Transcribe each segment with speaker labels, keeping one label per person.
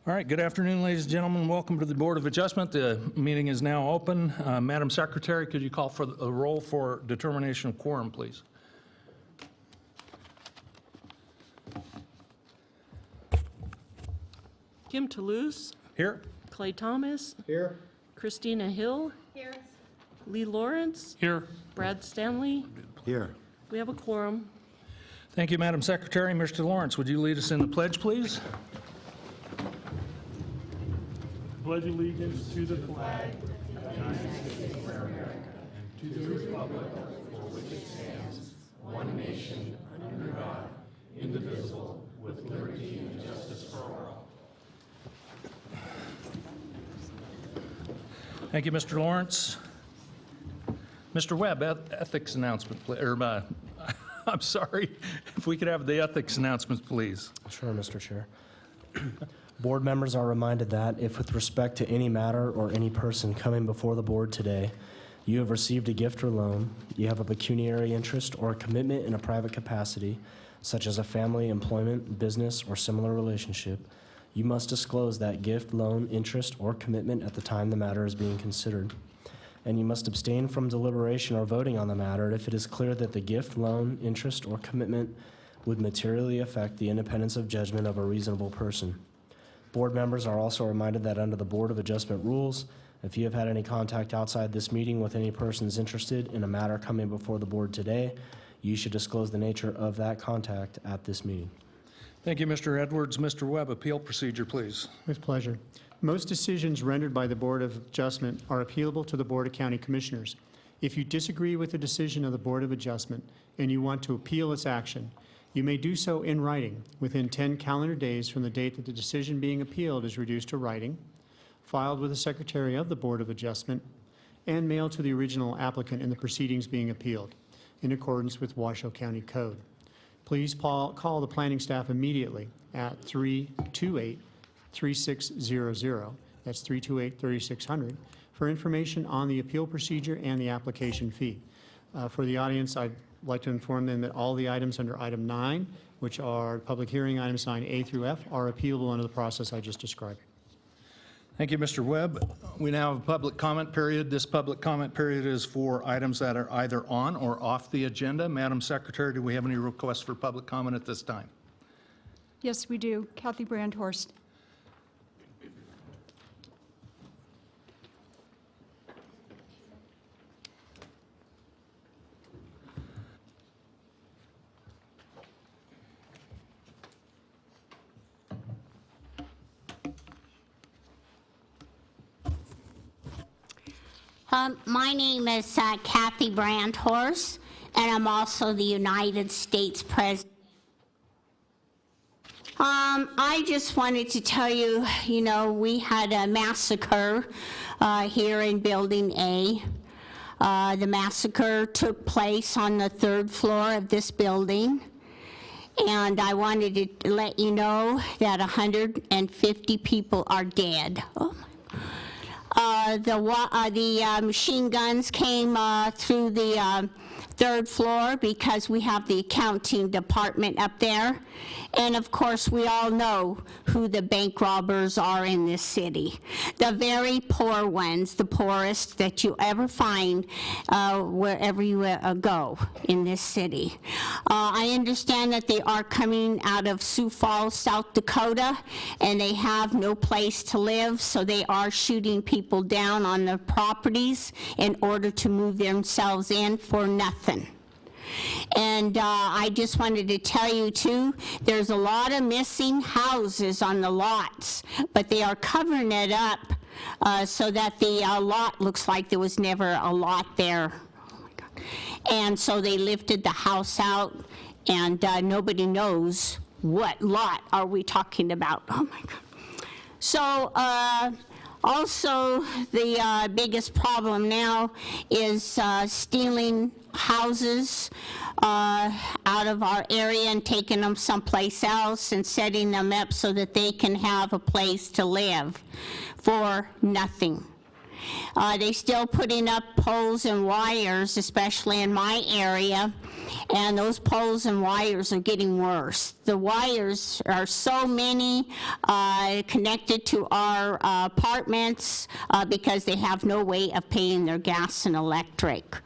Speaker 1: All right, good afternoon, ladies and gentlemen. Welcome to the Board of Adjustment. The meeting is now open. Madam Secretary, could you call for the roll for determination of quorum, please?
Speaker 2: Kim Toulouse,
Speaker 1: Here.
Speaker 2: Clay Thomas,
Speaker 1: Here.
Speaker 2: Christina Hill,
Speaker 3: Here.
Speaker 2: Lee Lawrence,
Speaker 1: Here.
Speaker 2: Brad Stanley.
Speaker 4: Here.
Speaker 2: We have a quorum.
Speaker 1: Thank you, Madam Secretary. Mr. Lawrence, would you lead us in the pledge, please?
Speaker 5: Pledge allegiance to the flag of the United States of America and to the republic for which it stands, one nation, under God, indivisible, with liberty and justice for all.
Speaker 1: Thank you, Mr. Lawrence. Mr. Webb, ethics announcement, or I'm sorry, if we could have the ethics announcements, please.
Speaker 4: Sure, Mr. Chair. Board members are reminded that if with respect to any matter or any person coming before the board today, you have received a gift or loan, you have a pecuniary interest or a commitment in a private capacity, such as a family, employment, business, or similar relationship, you must disclose that gift, loan, interest, or commitment at the time the matter is being considered. And you must abstain from deliberation or voting on the matter if it is clear that the gift, loan, interest, or commitment would materially affect the independence of judgment of a reasonable person. Board members are also reminded that under the Board of Adjustment rules, if you have had any contact outside this meeting with any persons interested in a matter coming before the board today, you should disclose the nature of that contact at this meeting.
Speaker 1: Thank you, Mr. Edwards. Mr. Webb, appeal procedure, please.
Speaker 6: With pleasure. Most decisions rendered by the Board of Adjustment are appealable to the Board of County Commissioners. If you disagree with the decision of the Board of Adjustment and you want to appeal its action, you may do so in writing within 10 calendar days from the date that the decision being appealed is reduced to writing, filed with the Secretary of the Board of Adjustment, and mailed to the original applicant in the proceedings being appealed, in accordance with Washoe County Code. Please call the planning staff immediately at 328-3600, that's 328-3600, for information on the appeal procedure and the application fee. For the audience, I'd like to inform them that all the items under item 9, which are public hearing items 9A through F, are appealable under the process I just described.
Speaker 1: Thank you, Mr. Webb. We now have a public comment period. This public comment period is for items that are either on or off the agenda. Madam Secretary, do we have any requests for public comment at this time?
Speaker 3: Yes, we do. Kathy Brandhorst.
Speaker 7: My name is Kathy Brandhorst, and I'm also the United States President. I just wanted to tell you, we had a massacre here in Building A. The massacre took place on the 3rd floor of this building, and I wanted to let you know that 150 people are dead. Oh my. The machine guns came through the 3rd floor because we have the accounting department up there. And of course, we all know who the bank robbers are in this city. The very poor ones, the poorest that you ever find wherever you go in this city. I understand that they are coming out of Sioux Falls, South Dakota, and they have no place to live, so they are shooting people down on their properties in order to move themselves in for nothing. And I just wanted to tell you, too, there's a lot of missing houses on the lots, but they are covering it up so that the lot looks like there was never a lot there. Oh my God. And so they lifted the house out, and nobody knows what lot are we talking about. Oh, my God. So, also, the biggest problem now is stealing houses out of our area and taking them someplace else and setting them up so that they can have a place to live for nothing. They still putting up poles and wires, especially in my area, and those poles and wires are getting worse. The wires are so many connected to our apartments because they have no way of paying their gas and electric,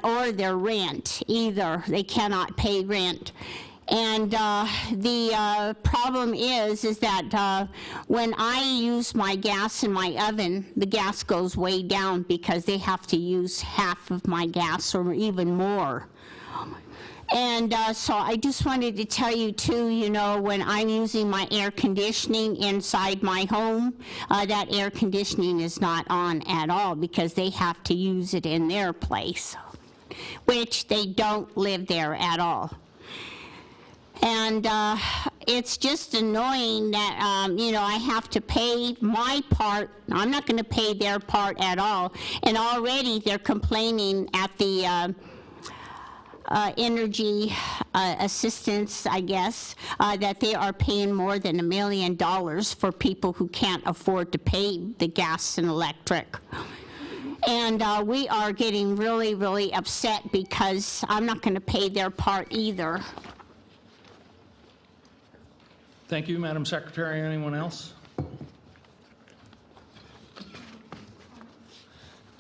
Speaker 7: or their rent either. They cannot pay rent. And the problem is that when I use my gas in my oven, the gas goes way down because they have to use half of my gas or even more. And so I just wanted to tell you too, when I'm using my air conditioning inside my home, that air conditioning is not on at all because they have to use it in their place, which they don't live there at all. And it's just annoying that, I have to pay my part. I'm not going to pay their part at all. And already they're complaining at the energy assistance, I guess, that they are paying more than $1 million for people who can't afford to pay the gas and electric. And we are getting really, really upset because I'm not going to pay their part either.
Speaker 1: Thank you, Madam Secretary. Anyone else?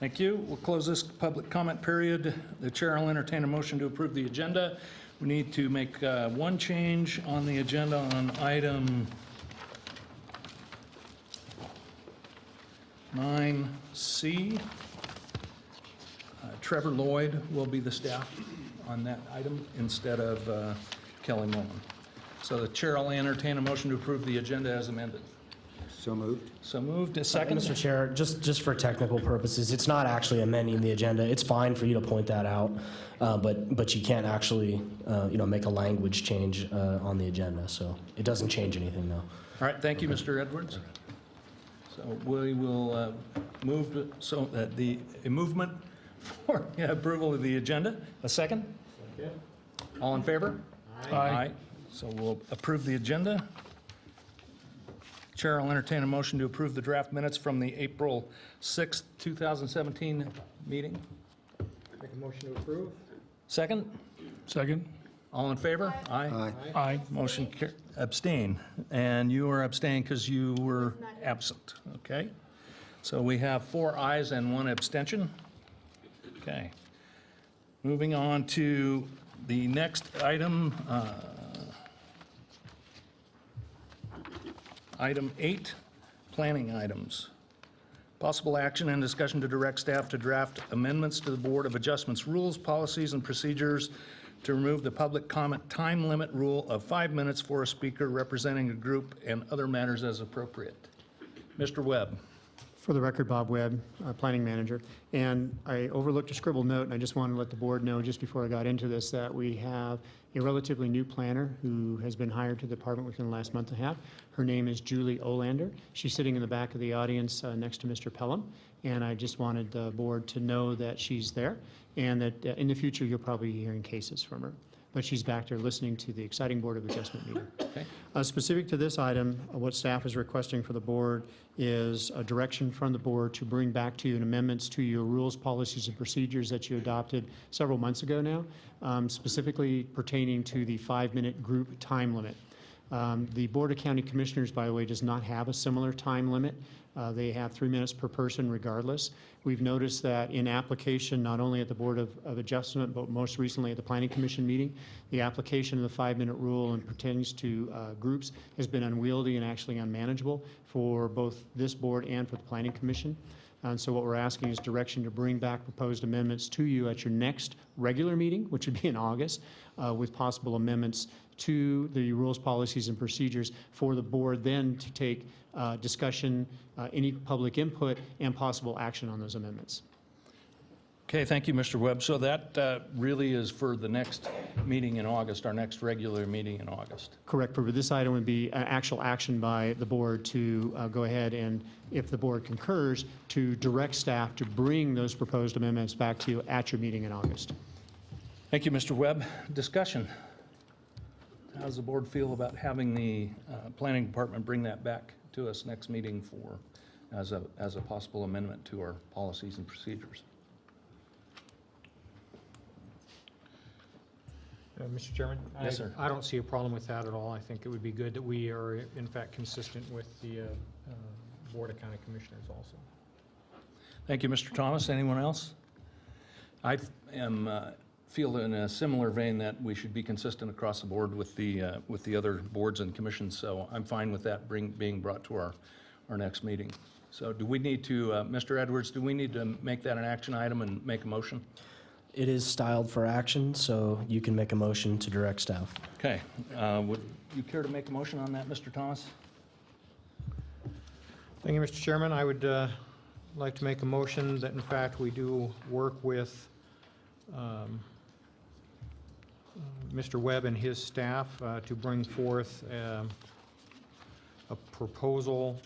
Speaker 1: Thank you. We'll close this public comment period. The chair will entertain a motion to approve the agenda. We need to make one change on the agenda on item 9C. Trevor Lloyd will be the staff on that item instead of Kelly Mullen. So the chair will entertain a motion to approve the agenda as amended.
Speaker 8: So moved.
Speaker 1: So moved. A second?
Speaker 4: Mr. Chair, just for technical purposes, it's not actually amending the agenda. It's fine for you to point that out, but you can't actually, make a language change on the agenda. So it doesn't change anything, though.
Speaker 1: All right, thank you, Mr. Edwards. So we will move, so the movement for approval of the agenda. A second? Second. All in favor? Aye. So we'll approve the agenda. Chair will entertain a motion to approve the draft minutes from the April 6th, 2017 meeting.
Speaker 8: Make a motion to approve?
Speaker 1: Second?
Speaker 5: Second.
Speaker 1: All in favor? Aye.
Speaker 8: Aye.
Speaker 5: Aye.
Speaker 1: Motion abstain. And you are abstaining because you were absent, okay? So we have 4 ayes and 1 abstention. Okay. Moving on to the next item, item 8, planning items. Possible action and discussion to direct staff to draft amendments to the Board of Adjustments rules, policies, and procedures to remove the public comment time limit rule of 5 minutes for a speaker representing a group and other matters as appropriate. Mr. Webb.
Speaker 6: For the record, Bob Webb, Planning Manager. And I overlooked a scribbled note, and I just wanted to let the board know just before I got into this that we have a relatively new planner who has been hired to the department within the last month and a half. Her name is Julie Olander. She's sitting in the back of the audience next to Mr. Pelham. And I just wanted the board to know that she's there and that in the future you'll probably be hearing cases from her. But she's back there listening to the exciting Board of Adjustment meeting.
Speaker 1: Okay.
Speaker 6: Specific to this item, what staff is requesting for the board is a direction from the board to bring back to you an amendments to your rules, policies, and procedures that you adopted several months ago now, specifically pertaining to the 5-minute group time limit. The Board of County Commissioners, by the way, does not have a similar time limit. They have 3 minutes per person regardless. We've noticed that in application, not only at the Board of Adjustment, but most recently at the Planning Commission meeting, the application of the 5-minute rule and pertains to groups has been unwieldy and actually unmanageable for both this board and for the Planning Commission. And so what we're asking is direction to bring back proposed amendments to you at your next regular meeting, which would be in August, with possible amendments to the rules, policies, and procedures for the board then to take discussion, any public input, and possible action on those amendments.
Speaker 1: Okay, thank you, Mr. Webb. So that really is for the next meeting in August, our next regular meeting in August.
Speaker 6: Correct, but this item would be actual action by the board to go ahead and, if the board concurs, to direct staff to bring those proposed amendments back to you at your meeting in August.
Speaker 1: Thank you, Mr. Webb. Discussion. How does the board feel about having the planning department bring that back to us next meeting for as a possible amendment to our policies and procedures.
Speaker 9: Mr. Chairman?
Speaker 1: Yes, sir.
Speaker 9: I don't see a problem with that at all. I think it would be good that we are, in fact, consistent with the Board of County Commissioners also.
Speaker 1: Thank you, Mr. Thomas. Anyone else? I feel in a similar vein that we should be consistent across the board with the other boards and commissions, so I'm fine with that being brought to our next meeting. So do we need to, Mr. Edwards, do we need to make that an action item and make a motion?
Speaker 4: It is styled for action, so you can make a motion to direct staff.
Speaker 1: Okay. Would you care to make a motion on that, Mr. Thomas?
Speaker 9: Thank you, Mr. Chairman. I would like to make a motion that, in fact, we do work with Mr. Webb and his staff to bring forth a proposal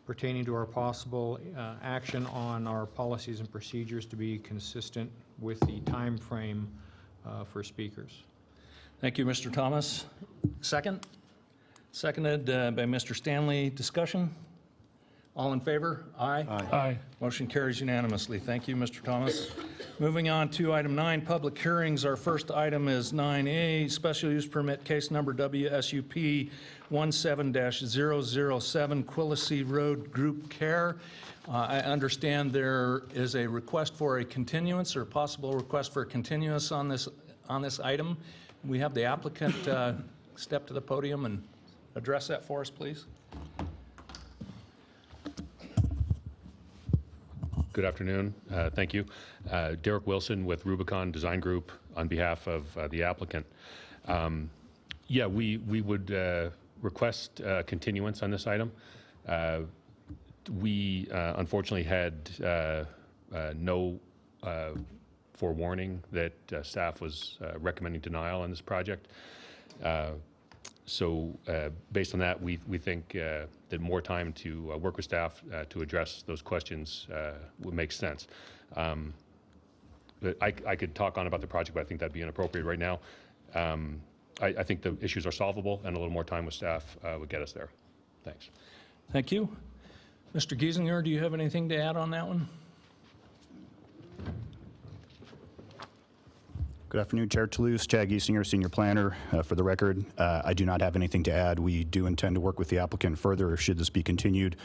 Speaker 9: pertaining to our possible action on our policies and procedures to be consistent with the time frame for speakers.
Speaker 1: Thank you, Mr. Thomas. Second? Seconded by Mr. Stanley. Discussion? All in favor? Aye.
Speaker 5: Aye.
Speaker 1: Motion carries unanimously. Thank you, Mr. Thomas. Moving on to item 9, public hearings. Our first item is 9A, special use permit case number WSUP 17-007, Quillisi Road Group Care. I understand there is a request for a continuance or possible request for a continuance on this item. We have the applicant step to the podium and address that for us, please.
Speaker 10: Good afternoon. Thank you. Derek Wilson with Rubicon Design Group on behalf of the applicant. Yeah, we would request continuance on this item. We unfortunately had no forewarning that staff was recommending denial on this project. So based on that, we think that more time to work with staff to address those questions would make sense. But I could talk on about the project, but I think that'd be inappropriate right now. I think the issues are solvable, and a little more time with staff would get us there. Thanks.
Speaker 1: Thank you. Mr. Giesinger, do you have anything to add on that one?
Speaker 11: Good afternoon, Chair Toulouse, Chad Giesinger, Senior Planner. For the record, I do not have anything to add. We do intend to work with the applicant further should this be continued,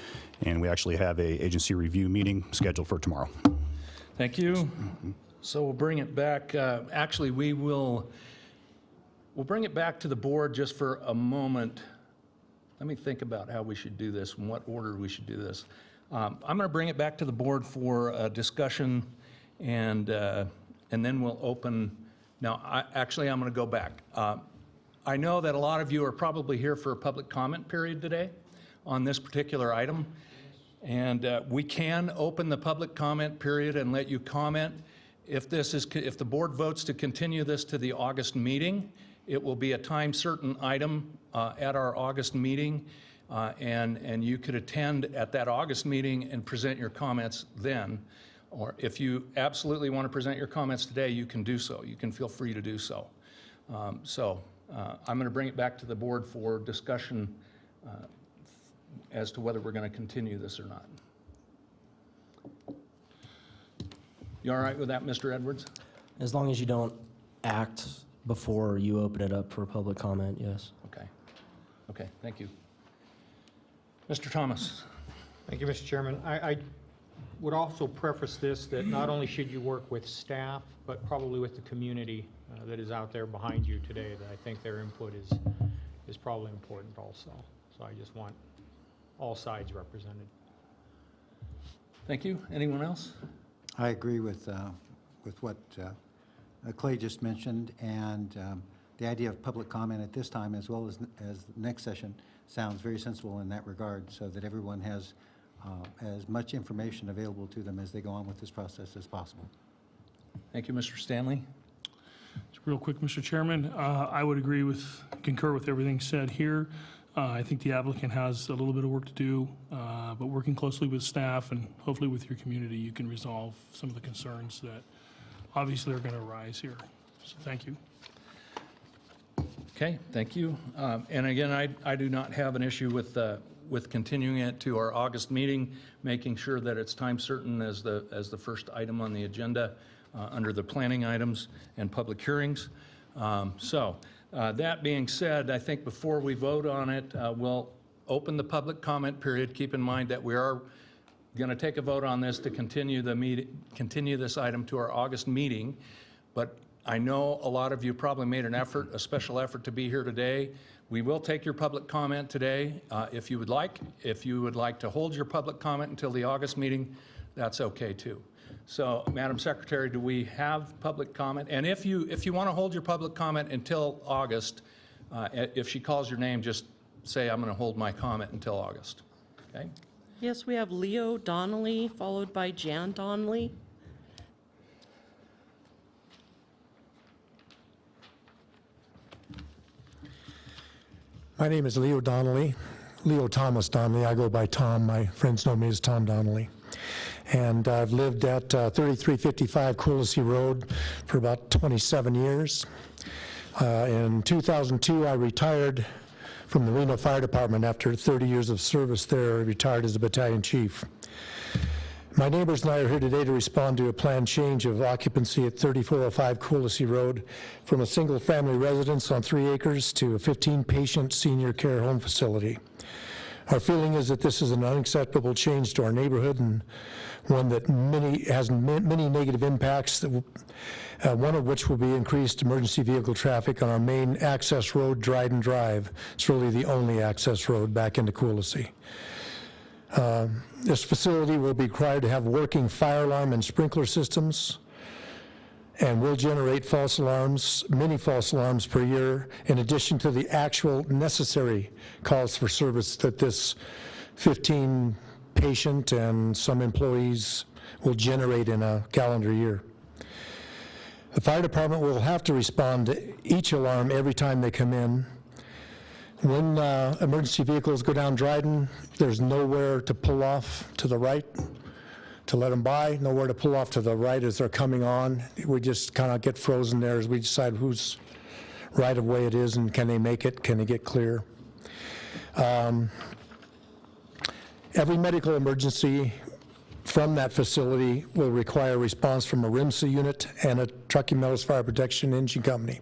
Speaker 11: and we actually have a agency review meeting scheduled for tomorrow.
Speaker 1: Thank you. So we'll bring it back. Actually, we'll bring it back to the board just for a moment. Let me think about how we should do this and what order we should do this. I'm going to bring it back to the board for a discussion, and then we'll open. Now, I'm going to go back. I know that a lot of you are probably here for a public comment period today on this particular item, and we can open the public comment period and let you comment. If the board votes to continue this to the August meeting, it will be a time-certain item at our August meeting, and you could attend at that August meeting and present your comments then. Or if you absolutely want to present your comments today, you can do so. You can feel free to do so. I'm going to bring it back to the board for discussion as to whether we're going to continue this or not. You all right with that, Mr. Edwards?
Speaker 4: As long as you don't act before you open it up for public comment, yes.
Speaker 1: Okay. Okay, thank you. Mr. Thomas.
Speaker 9: Thank you, Mr. Chairman. I would also preface this that not only should you work with staff, but probably with the community that is out there behind you today, that I think their input is probably important also. So I just want all sides represented.
Speaker 1: Thank you. Anyone else?
Speaker 8: I agree with what Clay just mentioned, and the idea of public comment at this time as well as the next session sounds very sensible in that regard, so that everyone has as much information available to them as they go on with this process as possible.
Speaker 1: Thank you, Mr. Stanley.
Speaker 5: Just real quick, Mr. Chairman, I would concur with everything said here. I think the applicant has a little bit of work to do, but working closely with staff and hopefully with your community, you can resolve some of the concerns that obviously are going to arise here. So thank you.
Speaker 1: Okay, thank you. And again, I do not have an issue with with continuing it to our August meeting, making sure that it's time certain as the first item on the agenda under the planning items and public hearings. That being said, I think before we vote on it, we'll open the public comment period. Keep in mind that we are going to take a vote on this to continue this item to our August meeting, but I know a lot of you probably made an effort, a special effort to be here today. We will take your public comment today if you would like. If you would like to hold your public comment until the August meeting, that's okay too. So, Madam Secretary, do we have public comment? And if you want to hold your public comment until August, if she calls your name, just say, I'm going to hold my comment until August. Okay?
Speaker 2: Yes, we have Leo Donnelly, followed by Jan Donnelly.
Speaker 12: My name is Leo Donnelly, Leo Thomas Donnelly. I go by Tom. My friends know me as Tom Donnelly. And I've lived at 3355 Coolsey Road for about 27 years. In 2002, I retired from the Reno Fire Department after 30 years of service there. I retired as a battalion chief. My neighbors and I are here today to respond to a planned change of occupancy at 3405 Coolsey Road from a single-family residence on 3 acres to a 15-patient senior care home facility. Our feeling is that this is an unacceptable change to our neighborhood and one that has many negative impacts, one of which will be increased emergency vehicle traffic on our main access road, Dryden Drive. It's really the only access road back into Coolsey. This facility will be required to have working fire alarm and sprinkler systems and will generate false alarms, many false alarms per year, in addition to the actual necessary calls for service that this 15-patient and some employees will generate in a calendar year. The fire department will have to respond to each alarm every time they come in. When emergency vehicles go down Dryden, there's nowhere to pull off to the right to let them by, nowhere to pull off to the right as they're coming on. We just kind of get frozen there as we decide whose right of way it is and can they make it, can they get clear. Every medical emergency from that facility will require a response from a RIMSA unit and a Truckee Meadows Fire Protection Engine Company.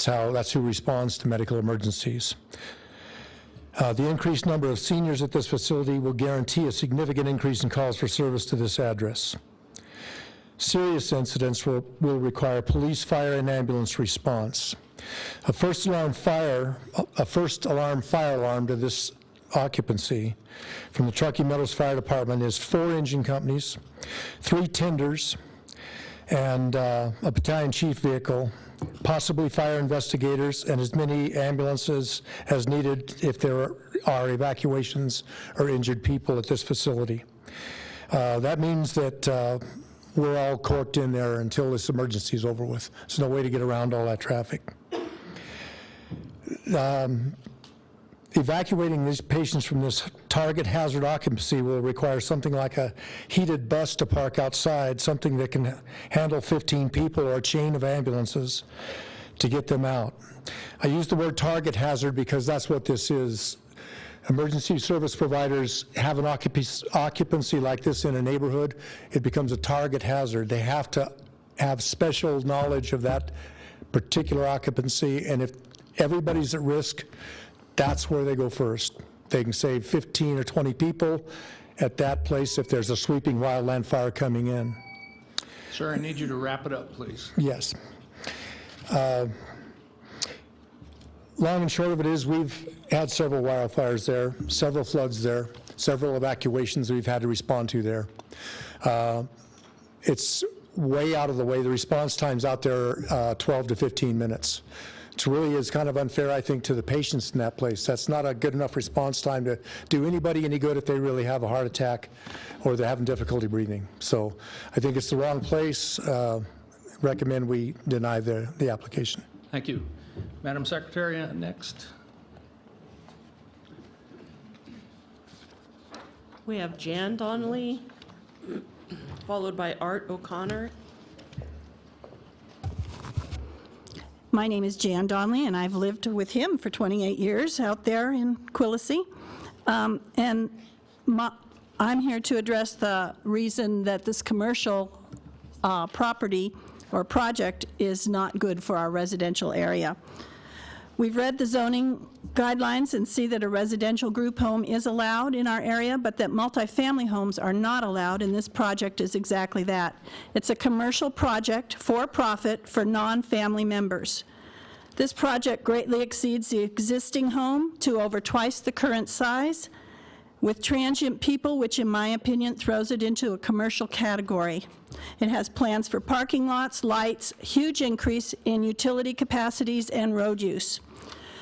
Speaker 12: That's who responds to medical emergencies. The increased number of seniors at this facility will guarantee a significant increase in calls for service to this address. Serious incidents will require police, fire, and ambulance response. A first alarm fire alarm to this occupancy from the Truckee Meadows Fire Department is 4 engine companies, 3 tenders, and a battalion chief vehicle, possibly fire investigators, and as many ambulances as needed if there are evacuations or injured people at this facility. That means that we're all corked in there until this emergency is over with. There's no way to get around all that traffic. Evacuating these patients from this target hazard occupancy will require something like a heated bus to park outside, something that can handle 15 people or a chain of ambulances to get them out. I use the word target hazard because that's what this is. Emergency service providers have an occupancy like this in a neighborhood, it becomes a target hazard. They have to have special knowledge of that particular occupancy, and if everybody's at risk, that's where they go first. They can save 15 or 20 people at that place if there's a sweeping wildland fire coming in.
Speaker 1: Sir, I need you to wrap it up, please.
Speaker 12: Yes. Long and short of it is we've had several wildfires there, several floods there, several evacuations we've had to respond to there. It's way out of the way. The response times out there 12 to 15 minutes. It really is kind of unfair, I think, to the patients in that place. That's not a good enough response time to do anybody any good if they really have a heart attack or they're having difficulty breathing. So I think it's the wrong place. Recommend we deny the application.
Speaker 1: Thank you. Madam Secretary, next.
Speaker 2: We have Jan Donnelly, followed by Art O'Connor.
Speaker 13: My name is Jan Donnelly, and I've lived with him for 28 years out there in Quillisi. And I'm here to address the reason that this commercial property or project is not good for our residential area. We've read the zoning guidelines and see that a residential group home is allowed in our area, but that multifamily homes are not allowed, and this project is exactly that. It's a commercial project for profit for non-family members. This project greatly exceeds the existing home to over twice the current size, with transient people, which in my opinion throws it into a commercial category. It has plans for parking lots, lights, huge increase in utility capacities and road use.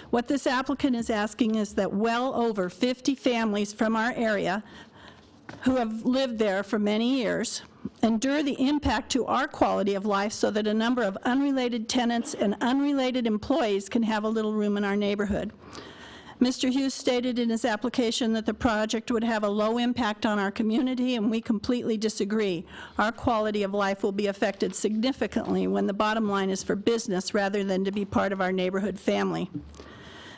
Speaker 13: What this applicant is asking is that well over 50 families from our area who have lived there for many years endure the impact to our quality of life so that a number of unrelated tenants and unrelated employees can have a little room in our neighborhood. Mr. Hughes stated in his application that the project would have a low impact on our community, and we completely disagree. Our quality of life will be affected significantly when the bottom line is for business rather than to be part of our neighborhood family.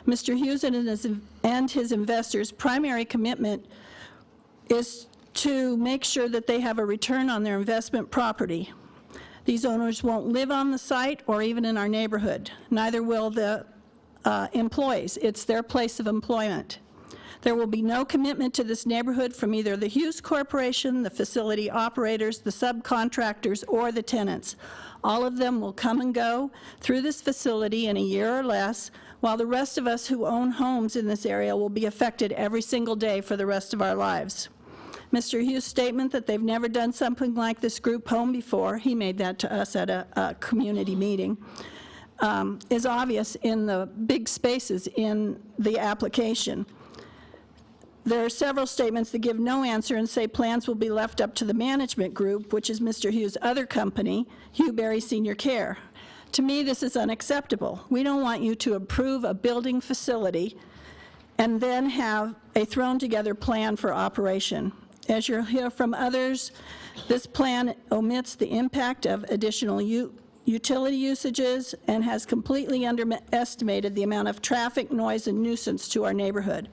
Speaker 13: Mr. Hughes and his investors' primary commitment is to make sure that they have a return on their investment property. These owners won't live on the site or even in our neighborhood. Neither will the employees. It's their place of employment. There will be no commitment to this neighborhood from either the Hughes Corporation, the facility operators, the subcontractors, or the tenants. All of them will come and go through this facility in a year or less, while the rest of us who own homes in this area will be affected every single day for the rest of our lives. Mr. Hughes' statement that they've never done something like this group home before, he made that to us at a community meeting, is obvious in the big spaces in the application. There are several statements that give no answer and say plans will be left up to the management group, which is Mr. Hughes' other company, Hughberry Senior Care. To me, this is unacceptable. We don't want you to approve a building facility and then have a thrown-together plan for operation. As you'll hear from others, this plan omits the impact of additional utility usages and has completely underestimated the amount of traffic, noise, and nuisance to our neighborhood.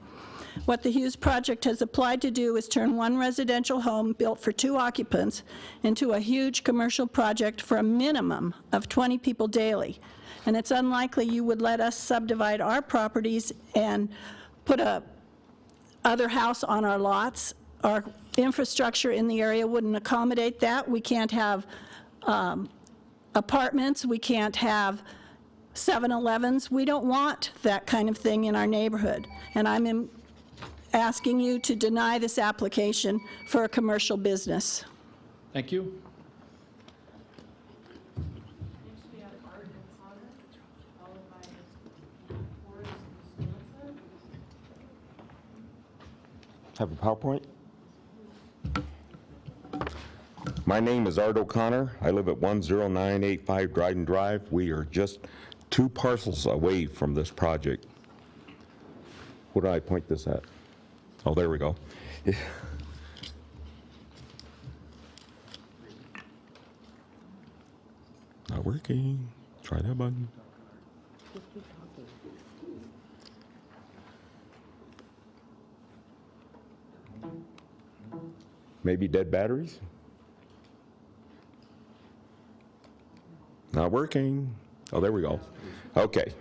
Speaker 13: What the Hughes project has applied to do is turn one residential home built for 2 occupants into a huge commercial project for a minimum of 20 people daily. And it's unlikely you would let us subdivide our properties and put a other house on our lots. Our infrastructure in the area wouldn't accommodate that. We can't have apartments, we can't have 7-Elevens. We don't want that kind of thing in our neighborhood. And I'm asking you to deny this application for a commercial business.
Speaker 1: Thank you.
Speaker 14: Have a PowerPoint? My name is Art O'Connor. I live at 10985 Dryden Drive. We are just 2 parcels away from this project. What do I point this at? Oh, there we go. Not working. Try that button. Maybe dead batteries? Not working. Oh, there we go. Okay.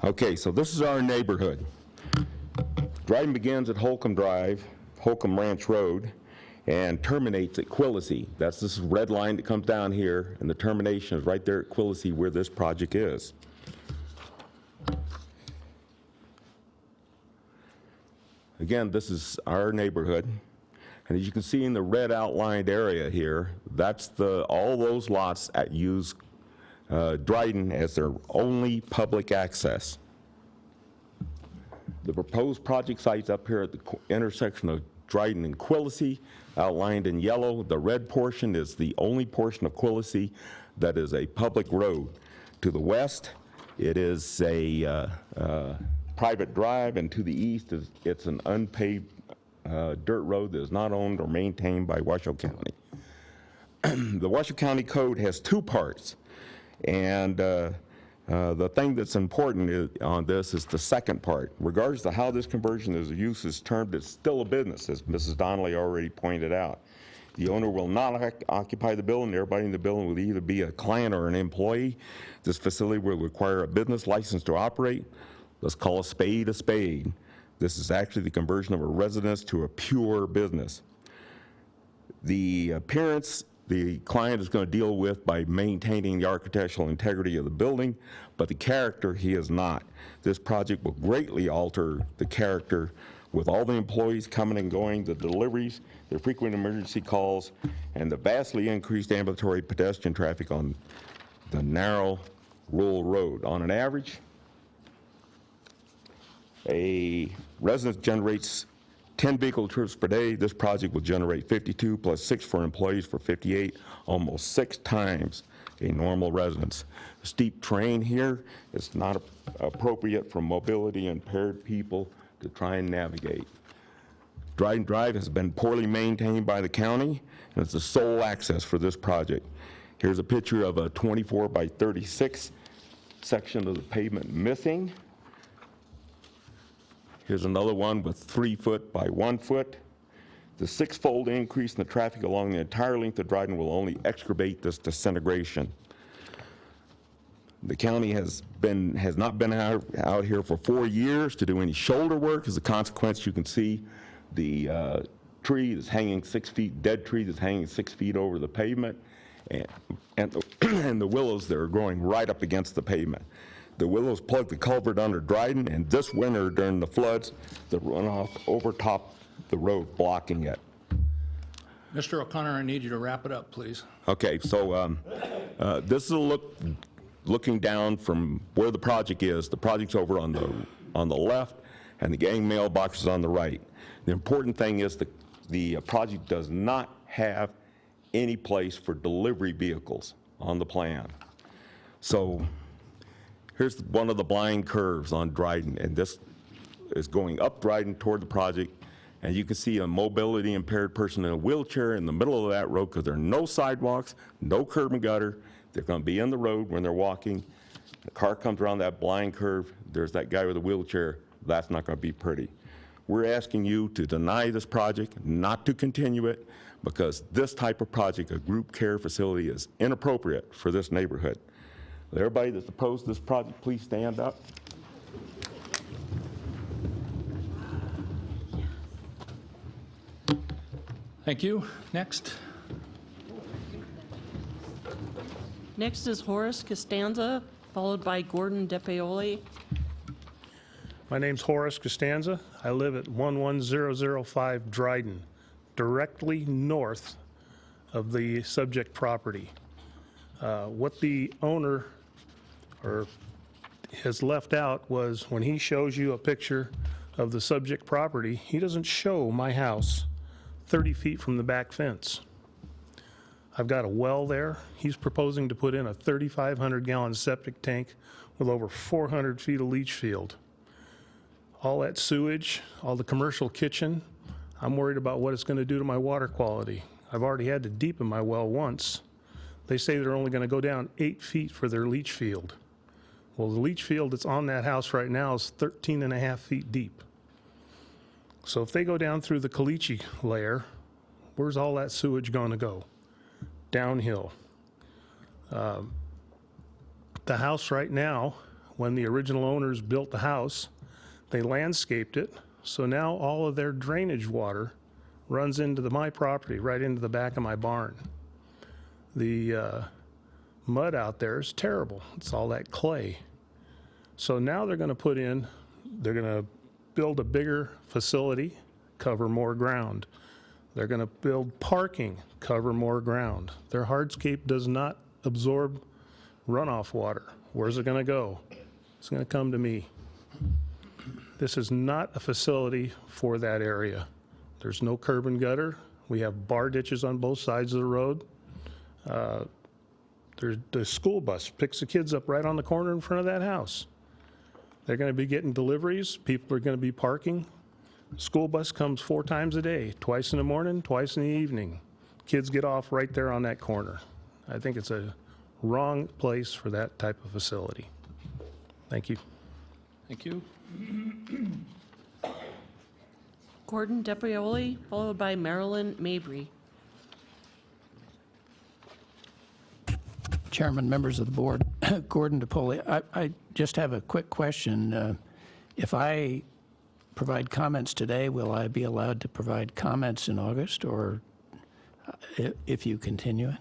Speaker 14: Okay, so this is our neighborhood. Dryden begins at Holcomb Drive, Holcomb Ranch Road, and terminates at Quillisi. That's this red line that comes down here, and the termination is right there at Quillisi where this project is. Again, this is our neighborhood. And as you can see in the red outlined area here, that's all those lots that use Dryden as their only public access. The proposed project site's up here at the intersection of Dryden and Quillisi, outlined in yellow. The red portion is the only portion of Quillisi that is a public road. To the west, it is a private drive, and to the east, it's an unpaved dirt road that is not owned or maintained by Washoe County. The Washoe County Code has 2 parts, and The thing that's important on this is the second part. Regardless of how this conversion is use is termed, it's still a business, as Mrs. Donnelly already pointed out. The owner will not occupy the building. Everybody in the building will either be a client or an employee. This facility will require a business license to operate. Let's call a spade a spade. This is actually the conversion of a residence to a pure business. The appearance the client is going to deal with by maintaining the architectural integrity of the building, but the character he is not. This project will greatly alter the character with all the employees coming and going, the deliveries, the frequent emergency calls, and the vastly increased ambulatory pedestrian traffic on the narrow rural road. On an average, a resident generates 10 vehicle trips per day. This project will generate 52 plus 6 for employees for 58, almost 6 times a normal residence. Steep terrain here is not appropriate for mobility impaired people to try and navigate. Dryden Drive has been poorly maintained by the county, and it's the sole access for this project. Here's a picture of a 24 by 36 section of the pavement missing. Here's another one with 3 foot by 1 foot. The 6-fold increase in the traffic along the entire length of Dryden will only exacerbate this disintegration. The county has not been out here for 4 years to do any shoulder work. As a consequence, you can see the tree that's hanging 6 feet, dead tree that's hanging 6 feet over the pavement, and the willows that are growing right up against the pavement. The willows plug the culvert under Dryden, and this winter during the floods, the runoff overtopped the road, blocking it.
Speaker 1: Mr. O'Connor, I need you to wrap it up, please.
Speaker 14: Okay, so this is a looking down from where the project is. The project's over on the left, and the gang mailbox is on the right. The important thing is the project does not have any place for delivery vehicles on the plan. So here's one of the blind curves on Dryden, and this is going up Dryden toward the project, and you can see a mobility impaired person in a wheelchair in the middle of that road because there are no sidewalks, no curb and gutter. They're going to be in the road when they're walking. The car comes around that blind curve. There's that guy with a wheelchair. That's not going to be pretty. We're asking you to deny this project, not to continue it, because this type of project, a group care facility, is inappropriate for this neighborhood. Everybody that's opposed to this project, please stand up.
Speaker 1: Thank you. Next.
Speaker 2: Next is Horace Costanza, followed by Gordon DePaoli.
Speaker 5: My name's Horace Costanza. I live at 11005 Dryden, directly north of the subject property. What the owner has left out was when he shows you a picture of the subject property, he doesn't show my house 30 feet from the back fence. I've got a well there. He's proposing to put in a 3,500-gallon septic tank with over 400 feet of leach field. All that sewage, all the commercial kitchen, I'm worried about what it's going to do to my water quality. I've already had to deepen my well once. They say they're only going to go down 8 feet for their leach field. Well, the leach field that's on that house right now is 13.5 feet deep. So if they go down through the caliche layer, where's all that sewage going to go? Downhill. The house right now, when the original owners built the house, they landscaped it, so now all of their drainage water runs into my property, right into the back of my barn. The mud out there is terrible. It's all that clay. So now they're going to build a bigger facility, cover more ground. They're going to build parking, cover more ground. Their hardscape does not absorb runoff water. Where's it going to go? It's going to come to me. This is not a facility for that area. There's no curb and gutter. We have bar ditches on both sides of the road. The school bus picks the kids up right on the corner in front of that house. They're going to be getting deliveries. People are going to be parking. School bus comes 4 times a day, twice in the morning, twice in the evening. Kids get off right there on that corner. I think it's a wrong place for that type of facility. Thank you.
Speaker 1: Thank you.
Speaker 2: Gordon DePioli, followed by Marilyn Mabry.
Speaker 15: Chairman, members of the board, Gordon DePoli, I just have a quick question. If I provide comments today, will I be allowed to provide comments in August, or if you continue it?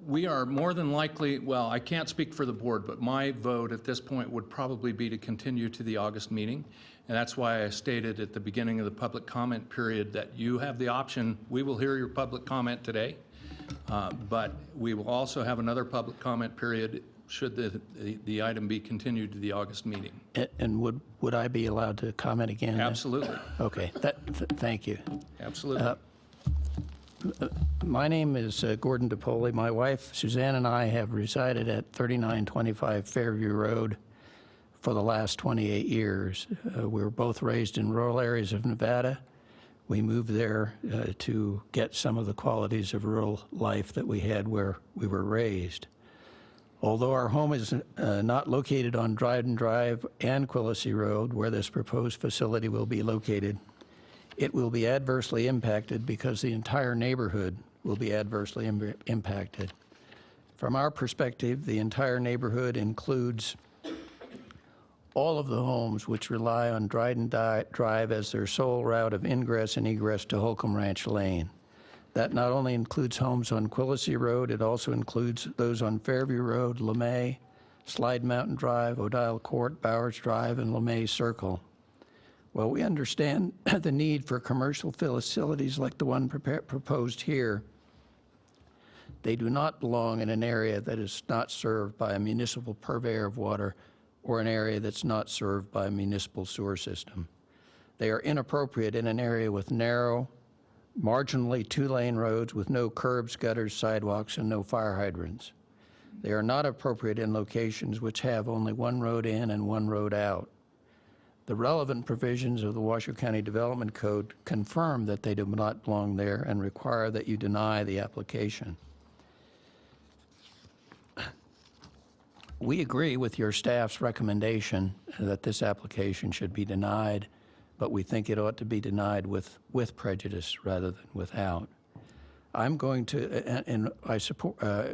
Speaker 1: We are more than likely, well, I can't speak for the board, but my vote at this point would probably be to continue to the August meeting. And that's why I stated at the beginning of the public comment period that you have the option, we will hear your public comment today, but we will also have another public comment period should the item be continued to the August meeting.
Speaker 15: And would I be allowed to comment again?
Speaker 1: Absolutely.
Speaker 15: Okay, thank you.
Speaker 1: Absolutely.
Speaker 15: My name is Gordon DePoli. My wife, Suzanne, and I have resided at 3925 Fairview Road for the last 28 years. We were both raised in rural areas of Nevada. We moved there to get some of the qualities of rural life that we had where we were raised. Although our home is not located on Dryden Drive and Quillisi Road, where this proposed facility will be located, it will be adversely impacted because the entire neighborhood will be adversely impacted. From our perspective, the entire neighborhood includes all of the homes which rely on Dryden Drive as their sole route of ingress and egress to Holcomb Ranch Lane. That not only includes homes on Quillisi Road, it also includes those on Fairview Road, LeMay, Slide Mountain Drive, Odile Court, Bowers Drive, and LeMay Circle. Well, we understand the need for commercial facilities like the one proposed here. They do not belong in an area that is not served by a municipal purveyor of water or an area that's not served by a municipal sewer system. They are inappropriate in an area with narrow, marginally two-lane roads with no curbs, gutters, sidewalks, and no fire hydrants. They are not appropriate in locations which have only one road in and one road out. The relevant provisions of the Washoe County Development Code confirm that they do not belong there and require that you deny the application. We agree with your staff's recommendation that this application should be denied, but we think it ought to be denied with prejudice rather than without. I'm going to, and I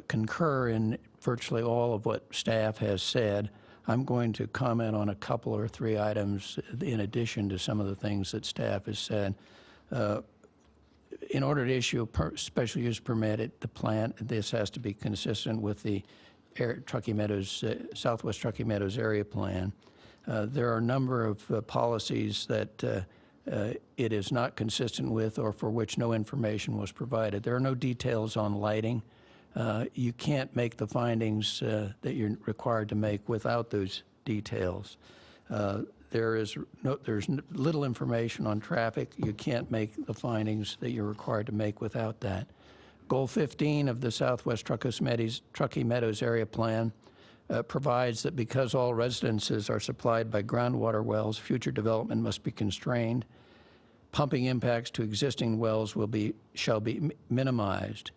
Speaker 15: concur in virtually all of what staff has said. I'm going to comment on a couple or three items in addition to some of the things that staff has said. In order to issue a special use permit, this has to be consistent with the Truckee Meadows, Southwest Truckee Meadows area plan. There are a number of policies that it is not consistent with or for which no information was provided. There are no details on lighting. You can't make the findings that you're required to make without those details. There's little information on traffic. You can't make the findings that you're required to make without that. Goal 15 of the Southwest Truckee Meadows Area Plan provides that because all residences are supplied by groundwater wells, future development must be constrained. Pumping impacts to existing wells shall be minimized.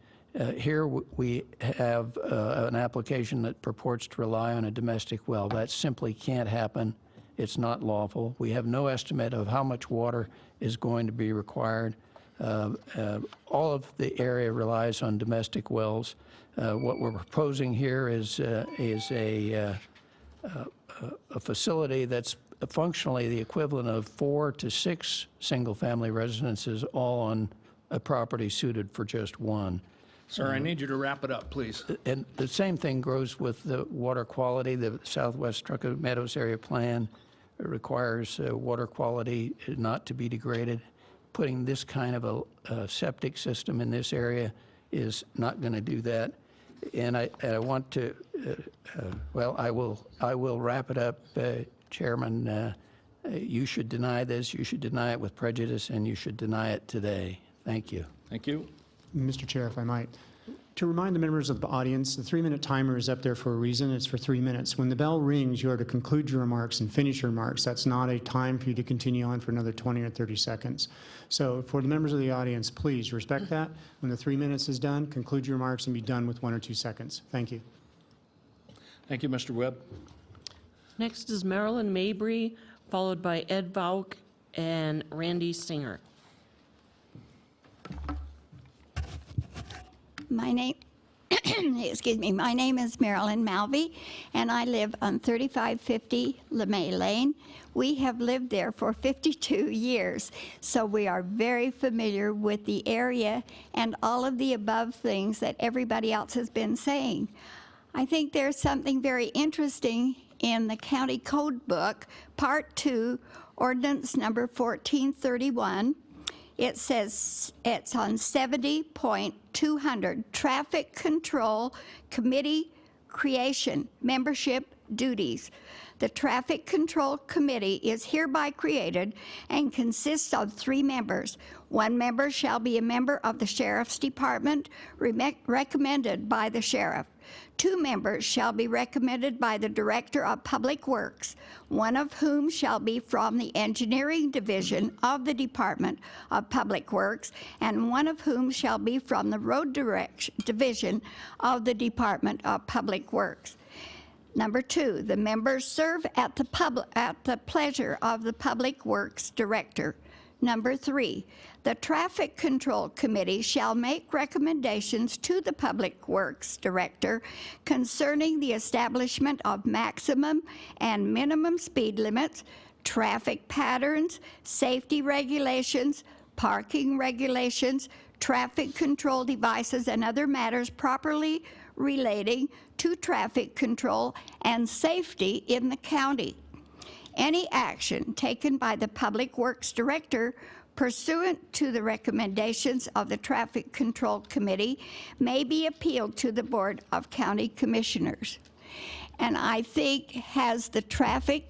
Speaker 15: Here we have an application that purports to rely on a domestic well. That simply can't happen. It's not lawful. We have no estimate of how much water is going to be required. All of the area relies on domestic wells. What we're proposing here is a facility that's functionally the equivalent of 4 to 6 single-family residences, all on a property suited for just one.
Speaker 1: Sir, I need you to wrap it up, please.
Speaker 15: And the same thing goes with the water quality. The Southwest Truckee Meadows Area Plan requires water quality not to be degraded. Putting this kind of a septic system in this area is not going to do that. And I want to, well, I will wrap it up, Chairman. You should deny this. You should deny it with prejudice, and you should deny it today. Thank you.
Speaker 1: Thank you.
Speaker 6: Mr. Chair, if I might. To remind the members of the audience, the 3-minute timer is up there for a reason. It's for 3 minutes. When the bell rings, you are to conclude your remarks and finish your remarks. That's not a time for you to continue on for another 20 or 30 seconds. So for the members of the audience, please respect that. When the 3 minutes is done, conclude your remarks and be done with 1 or 2 seconds. Thank you.
Speaker 1: Thank you, Mr. Webb.
Speaker 2: Next is Marilyn Mabry, followed by Ed Valk and Randy Singer.
Speaker 16: My name, excuse me, my name is Marilyn Malvey, and I live on 3550 LeMay Lane. We have lived there for 52 years, so we are very familiar with the area and all of the above things that everybody else has been saying. I think there's something very interesting in the County Code Book, Part 2, Ordinance Number 1431. It says it's on 70.200, Traffic Control Committee Creation, Membership Duties. The Traffic Control Committee is hereby created and consists of 3 members. 1 member shall be a member of the Sheriff's Department, recommended by the Sheriff. 2 members shall be recommended by the Director of Public Works, one of whom shall be from the Engineering Division of the Department of Public Works, and one of whom shall be from the Road Division of the Department of Public Works. Number 2, the members serve at the pleasure of the Public Works Director. Number 3, the Traffic Control Committee shall make recommendations to the Public Works Director concerning the establishment of maximum and minimum speed limits, traffic patterns, safety regulations, parking regulations, traffic control devices, and other matters properly relating to traffic control and safety in the county. Any action taken by the Public Works Director pursuant to the recommendations of the Traffic Control Committee may be appealed to the Board of County Commissioners. And I think, has the Traffic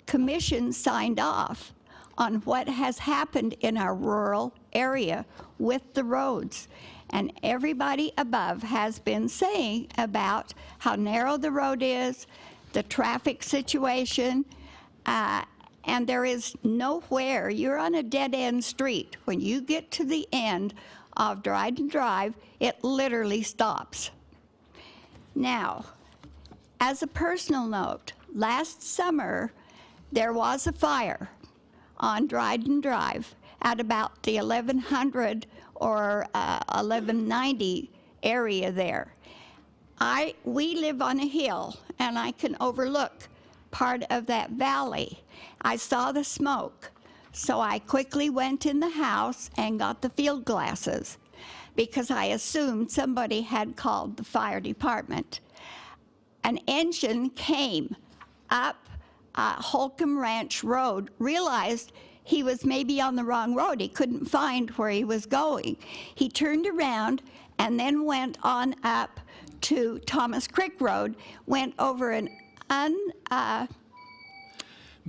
Speaker 16: Commission signed off on what has happened in our rural area with the roads? And everybody above has been saying about how narrow the road is, the traffic situation, and there is nowhere, you're on a dead-end street. When you get to the end of Dryden Drive, it literally stops. Now, as a personal note, last summer, there was a fire on Dryden Drive at about the 1100 or 1190 area there. We live on a hill, and I can overlook part of that valley. I saw the smoke, so I quickly went in the house and got the field glasses because I assumed somebody had called the fire department. An engine came up Holcomb Ranch Road, realized he was maybe on the wrong road. He couldn't find where he was going. He turned around and then went on up to Thomas Creek Road, went over an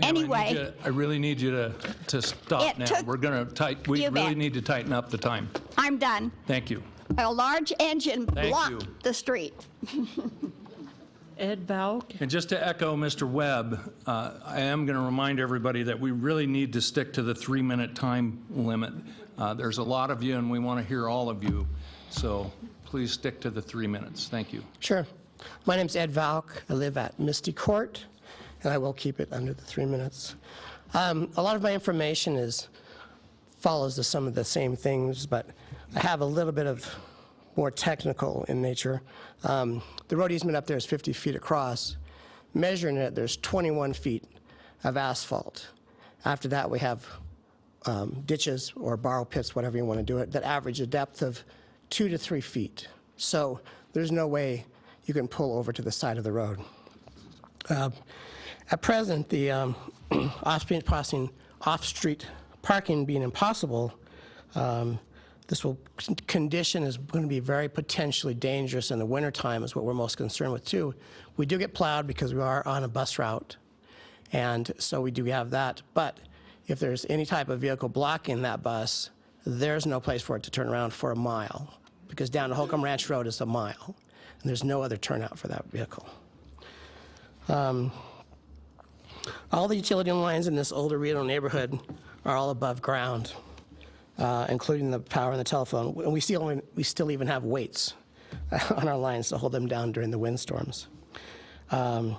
Speaker 16: anyway.
Speaker 1: I really need you to stop now. We're going to we really need to tighten up the time.
Speaker 16: I'm done.
Speaker 1: Thank you.
Speaker 16: A large engine blocked the street.
Speaker 2: Ed Valk.
Speaker 1: And just to echo Mr. Webb, I am going to remind everybody that we really need to stick to the 3-minute time limit. There's a lot of you, and we want to hear all of you. So please stick to the 3 minutes. Thank you.
Speaker 17: Sure. My name's Ed Valk. I live at Misty Court, and I will keep it under the 3 minutes. A lot of my information follows some of the same things, but I have a little bit of more technical in nature. The road easement up there is 50 feet across. Measuring it, there's 21 feet of asphalt. After that, we have ditches or borrow pits, whatever you want to do it, that average a depth of 2 to 3 feet. So there's no way you can pull over to the side of the road. At present, the off-street parking being impossible, this condition is going to be very potentially dangerous in the wintertime is what we're most concerned with too. We do get plowed because we are on a bus route, and so we do have that. But if there's any type of vehicle blocking that bus, there's no place for it to turn around for a mile, because down to Holcomb Ranch Road is a mile, and there's no other turnout for that vehicle. All the utility lines in this older Reno neighborhood are all above ground, including the power and the telephone. And we still even have weights on our lines to hold them down during the windstorms. The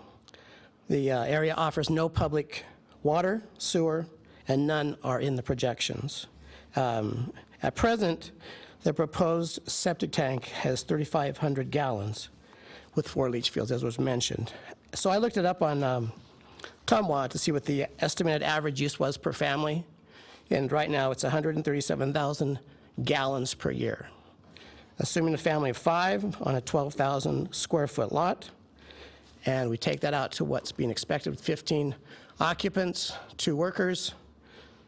Speaker 17: area offers no public water, sewer, and none are in the projections. At present, the proposed septic tank has 3,500 gallons with 4 leach fields, as was mentioned. So I looked it up on Tumwa to see what the estimated average use was per family, and right now it's 137,000 gallons per year. Assuming a family of 5 on a 12,000 square foot lot, and we take that out to what's being expected with 15 occupants, 2 workers,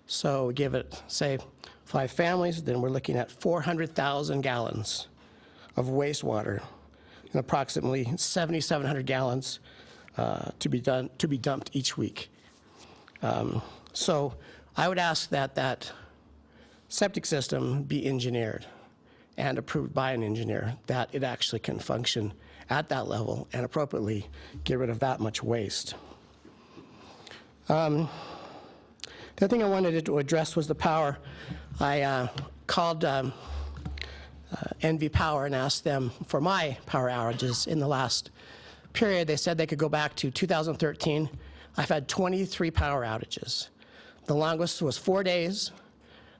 Speaker 17: so we give it, say, 5 families, then we're looking at 400,000 gallons of wastewater and approximately 7,700 gallons to be dumped each week. So I would ask that that septic system be engineered and approved by an engineer, that it actually can function at that level and appropriately get rid of that much waste. The other thing I wanted to address was the power. I called NV Power and asked them for my power outages in the last period. They said they could go back to 2013. I've had 23 power outages. The longest was 4 days.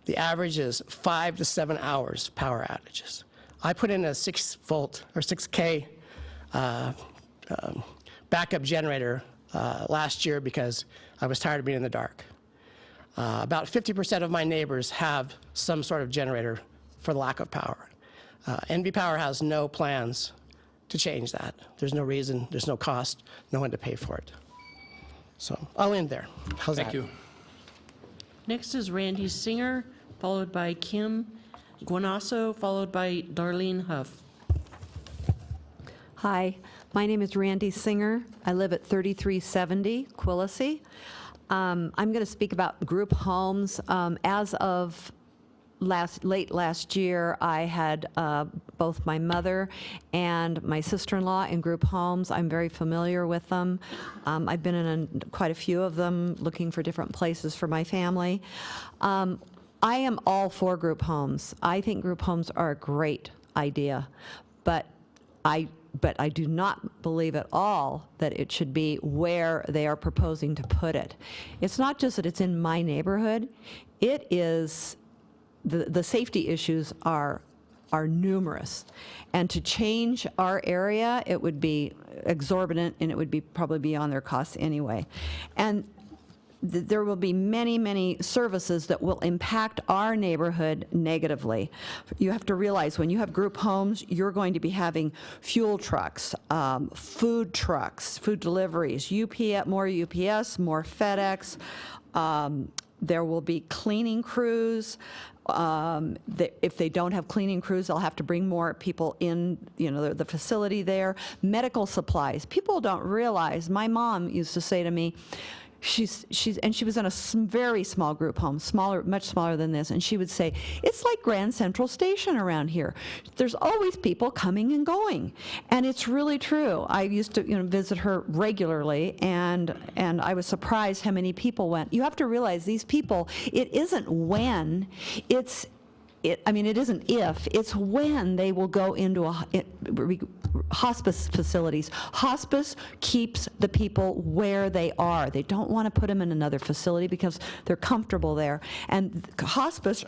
Speaker 17: The average is 5 to 7 hours power outages. I put in a 6-volt or 6K backup generator last year because I was tired of being in the dark. About 50% of my neighbors have some sort of generator for the lack of power. NV Power has no plans to change that. There's no reason, there's no cost, no one to pay for it. So I'll end there. How's that?
Speaker 1: Thank you.
Speaker 2: Next is Randy Singer, followed by Kim Guanasso, followed by Darlene Huff.
Speaker 18: Hi, my name is Randy Singer. I live at 3370 Quillisi. I'm going to speak about group homes. As of late last year, I had both my mother and my sister-in-law in group homes. I'm very familiar with them. I've been in quite a few of them, looking for different places for my family. I am all for group homes. I think group homes are a great idea, but I do not believe at all that it should be where they are proposing to put it. It's not just that it's in my neighborhood. It is, the safety issues are numerous. And to change our area, it would be exorbitant, and it would be probably beyond their costs anyway. And there will be many, many services that will impact our neighborhood negatively. You have to realize when you have group homes, you're going to be having fuel trucks, food deliveries, more UPS, more FedEx. There will be cleaning crews. If they don't have cleaning crews, they'll have to bring more people in, the facility there. Medical supplies. People don't realize, my mom used to say to me, she was in a very small group home, much smaller than this, and she would say, it's like Grand Central Station around here. There's always people coming and going, and it's really true. I used to visit her regularly, and I was surprised how many people went. You have to realize these people, it isn't when, it isn't if, it's when they will go into hospice facilities. Hospice keeps the people where they are. They don't want to put them in another facility because they're comfortable there. And hospice,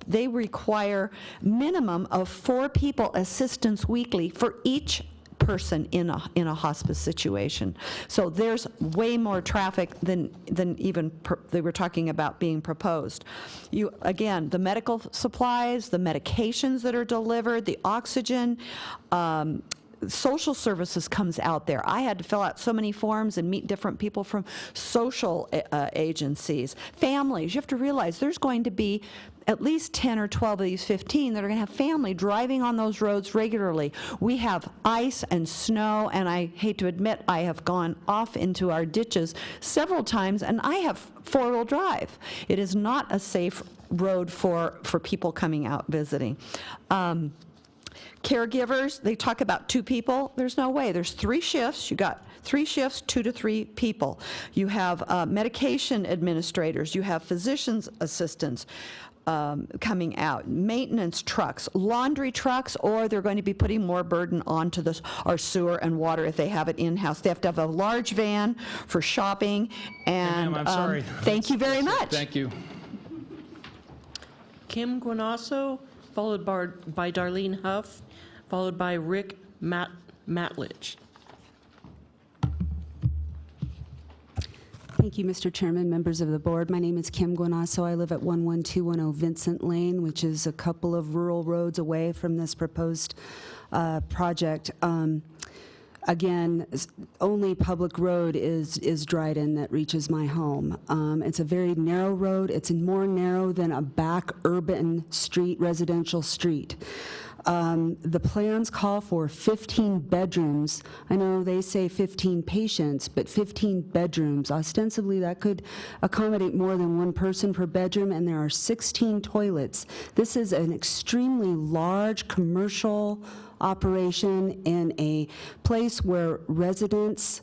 Speaker 18: they require minimum of 4 people assistance weekly for each person in a hospice situation. So there's way more traffic than even they were talking about being proposed. Again, the medical supplies, the medications that are delivered, the oxygen, social services comes out there. I had to fill out so many forms and meet different people from social agencies. Families, you have to realize there's going to be at least 10 or 12 of these 15 that are going to have family driving on those roads regularly. We have ice and snow, and I hate to admit I have gone off into our ditches several times, and I have 4-wheel drive. It is not a safe road for people coming out visiting. Caregivers, they talk about 2 people. There's no way. There's 3 shifts. You got 3 shifts, 2 to 3 people. You have medication administrators. You have physician's assistants. coming out. Maintenance trucks, laundry trucks, or they're going to be putting more burden onto our sewer and water if they have it in-house. They have to have a large van for shopping, and
Speaker 1: Ma'am, I'm sorry.
Speaker 18: thank you very much.
Speaker 1: Thank you.
Speaker 2: Kim Guanasso, followed by Darlene Huff, followed by Rick Matlich.
Speaker 19: Thank you, Mr. Chairman, members of the board. My name is Kim Guanasso. I live at 11210 Vincent Lane, which is a couple of rural roads away from this proposed project. Again, only public road is Dryden that reaches my home. It's a very narrow road. It's more narrow than a back urban street, residential street. The plans call for 15 bedrooms. I know they say 15 patients, but 15 bedrooms. Ostensibly, that could accommodate more than one person per bedroom, and there are 16 toilets. This is an extremely large commercial operation in a place where residents,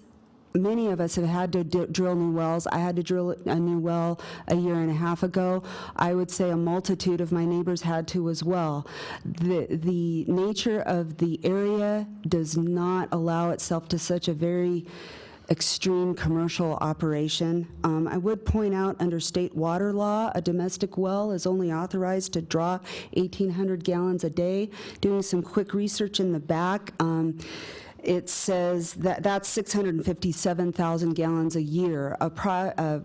Speaker 19: many of us have had to drill new wells. I had to drill a new well a year and a half ago. I would say a multitude of my neighbors had to as well. The nature of the area does not allow itself to such a very extreme commercial operation. I would point out under state water law, a domestic well is only authorized to draw 1,800 gallons a day. Doing some quick research in the back, it says that that's 657,000 gallons a year. A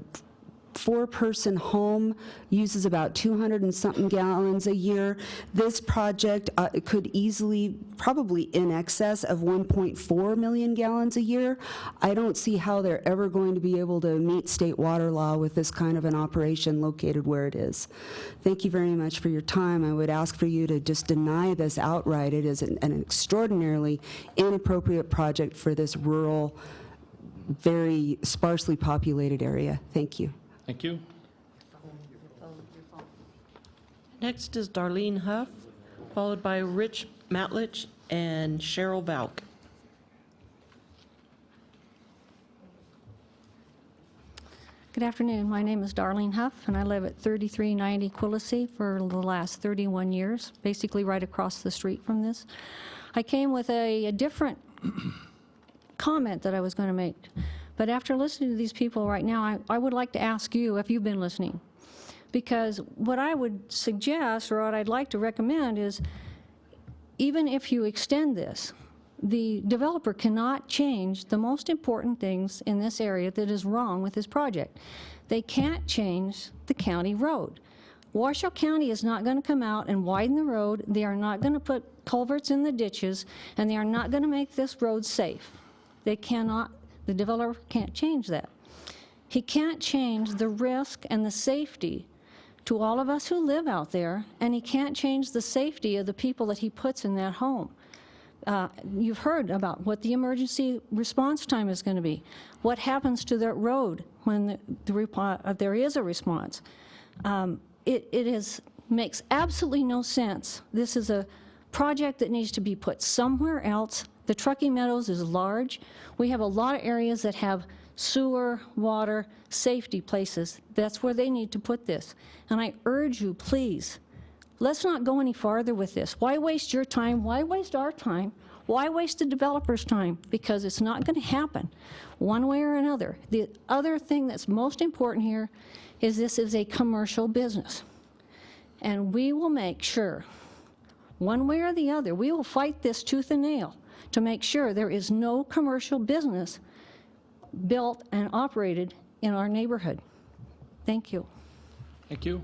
Speaker 19: four-person home uses about 200 and something gallons a year. This project could easily, probably in excess of 1.4 million gallons a year. I don't see how they're ever going to be able to meet state water law with this kind of an operation located where it is. Thank you very much for your time. I would ask for you to just deny this outright. It is an extraordinarily inappropriate project for this rural, very sparsely populated area. Thank you.
Speaker 1: Thank you.
Speaker 2: Next is Darlene Huff, followed by Rich Matlich and Cheryl Valk.
Speaker 20: Good afternoon. My name is Darlene Huff, and I live at 3390 Quillisi for the last 31 years, basically right across the street from this. I came with a different comment that I was going to make, but after listening to these people right now, I would like to ask you if you've been listening. Because what I would suggest, or what I'd like to recommend, is even if you extend this, the developer cannot change the most important things in this area that is wrong with this project. They can't change the county road. Washoe County is not going to come out and widen the road. They are not going to put culverts in the ditches, and they are not going to make this road safe. They cannot, the developer can't change that. He can't change the risk and the safety to all of us who live out there, and he can't change the safety of the people that he puts in that home. You've heard about what the emergency response time is going to be. What happens to that road when there is a response? It makes absolutely no sense. This is a project that needs to be put somewhere else. The Truckee Meadows is large. We have a lot of areas that have sewer, water, safety places. That's where they need to put this. And I urge you, please, let's not go any farther with this. Why waste your time? Why waste our time? Why waste the developer's time? Because it's not going to happen one way or another. The other thing that's most important here is this is a commercial business. And we will make sure, one way or the other, we will fight this tooth and nail to make sure there is no commercial business built and operated in our neighborhood. Thank you.
Speaker 1: Thank you.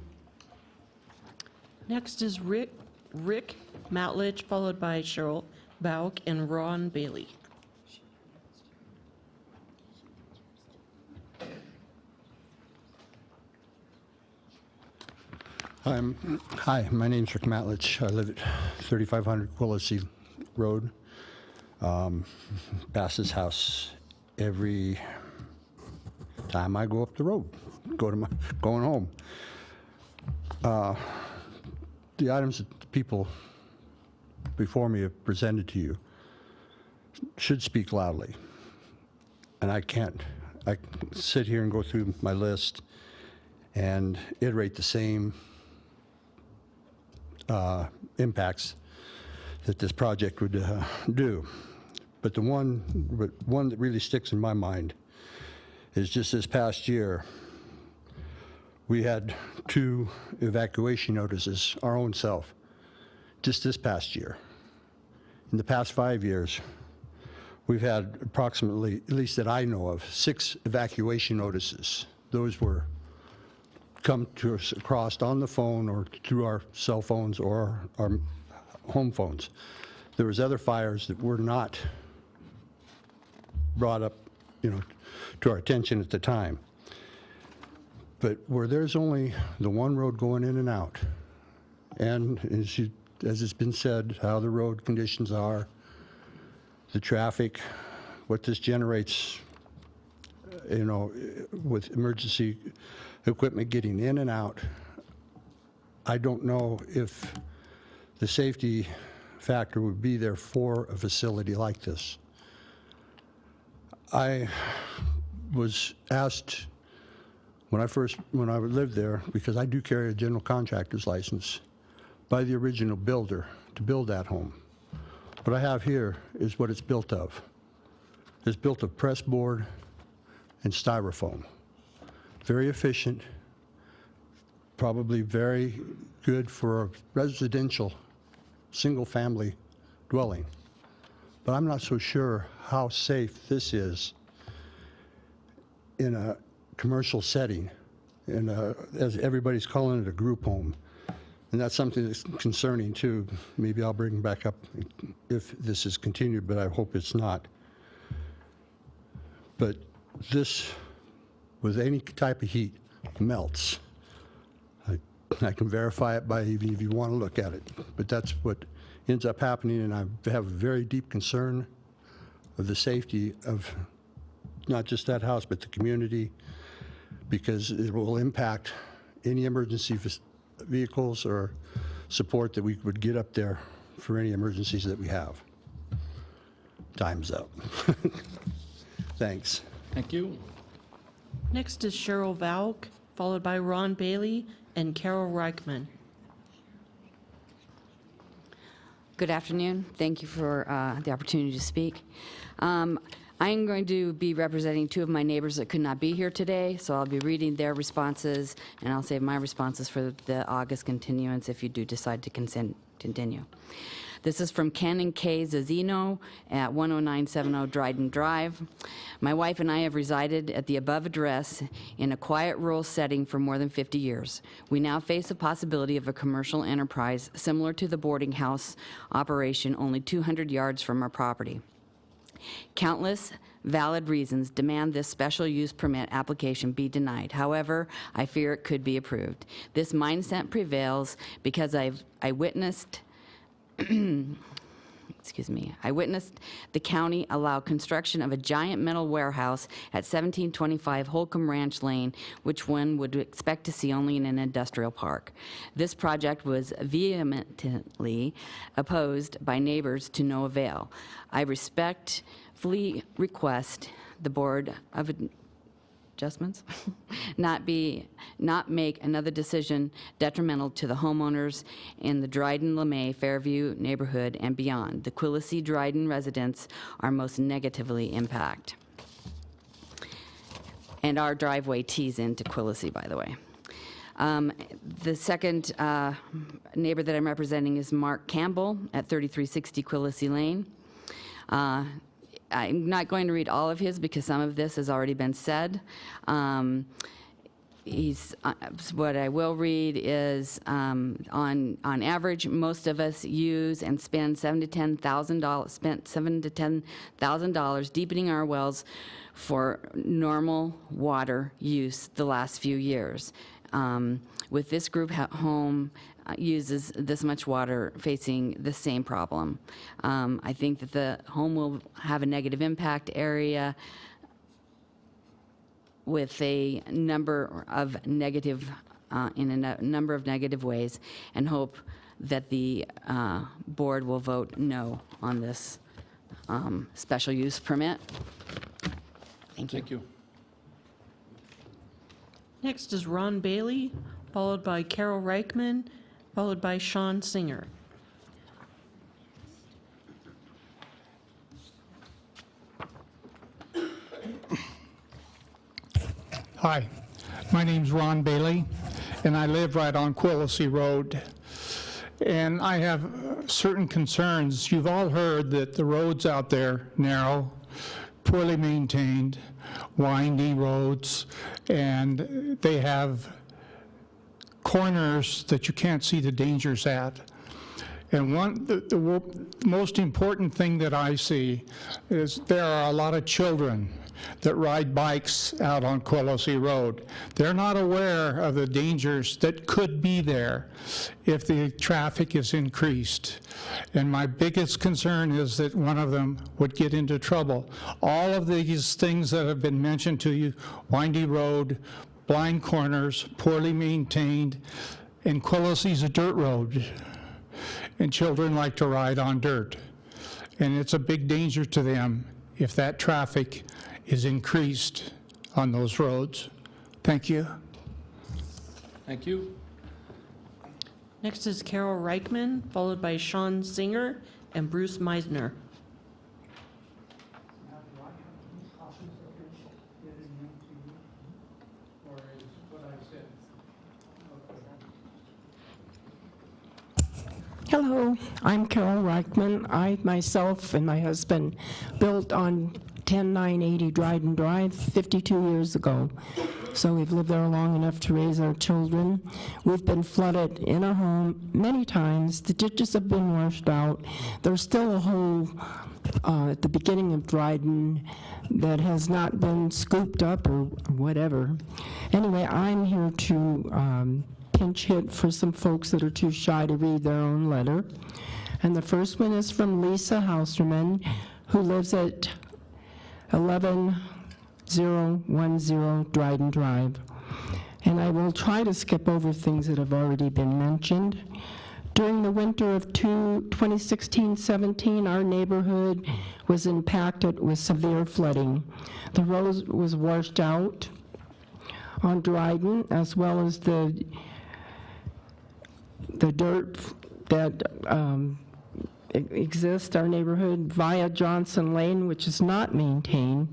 Speaker 2: Next is Rick Matlich, followed by Cheryl Valk and Ron Bailey.
Speaker 21: Hi, my name's Rick Matlich. I live at 3500 Quillisi Road. Pass this house every time I go up the road, going home. The items that the people before me have presented to you should speak loudly. And I sit here and go through my list and iterate the same impacts that this project would do. But the one that really sticks in my mind is just this past year, we had 2 evacuation notices, our own self, just this past year. In the past 5 years, we've had approximately, at least that I know of, 6 evacuation notices. Those were come to us across on the phone or through our cell phones or our home phones. There was other fires that were not brought up, to our attention at the time. But where there's only the one road going in and out, and as it's been said, how the road conditions are, the traffic, what this generates, with emergency equipment getting in and out, I don't know if the safety factor would be there for a facility like this. I was asked when I lived there, because I do carry a general contractor's license, by the original builder to build that home. What I have here is what it's built of. It's built of press board and styrofoam. Very efficient, probably very good for a residential single-family dwelling. But I'm not so sure how safe this is in a commercial setting, as everybody's calling it, a group home. And that's something that's concerning too. Maybe I'll bring back up if this is continued, but I hope it's not. But this, with any type of heat, melts. I can verify it by even if you want to look at it. But that's what ends up happening, and I have a very deep concern of the safety of not just that house, but the community, because it will impact any emergency vehicles or support that we would get up there for any emergencies that we have. Time's up. Thanks.
Speaker 1: Thank you.
Speaker 2: Next is Cheryl Valk, followed by Ron Bailey and Carol Reichman.
Speaker 3: Good afternoon. Thank you for the opportunity to speak. I'm going to be representing 2 of my neighbors that could not be here today, so I'll be reading their responses, and I'll save my responses for the August continuance if you do decide to continue. This is from Ken and Kay Zazzino at 10970 Dryden Drive. My wife and I have resided at the above address in a quiet rural setting for more than 50 years. We now face the possibility of a commercial enterprise similar to the boarding house operation only 200 yards from our property. Countless valid reasons demand this special use permit application be denied. However, I fear it could be approved. This mindset prevails because I witnessed I witnessed the county allow construction of a giant metal warehouse at 1725 Holcomb Ranch Lane, which one would expect to see only in an industrial park. This project was vehemently opposed by neighbors to no avail. I respectfully request the Board of Adjustments not make another decision detrimental to the homeowners in the Dryden-LeMay Fairview neighborhood and beyond. The Quillisi-Dryden residents are most negatively impacted. And our driveway tees into Quillisi, by the way. The second neighbor that I'm representing is Mark Campbell at 3360 Quillisi Lane. I'm not going to read all of his because some of this has already been said. What I will read is, on average, most of us use and spend $7,000 to $10,000 deepening our wells for normal water use the last few years. With this group home uses this much water facing the same problem. I think that the home will have a negative impact area with a number of negative, in a number of negative ways, and hope that the board will vote no on this special use permit. Thank you.
Speaker 1: Thank you.
Speaker 2: Next is Ron Bailey, followed by Carol Reichman followed by Sean Singer.
Speaker 7: Hi, my name's Ron Bailey, and I live right on Quillisi Road. And I have certain concerns. You've all heard that the roads out there narrow, poorly maintained, windy roads, and they have corners that you can't see the dangers at. And the most important thing that I see is there are a lot of children that ride bikes out on Quillisi Road. They're not aware of the dangers that could be there if the traffic is increased. And my biggest concern is that one of them would get into trouble. All of these things that have been mentioned to you, windy road, blind corners, poorly maintained, and Quillisi's a dirt road. And children like to ride on dirt. And it's a big danger to them if that traffic is increased on those roads. Thank you.
Speaker 1: Thank you.
Speaker 2: Next is Carol Reichman, followed by Sean Singer and Bruce Meisner.
Speaker 22: Hello, I'm Carol Reichman. I myself and my husband built on 10980 Dryden Drive 52 years ago. So we've lived there long enough to raise our children. We've been flooded in our home many times. The ditches have been washed out. There's still a hole at the beginning of Dryden that has not been scooped up or whatever. Anyway, I'm here to pinch hit for some folks that are too shy to read their own letter. And the first one is from Lisa Hauserman, who lives at 11010 Dryden Drive. And I will try to skip over things that have already been mentioned. During the winter of 2016-17, our neighborhood was impacted with severe flooding. The road was washed out on Dryden, as well as the dirt that exists, our neighborhood, via Johnson Lane, which is not maintained.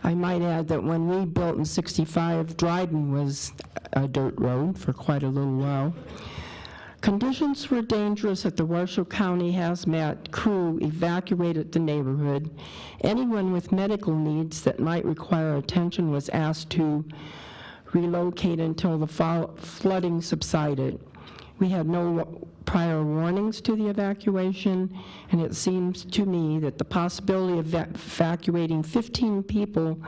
Speaker 22: I might add that when we built in 65, Dryden was a dirt road for quite a little while. Conditions were dangerous at the Washoe County hazmat crew evacuated the neighborhood. Anyone with medical needs that might require attention was asked to relocate until the flooding subsided. We had no prior warnings to the evacuation, and it seems to me that the possibility of evacuating 15 people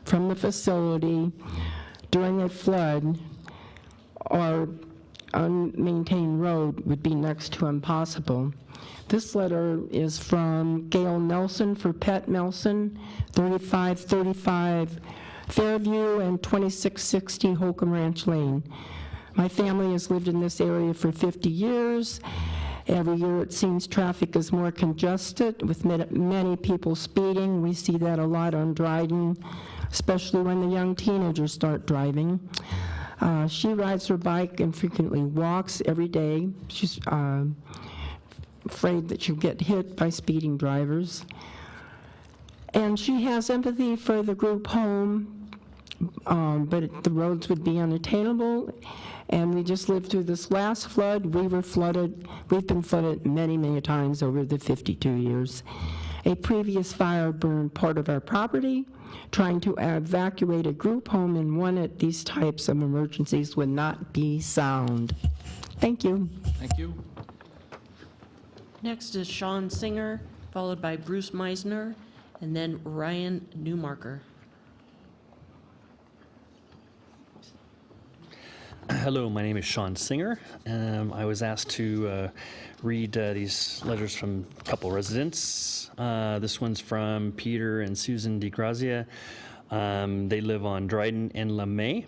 Speaker 22: from the facility during a flood or unmaintained road would be next to impossible. This letter is from Gail Nelson for Pet Nelson, 3535 Fairview and 2660 Holcomb Ranch Lane. My family has lived in this area for 50 years. Every year it seems traffic is more congested with many people speeding. We see that a lot on Dryden, especially when the young teenagers start driving. She rides her bike and frequently walks every day. She's afraid that she'll get hit by speeding drivers. And she has empathy for the group home, but the roads would be unattainable. And we just lived through this last flood. We were flooded. We've been flooded many, many times over the 52 years. A previous fire burned part of our property. Trying to evacuate a group home in one of these types of emergencies would not be sound. Thank you.
Speaker 1: Thank you.
Speaker 2: Next is Sean Singer, followed by Bruce Meisner, and then Ryan Newmarker.
Speaker 23: Hello, my name is Sean Singer. I was asked to read these letters from a couple residents. This one's from Peter and Susan DeGrazia. They live on Dryden and LeMay.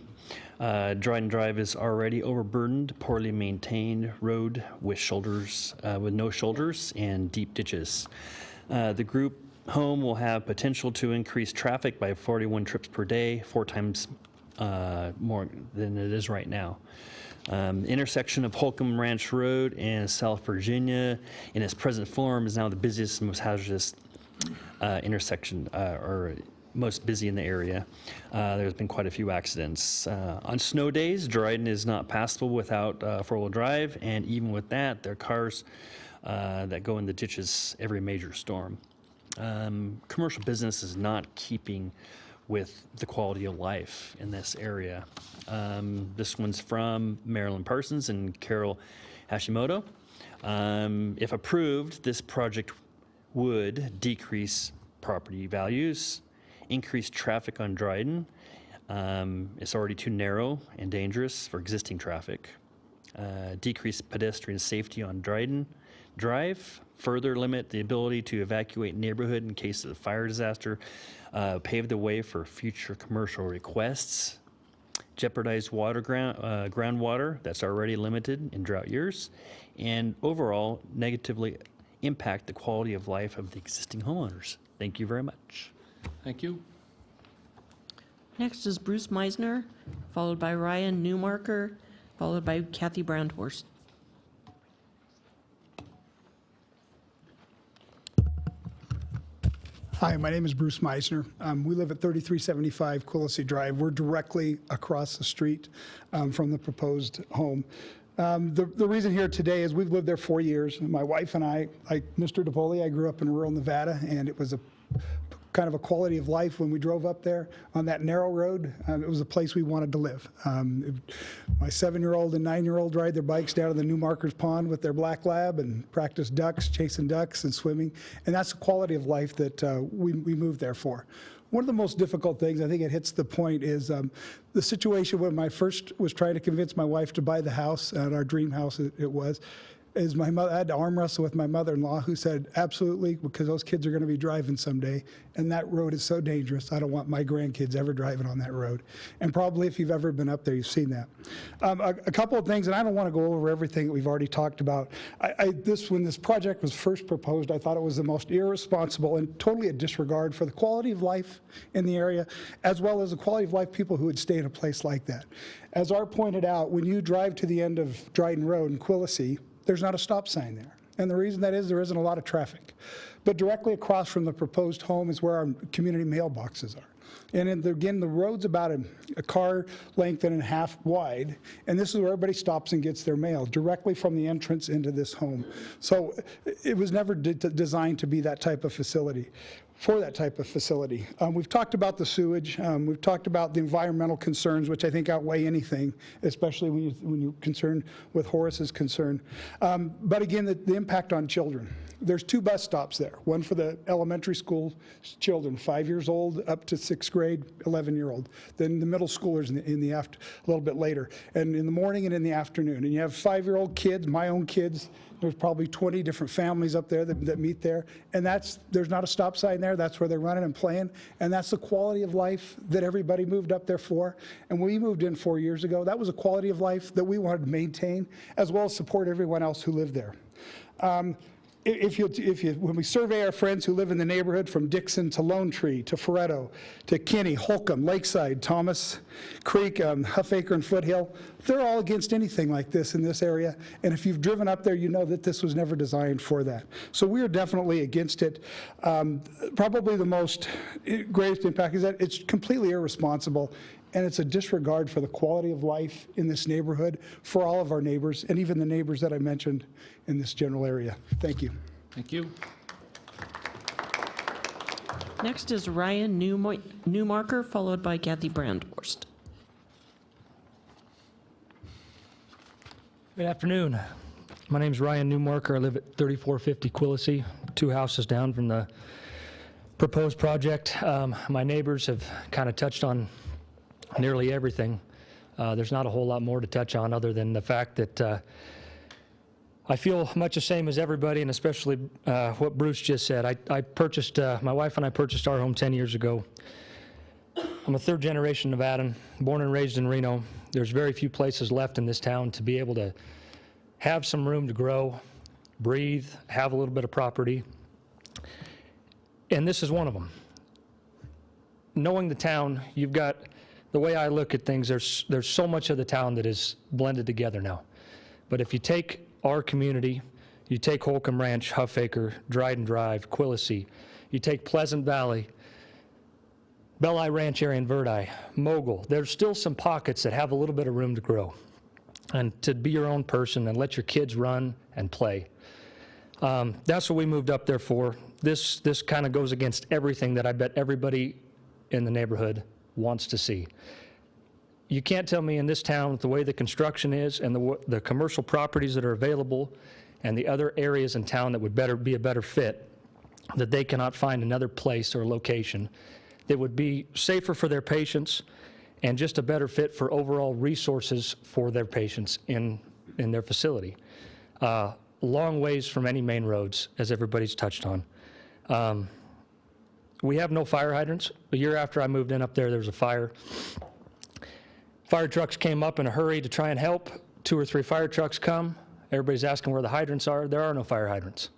Speaker 23: Dryden Drive is already overburdened, poorly maintained road with no shoulders and deep ditches. The group home will have potential to increase traffic by 41 trips per day, four times more than it is right now. Intersection of Holcomb Ranch Road and South Virginia in its present form is now the busiest and most hazardous intersection, or most busy in the area. There's been quite a few accidents. On snow days, Dryden is not passable without four-wheel drive, and even with that, there are cars that go in the ditches every major storm. Commercial business is not keeping with the quality of life in this area. This one's from Marilyn Parsons and Carol Hashimoto. If approved, this project would decrease property values, increase traffic on Dryden. It's already too narrow and dangerous for existing traffic. Decrease pedestrian safety on Dryden Drive, further limit the ability to evacuate neighborhood in case of a fire disaster, pave the way for future commercial requests, jeopardize groundwater that's already limited in drought years, and overall negatively impact the quality of life of the existing homeowners. Thank you very much.
Speaker 1: Thank you.
Speaker 2: Next is Bruce Meisner, followed by Ryan Newmarker, followed by Kathy Brandhorst.
Speaker 4: Hi, my name is Bruce Meisner. We live at 3375 Quillisi Drive. We're directly across the street from the proposed home. The reason here today is we've lived there 4 years. My wife and I, like Mr. DePoli, I grew up in rural Nevada, and it was a kind of a quality of life when we drove up there on that narrow road. It was a place we wanted to live. My 7-year-old and 9-year-old ride their bikes down to the Newmarkers Pond with their black lab and practice ducks, chasing ducks and swimming. And that's the quality of life that we moved there for. One of the most difficult things, I think it hits the point, is the situation when I first was trying to convince my wife to buy the house, and our dream house it was, is my mother. I had to arm wrestle with my mother-in-law, who said, absolutely, because those kids are going to be driving someday, and that road is so dangerous. I don't want my grandkids ever driving on that road. And probably if you've ever been up there, you've seen that. A couple of things, and I don't want to go over everything that we've already talked about. When this project was first proposed, I thought it was the most irresponsible and totally a disregard for the quality of life in the area, as well as the quality of life people who would stay in a place like that. As Art pointed out, when you drive to the end of Dryden Road in Quillisi, there's not a stop sign there. And the reason that is there isn't a lot of traffic. But directly across from the proposed home is where our community mailboxes are. And again, the road's about a car length and a half wide, and this is where everybody stops and gets their mail, directly from the entrance into this home. So it was never designed to be that type of facility. For that type of facility. We've talked about the sewage. We've talked about the environmental concerns, which I think outweigh anything, especially when you're concerned with Horace's concern. But again, the impact on children. There's 2 bus stops there, one for the elementary school children, 5 years old up to 6th grade, 11-year-old. Then the middle schoolers in the after, a little bit later, and in the morning and in the afternoon. And you have 5-year-old kids, my own kids. There's probably 20 different families up there that meet there, and there's not a stop sign there. That's where they're running and playing, and that's the quality of life that everybody moved up there for. And when we moved in 4 years ago, that was a quality of life that we wanted to maintain, as well as support everyone else who lived there. When we survey our friends who live in the neighborhood, from Dixon to Lone Tree to Faretto to Kinney, Holcomb, Lakeside, Thomas Creek, Huffacre, and Foothill, they're all against anything like this in this area. And if you've driven up there, you know that this was never designed for that. So we are definitely against it. Probably the greatest impact is that it's completely irresponsible, and it's a disregard for the quality of life in this neighborhood for all of our neighbors, and even the neighbors that I mentioned in this general area. Thank you.
Speaker 1: Thank you.
Speaker 2: Next is Ryan Newmarker, followed by Kathy Brandhorst.
Speaker 10: Good afternoon. My name is Ryan Newmarker. I live at 3450 Quillisi, 2 houses down from the proposed project. My neighbors have kind of touched on nearly everything. There's not a whole lot more to touch on other than the fact that I feel much the same as everybody, and especially what Bruce just said. I purchased, my wife and I purchased our home 10 years ago. I'm a 3rd-generation Nevadan, born and raised in Reno. There's very few places left in this town to be able to have some room to grow, breathe, have a little bit of property. And this is one of them. Knowing the town, you've got the way I look at things, there's so much of the town that is blended together now. But if you take our community, you take Holcomb Ranch, Huffacre, Dryden Drive, Quillisi, you take Pleasant Valley, Belli Ranch area and Verdi, Mogul, there's still some pockets that have a little bit of room to grow and to be your own person and let your kids run and play. That's what we moved up there for. This kind of goes against everything that I bet everybody in the neighborhood wants to see. You can't tell me in this town, with the way the construction is and the commercial properties that are available and the other areas in town that would be a better fit, that they cannot find another place or location that would be safer for their patients and just a better fit for overall resources for their patients in their facility. Long ways from any main roads, as everybody's touched on. We have no fire hydrants. A year after I moved in up there was a fire. Fire trucks came up in a hurry to try and help. 2 or 3 fire trucks come. Everybody's asking where the hydrants are. There are no fire hydrants.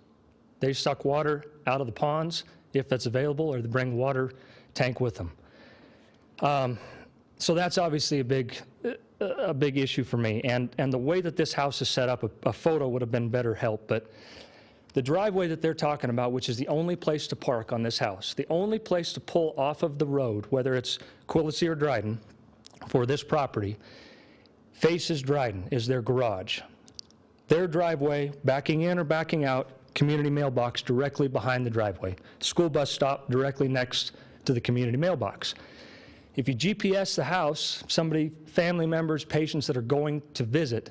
Speaker 10: They suck water out of the ponds if that's available, or they bring a water tank with them. So that's obviously a big issue for me. And the way that this house is set up, a photo would have been better help. But the driveway that they're talking about, which is the only place to park on this house, the only place to pull off of the road, whether it's Quillisi or Dryden, for this property, faces Dryden, is their garage. Their driveway, backing in or backing out, community mailbox directly behind the driveway. School bus stop directly next to the community mailbox. If you GPS the house, family members, patients that are going to visit,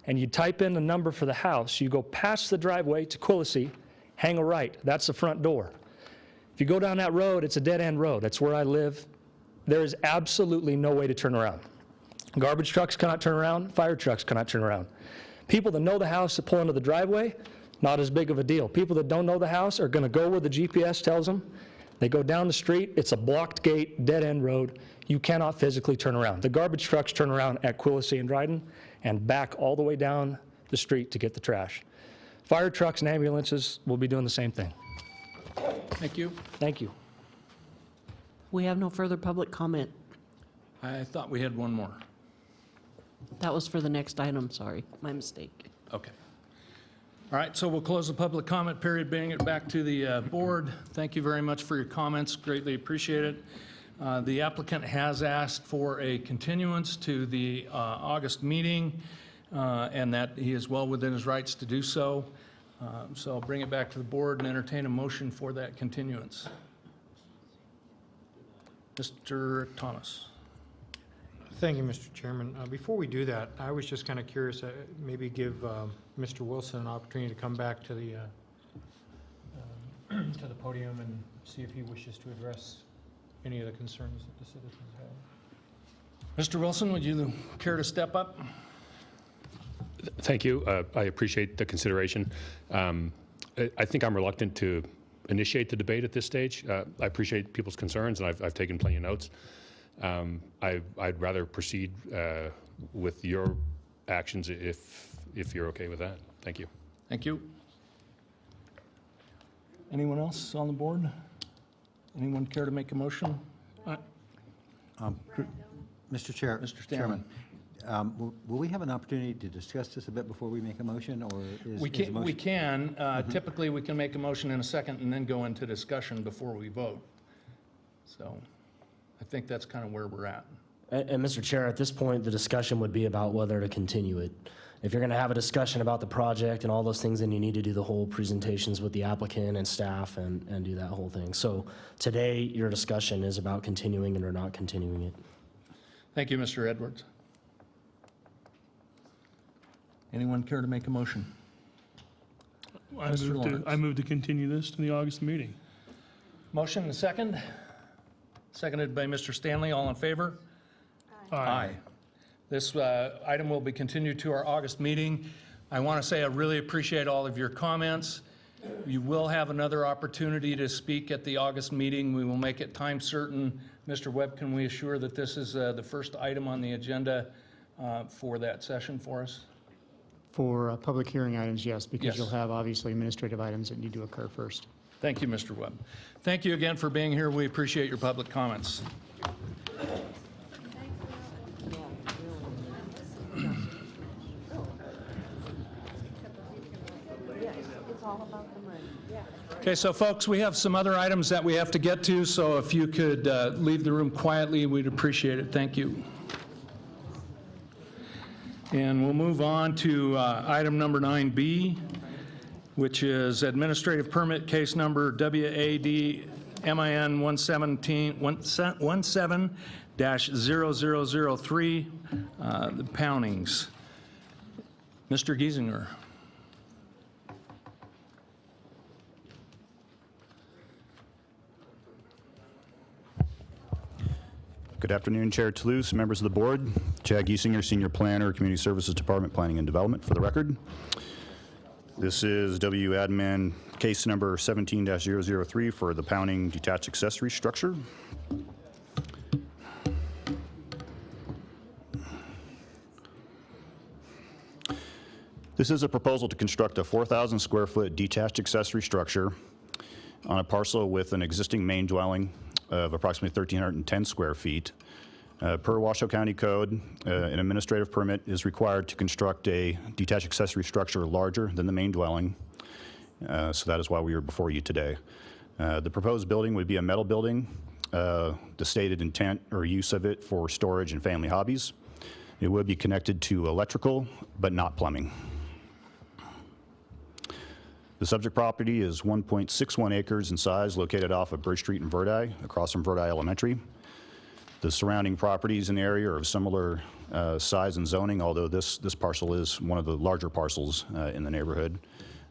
Speaker 10: and you type in the number for the house, you go past the driveway to Quillisi, hang a right. That's the front door. If you go down that road, it's a dead-end road. That's where I live. There is absolutely no way to turn around. Garbage trucks cannot turn around. Fire trucks cannot turn around. People that know the house that pull into the driveway, not as big of a deal. People that don't know the house are going to go where the GPS tells them. They go down the street. It's a blocked gate, dead-end road. You cannot physically turn around. The garbage trucks turn around at Quillisi and Dryden and back all the way down the street to get the trash. Fire trucks and ambulances will be doing the same thing.
Speaker 1: Thank you.
Speaker 10: Thank you.
Speaker 2: We have no further public comment.
Speaker 1: I thought we had one more.
Speaker 2: That was for the next item, sorry, my mistake.
Speaker 1: Okay. All right, so we'll close the public comment period, bring it back to the board. Thank you very much for your comments, greatly appreciate it. The applicant has asked for a continuance to the August meeting, and that he is well within his rights to do so. So I'll bring it back to the board and entertain a motion for that continuance. Mr. Thomas.
Speaker 6: Thank you, Mr. Chairman. Before we do that, I was just kind of curious, maybe give Mr. Wilson an opportunity to come back to the podium and see if he wishes to address any of the concerns that the citizens have.
Speaker 1: Mr. Wilson, would you care to step up?
Speaker 8: Thank you. I appreciate the consideration. I think I'm reluctant to initiate the debate at this stage. I appreciate people's concerns, and I've taken plenty of notes. I'd rather proceed with your actions if you're okay with that. Thank you.
Speaker 1: Thank you. Anyone else on the board? Anyone care to make a motion?
Speaker 9: Mr. Chair,
Speaker 1: Mr.
Speaker 9: Chairman, will we have an opportunity to discuss this a bit before we make a motion, or is
Speaker 1: We
Speaker 9: is a motion?
Speaker 1: can. Typically, we can make a motion in a second and then go into discussion before we vote. So I think that's kind of where we're at.
Speaker 11: And Mr. Chair, at this point, the discussion would be about whether to continue it. If you're going to have a discussion about the project and all those things, then you need to do the whole presentations with the applicant and staff and do that whole thing. So today, your discussion is about continuing it or not continuing it.
Speaker 1: Thank you, Mr. Edwards. Anyone care to make a motion?
Speaker 5: I move to continue this to the August meeting.
Speaker 1: Motion and a second. Seconded by Mr. Stanley. All in favor? Aye. This item will be continued to our August meeting. I want to say I really appreciate all of your comments. You will have another opportunity to speak at the August meeting. We will make it time certain. Mr. Webb, can we assure that this is the first item on the agenda for that session for us?
Speaker 6: For public hearing items, yes, because
Speaker 1: Yes.
Speaker 6: you'll have obviously administrative items that need to occur first.
Speaker 1: Thank you, Mr. Webb. Thank you again for being here. We appreciate your public comments. Okay, so folks, we have some other items that we have to get to, so if you could leave the room quietly, we'd appreciate it. Thank you. And we'll move on to item number 9B, which is administrative permit case number WAD MIN 17-0003, the Poundings. Mr. Giesinger.
Speaker 12: Good afternoon, Chair Toulouse, members of the board. Chad Giesinger, Senior Planner, Community Services Department, Planning and Development, for the record. This is WADMIN case number 17-003 for the Pounding detached accessory structure. This is a proposal to construct a 4,000 square foot detached accessory structure on a parcel with an existing main dwelling of approximately 1,310 square feet. Per Washoe County Code, an administrative permit is required to construct a detached accessory structure larger than the main dwelling. So that is why we are before you today. The proposed building would be a metal building. The stated intent or use of it for storage and family hobbies. It would be connected to electrical, but not plumbing. The subject property is 1.61 acres in size, located off of Bridge Street in Verdi, across from Verdi Elementary. The surrounding properties in the area are of similar size and zoning, although this parcel is one of the larger parcels in the neighborhood.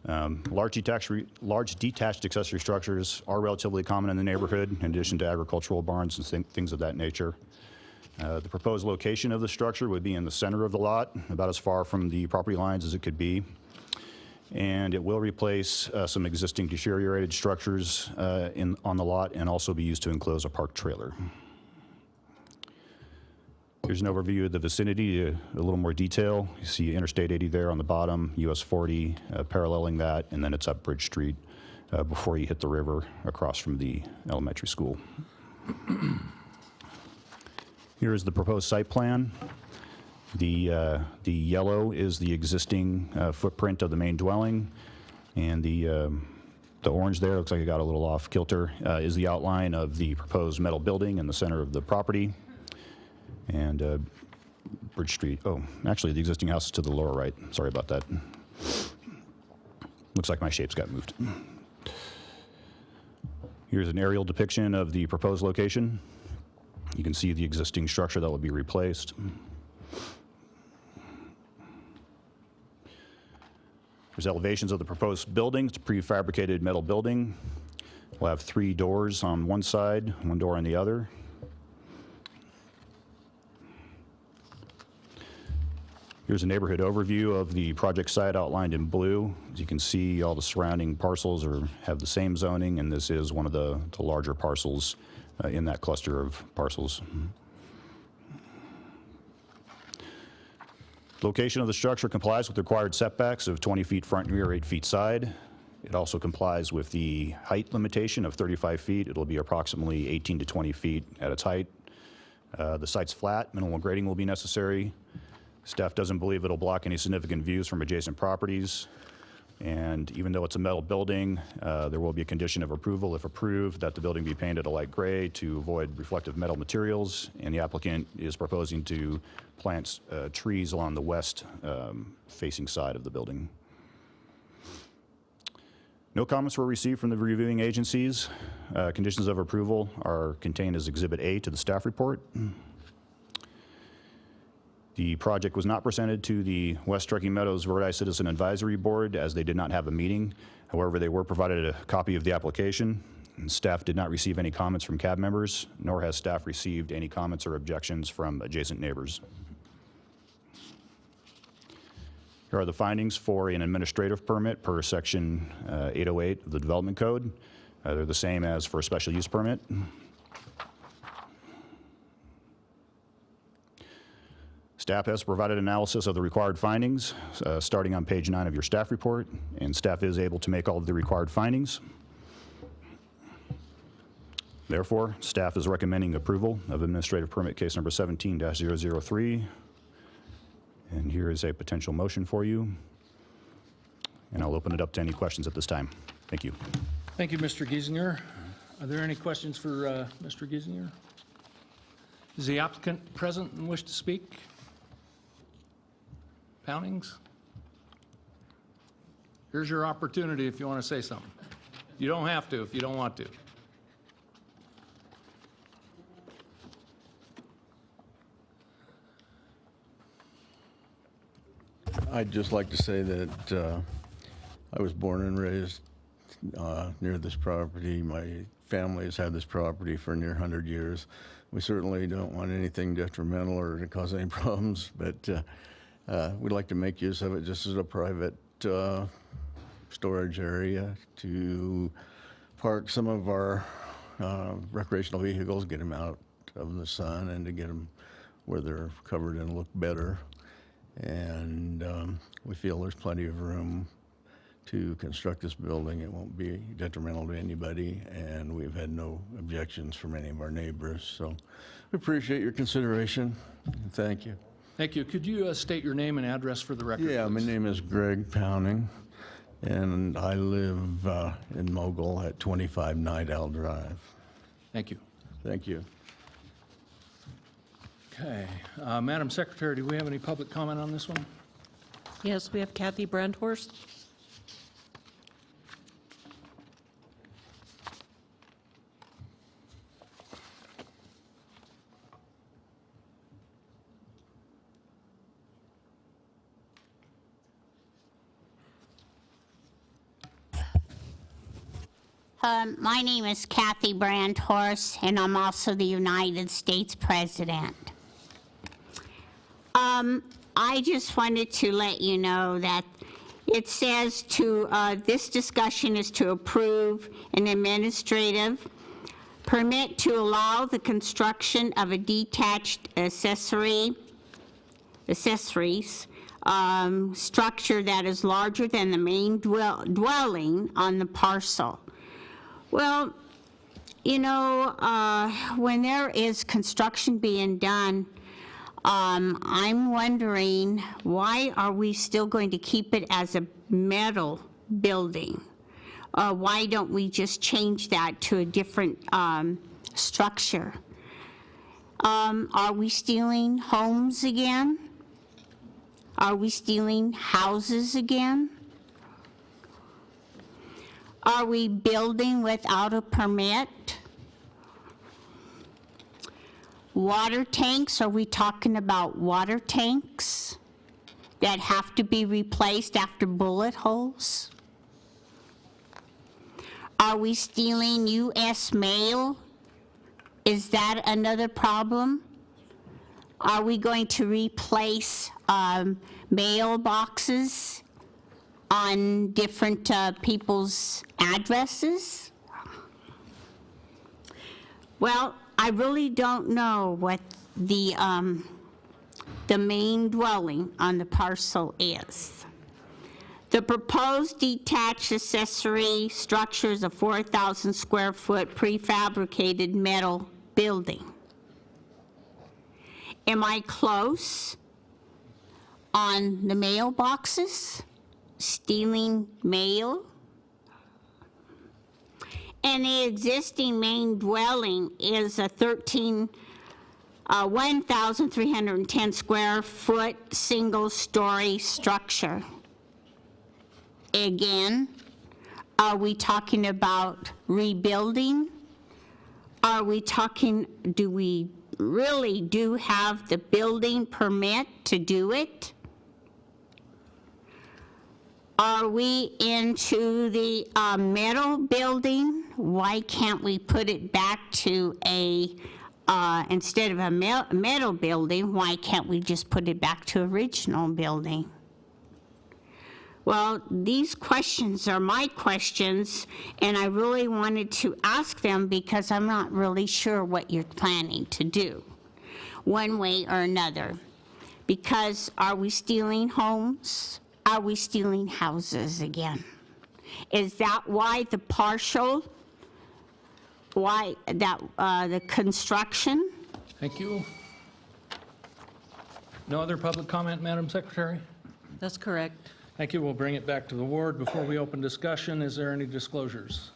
Speaker 12: Large detached accessory structures are relatively common in the neighborhood, in addition to agricultural barns and things of that nature. The proposed location of the structure would be in the center of the lot, about as far from the property lines as it could be. And it will replace some existing deteriorated structures on the lot and also be used to enclose a parked trailer. Here's an overview of the vicinity, a little more detail. You see Interstate 80 there on the bottom, US 40 paralleling that, and then it's up Bridge Street before you hit the river across from the elementary school. Here is the proposed site plan. The yellow is the existing footprint of the main dwelling, and the orange there, looks like it got a little off kilter, is the outline of the proposed metal building in the center of the property. And Bridge Street, oh, actually the existing house is to the lower right. Sorry about that. Looks like my shapes got moved. Here's an aerial depiction of the proposed location. You can see the existing structure that will be replaced. There's elevations of the proposed building. It's a prefabricated metal building. We'll have 3 doors on one side, 1 door on the other. Here's a neighborhood overview of the project site outlined in blue. As you can see, all the surrounding parcels have the same zoning, and this is one of the larger parcels in that cluster of parcels. Location of the structure complies with the required setbacks of 20 feet front and rear, 8 feet side. It also complies with the height limitation of 35 feet. It'll be approximately 18 to 20 feet at its height. The site's flat, minimal grading will be necessary. Staff doesn't believe it'll block any significant views from adjacent properties. And even though it's a metal building, there will be a condition of approval, if approved, that the building be painted a light gray to avoid reflective metal materials. And the applicant is proposing to plant trees along the west facing side of the building. No comments were received from the reviewing agencies. Conditions of approval are contained as Exhibit A to the staff report. The project was not presented to the West Truckee Meadows Verdi Citizen Advisory Board, as they did not have a meeting. However, they were provided a copy of the application. And staff did not receive any comments from CAB members, nor has staff received any comments or objections from adjacent neighbors. Here are the findings for an administrative permit per Section 808 of the Development Code. They're the same as for a special use permit. Staff has provided analysis of the required findings, starting on page 9 of your staff report, and staff is able to make all of the required findings. Therefore, staff is recommending approval of administrative permit case number 17-003. And here is a potential motion for you. And I'll open it up to any questions at this time. Thank you.
Speaker 1: Thank you, Mr. Giesinger. Are there any questions for Mr. Giesinger? Is the applicant present and wish to speak? Poundings? Here's your opportunity if you want to say something. You don't have to if you don't want to.
Speaker 21: I'd just like to say that I was born and raised near this property. My family has had this property for near 100 years. We certainly don't want anything detrimental or to cause any problems, but we'd like to make use of it just as a private storage area to park some of our recreational vehicles, get them out of the sun and to get them where they're covered and look better. And we feel there's plenty of room to construct this building. It won't be detrimental to anybody, and we've had no objections from any of our neighbors. So we appreciate your consideration. Thank you.
Speaker 1: Thank you. Could you state your name and address for the record?
Speaker 21: Yeah,
Speaker 1: please?
Speaker 21: my name is Greg Pounding, and I live in Mogul at 25 Nidell Drive.
Speaker 1: Thank you.
Speaker 21: Thank you.
Speaker 1: Okay. Madam Secretary, do we have any public comment on this one?
Speaker 2: Yes, we have Kathy Brandhorst.
Speaker 13: My name is Kathy Brandhorst, and I'm also the United States President. I just wanted to let you know that it says this discussion is to approve an administrative permit to allow the construction of a detached accessories structure that is larger than the main dwelling on the parcel. Well, you know, when there is construction being done, I'm wondering, why are we still going to keep it as a metal building? Why don't we just change that to a different structure? Are we stealing homes again? Are we stealing houses again? Are we building without a permit? Water tanks, are we talking about water tanks that have to be replaced after bullet holes? Are we stealing U.S. mail? Is that another problem? Are we going to replace mailboxes on different people's addresses? Well, I really don't know what the main dwelling on the parcel is. The proposed detached accessory structure is a 4,000 square foot prefabricated metal building. Am I close on the mailboxes? Stealing mail? And the existing main dwelling is a 1,310 square foot single-story structure. Again, are we talking about rebuilding? Are we talking, do we really have the building permit to do it? Are we into the metal building? Why can't we put it back to a, instead of a metal building, why can't we just put it back to original building? Well, these questions are my questions, and I really wanted to ask them because I'm not really sure what you're planning to do, one way or another. Because are we stealing homes? Are we stealing houses again? Is that why the partial, why that, the construction?
Speaker 1: Thank you. No other public comment, Madam Secretary?
Speaker 2: That's correct.
Speaker 1: Thank you. We'll bring it back to the board. Before we open discussion, is there any disclosures?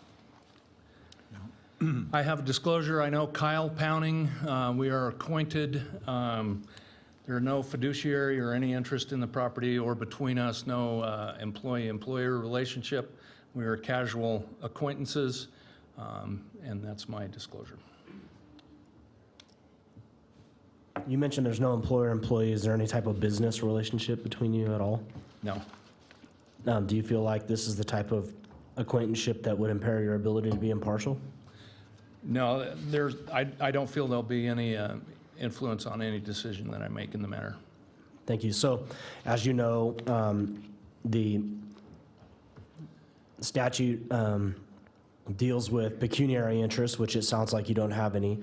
Speaker 1: I have a disclosure. I know Kyle Pounding, we are acquainted. There are no fiduciary or any interest in the property or between us, no employee-employer relationship. We are casual acquaintances, and that's my disclosure.
Speaker 11: You mentioned there's no employer-employee. Is there any type of business relationship between you at all?
Speaker 1: No.
Speaker 11: Do you feel like this is the type of acquaintanceship that would impair your ability to be impartial?
Speaker 1: No, I don't feel there'll be any influence on any decision that I make in the matter.
Speaker 11: Thank you. So, as you know, the statute deals with pecuniary interest, which it sounds like you don't have any.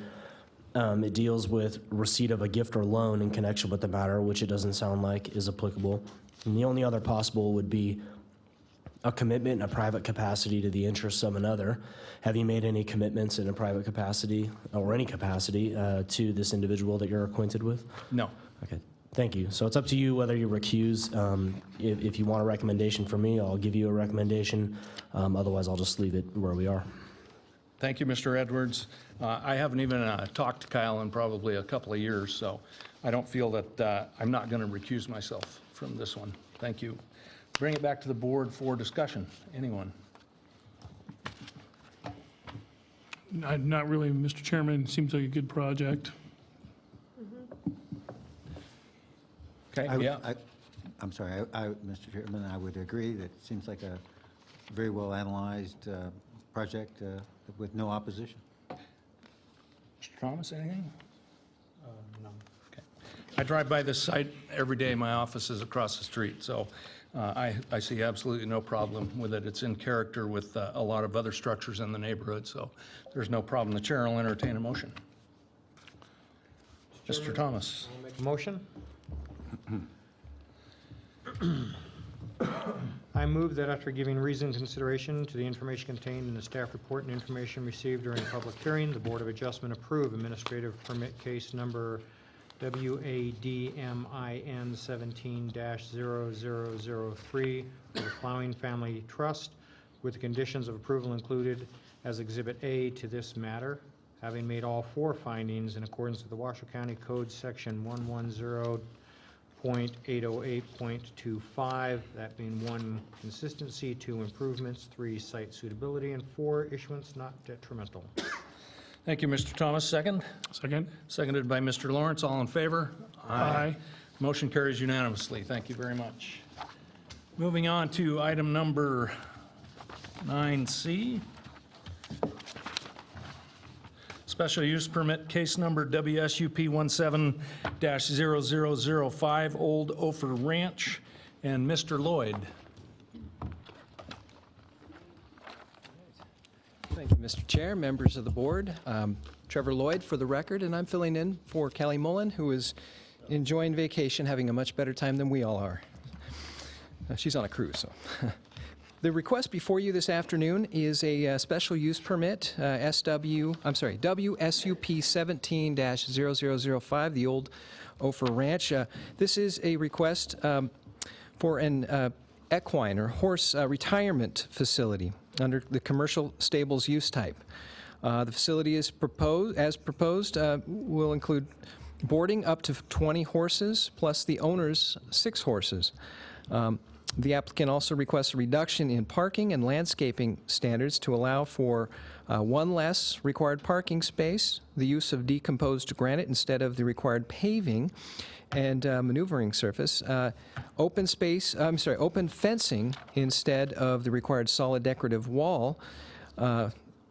Speaker 11: It deals with receipt of a gift or loan in connection with the matter, which it doesn't sound like is applicable. And the only other possible would be a commitment in a private capacity to the interests of another. Have you made any commitments in a private capacity or any capacity to this individual that you're acquainted with?
Speaker 1: No.
Speaker 11: Okay, thank you. So it's up to you whether you recuse. If you want a recommendation from me, I'll give you a recommendation. Otherwise, I'll just leave it where we are.
Speaker 1: Thank you, Mr. Edwards. I haven't even talked to Kyle in probably a couple of years, so I don't feel that I'm not going to recuse myself from this one. Thank you. Bring it back to the board for discussion. Anyone?
Speaker 5: Not really, Mr. Chairman. Seems like a good project.
Speaker 1: Okay, yeah.
Speaker 9: I'm sorry, Mr. Chairman, I would agree that it seems like a very well analyzed project with no opposition.
Speaker 1: Mr. Thomas, anything? No. Okay. I drive by this site every day. My office is across the street, so I see absolutely no problem with it. It's in character with a lot of other structures in the neighborhood, so there's no problem. The chair will entertain a motion. Mr. Thomas.
Speaker 10: I'll make a motion. I move that after giving reasoned consideration to the information contained in the staff report and information received during the public hearing, the Board of Adjustment approve administrative permit case number WADMIN 17-0003 for the Plowing Family Trust, with the conditions of approval included as Exhibit A to this matter, having made all four findings in accordance with the Washoe County Code Section 110.808.25, that being 1, consistency, 2, improvements, 3, site suitability, and 4, issuance not detrimental.
Speaker 1: Thank you, Mr. Thomas. Second?
Speaker 5: Second.
Speaker 1: Seconded by Mr. Lawrence. All in favor?
Speaker 5: Aye.
Speaker 1: Motion carries unanimously. Thank you very much. Moving on to item number 9C. Special use permit case number WSUP 17-0005, Old Ophir Ranch, and Mr. Lloyd.
Speaker 14: Thank you, Mr. Chair, members of the board. Trevor Lloyd for the record, and I'm filling in for Kelly Mullen, who is enjoying vacation, having a much better time than we all are. She's on a cruise, so. The request before you this afternoon is a special use permit, WSUP 17-0005, the Old Ophir Ranch. This is a request for an equine or horse retirement facility under the commercial stables use type. The facility is proposed will include boarding up to 20 horses plus the owner's 6 horses. The applicant also requests a reduction in parking and landscaping standards to allow for 1 less required parking space, the use of decomposed granite instead of the required paving, and maneuvering surface, open fencing instead of the required solid decorative wall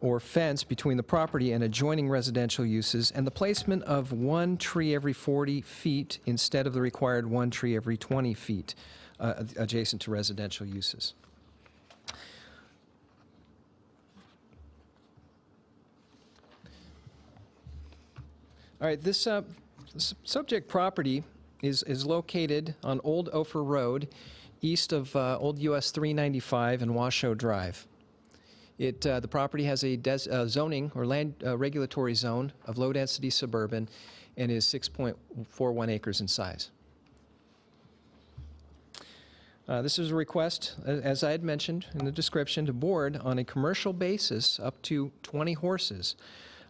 Speaker 14: or fence between the property and adjoining residential uses, and the placement of 1 tree every 40 feet instead of the required 1 tree every 20 feet adjacent to residential uses. All right, this subject property is located on Old Ophir Road, east of Old US 395 and Washoe Drive. The property has a zoning or land regulatory zone of low-density suburban and is 6.41 acres in size. This is a request, as I had mentioned in the description, to board on a commercial basis up to 20 horses,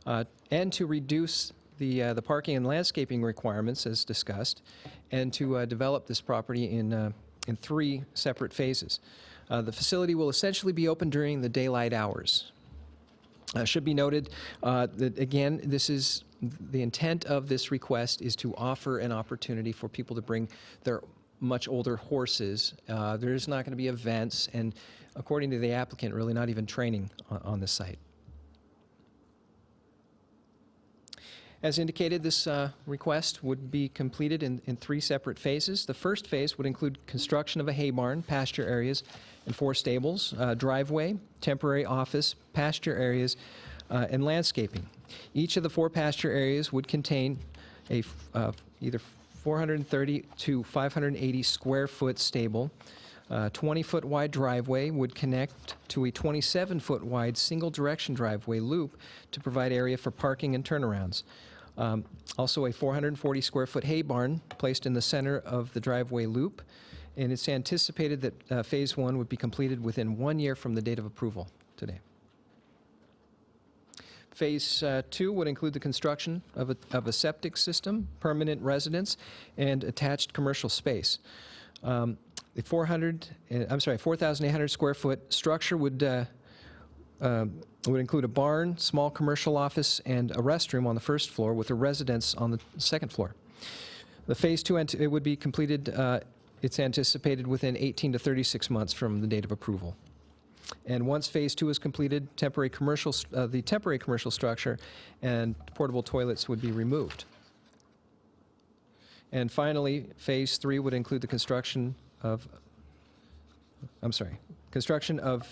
Speaker 14: and to reduce the parking and landscaping requirements as discussed, and to develop this property in 3 separate phases. The facility will essentially be open during the daylight hours. Should be noted that, again, this is the intent of this request is to offer an opportunity for people to bring their much older horses. There's not going to be events, and according to the applicant, really not even training on the site. As indicated, this request would be completed in 3 separate phases. The first phase would include construction of a hay barn, pasture areas, and 4 stables, driveway, temporary office, pasture areas, and landscaping. Each of the 4 pasture areas would contain a either 430 to 580 square foot stable. 20-foot wide driveway would connect to a 27-foot wide single direction driveway loop to provide area for parking and turnarounds. Also a 440 square foot hay barn placed in the center of the driveway loop, and it's anticipated that phase 1 would be completed within 1 year from the date of approval today. Phase 2 would include the construction of a septic system, permanent residence, and attached commercial space. The 4,800 square foot structure would include a barn, small commercial office, and a restroom on the first floor with a residence on the second floor. The phase 2 it would be completed, it's anticipated within 18 to 36 months from the date of approval. And once phase 2 is completed, the temporary commercial structure and portable toilets would be removed. And finally, phase 3 would include the construction of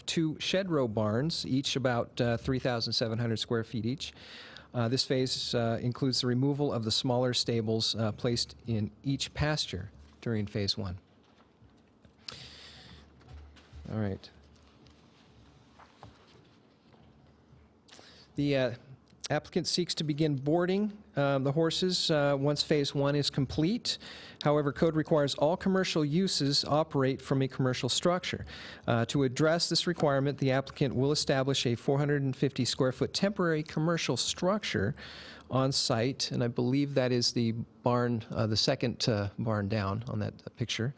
Speaker 14: 2 shed row barns, each about 3,700 square feet each. This phase includes the removal of the smaller stables placed in each pasture during phase 1. All right. The applicant seeks to begin boarding the horses once phase 1 is complete. However, code requires all commercial uses operate from a commercial structure. To address this requirement, the applicant will establish a 450 square foot temporary commercial structure on site, and I believe that is the barn, the second barn down on that picture.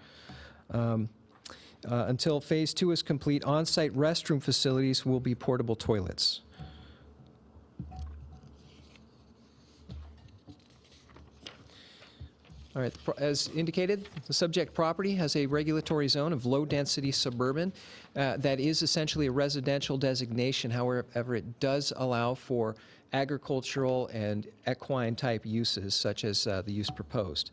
Speaker 14: Until phase 2 is complete, on-site restroom facilities will be portable toilets. All right, as indicated, the subject property has a regulatory zone of low-density suburban that is essentially a residential designation. However, it does allow for agricultural and equine-type uses, such as the use proposed.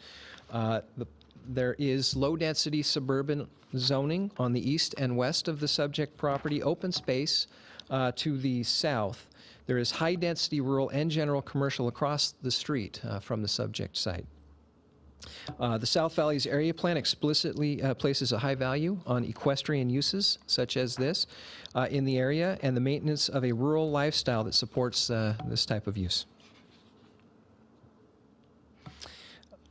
Speaker 14: There is low-density suburban zoning on the east and west of the subject property, open space to the south. There is high-density rural and general commercial across the street from the subject site. The South Valley's area plan explicitly places a high value on equestrian uses, such as this, in the area, and the maintenance of a rural lifestyle that supports this type of use.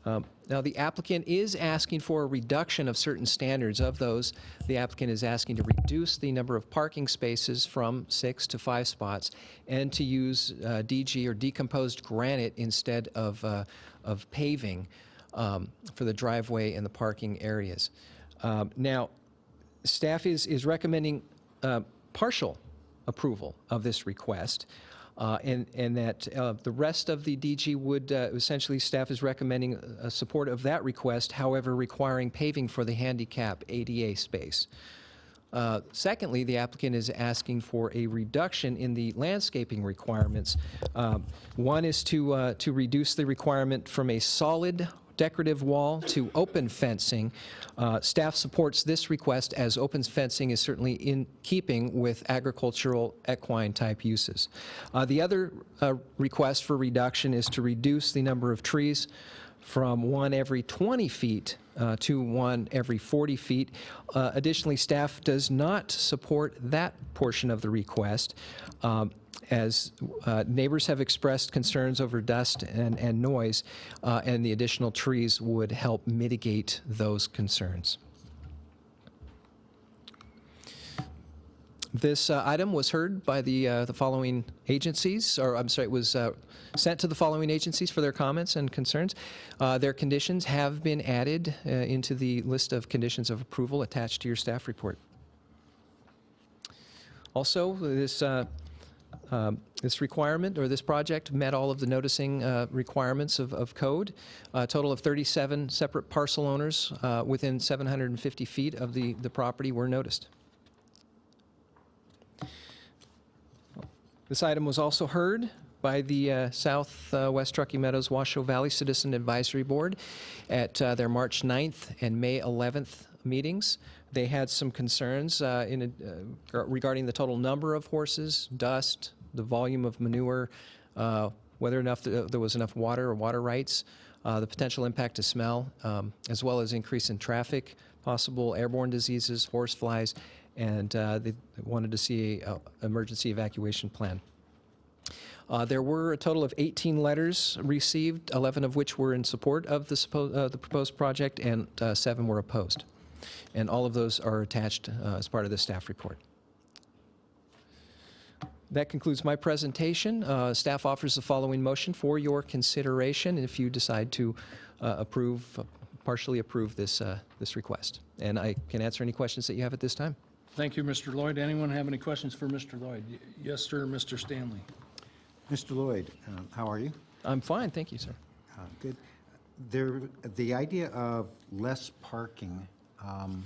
Speaker 14: Now, the applicant is asking for a reduction of certain standards. Of those, the applicant is asking to reduce the number of parking spaces from 6 to 5 spots and to use DG or decomposed granite instead of paving for the driveway and the parking areas. Now, staff is recommending partial approval of this request. And that the rest of the DG would, essentially, staff is recommending support of that request, however, requiring paving for the handicap ADA space. Secondly, the applicant is asking for a reduction in the landscaping requirements. One is to reduce the requirement from a solid decorative wall to open fencing. Staff supports this request as open fencing is certainly in keeping with agricultural equine type uses. The other request for reduction is to reduce the number of trees from 1 every 20 feet to 1 every 40 feet. Additionally, staff does not support that portion of the request, as neighbors have expressed concerns over dust and noise, and the additional trees would help mitigate those concerns. This item was heard by the following agencies, or I'm sorry, it was sent to the following agencies for their comments and concerns. Their conditions have been added into the list of conditions of approval attached to your staff report. Also, this requirement, or this project, met all of the noticing requirements of code. A total of 37 separate parcel owners within 750 feet of the property were noticed. This item was also heard by the Southwest Truckee Meadows Washoe Valley Citizen Advisory Board at their March 9th and May 11th meetings. They had some concerns regarding the total number of horses, dust, the volume of manure, whether or not there was enough water or water rights, the potential impact to smell, as well as increase in traffic, possible airborne diseases, horse flies, and they wanted to see an emergency evacuation plan. There were a total of 18 letters received, 11 of which were in support of the proposed project, and 7 were opposed. And all of those are attached as part of the staff report. That concludes my presentation. Staff offers the following motion for your consideration if you decide to partially approve this request. And I can answer any questions that you have at this time.
Speaker 1: Thank you, Mr. Lloyd. Anyone have any questions for Mr. Lloyd? Yes, sir, Mr. Stanley.
Speaker 9: Mr. Lloyd, how are you?
Speaker 14: I'm fine, thank you, sir.
Speaker 9: Good. The idea of less parking, and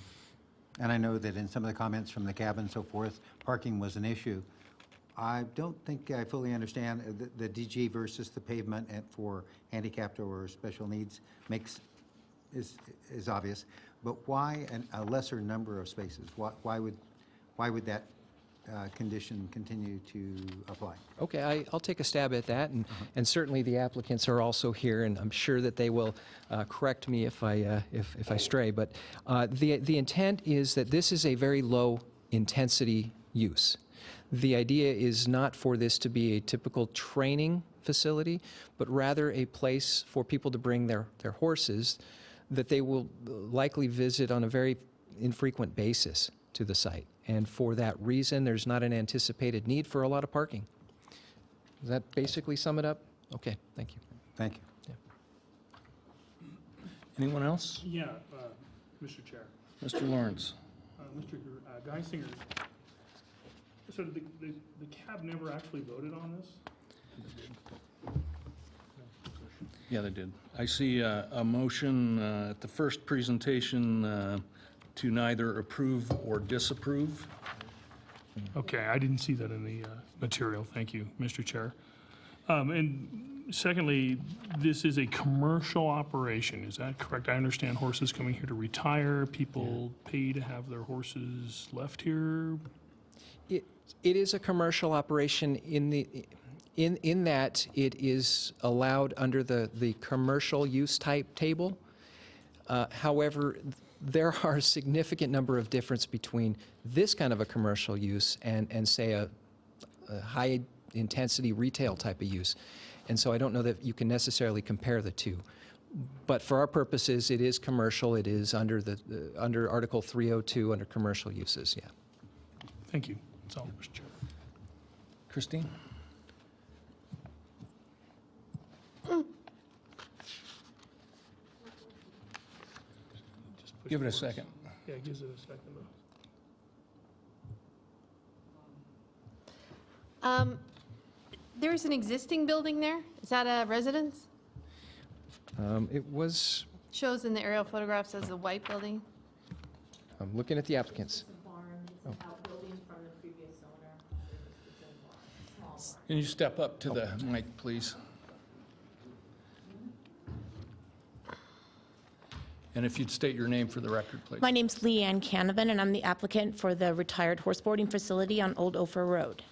Speaker 9: I know that in some of the comments from the cab and so forth, parking was an issue. I don't think I fully understand the DG versus the pavement and for handicapped or special needs is obvious, but why a lesser number of spaces? Why would that condition continue to apply?
Speaker 14: Okay, I'll take a stab at that, and certainly the applicants are also here, and I'm sure that they will correct me if I stray. But the intent is that this is a very low intensity use. The idea is not for this to be a typical training facility, but rather a place for people to bring their horses that they will likely visit on a very infrequent basis to the site. And for that reason, there's not an anticipated need for a lot of parking. Does that basically sum it up? Okay, thank you.
Speaker 9: Thank you.
Speaker 14: Yeah.
Speaker 1: Anyone else?
Speaker 5: Yeah, Mr. Chair.
Speaker 1: Mr. Lawrence.
Speaker 5: Mr. Geisinger, so the cab never actually voted on this?
Speaker 1: Yeah, they did. I see a motion at the first presentation to neither approve or disapprove.
Speaker 5: Okay, I didn't see that in the material. Thank you, Mr. Chair. And secondly, this is a commercial operation. Is that correct? I understand horses coming here to retire. People pay to have their horses left here.
Speaker 14: It is a commercial operation in that it is allowed under the commercial use type table. However, there are a significant number of difference between this kind of a commercial use and say a high intensity retail type of use. And so I don't know that you can necessarily compare the two. But for our purposes, it is commercial. It is under under Article 302 under commercial uses, yeah.
Speaker 5: Thank you. That's all, Mr. Chair.
Speaker 1: Christine? Give it a second.
Speaker 5: Yeah, it gives it a second.
Speaker 15: There's an existing building there. Is that a residence?
Speaker 14: It was,
Speaker 15: Shows in the aerial photographs as a white building.
Speaker 14: I'm looking at the applicants.
Speaker 1: Can you step up to the mic, please? And if you'd state your name for the record, please.
Speaker 16: My name's Leanne Canavan, and I'm the applicant for the retired horse boarding facility on Old Ophir Road.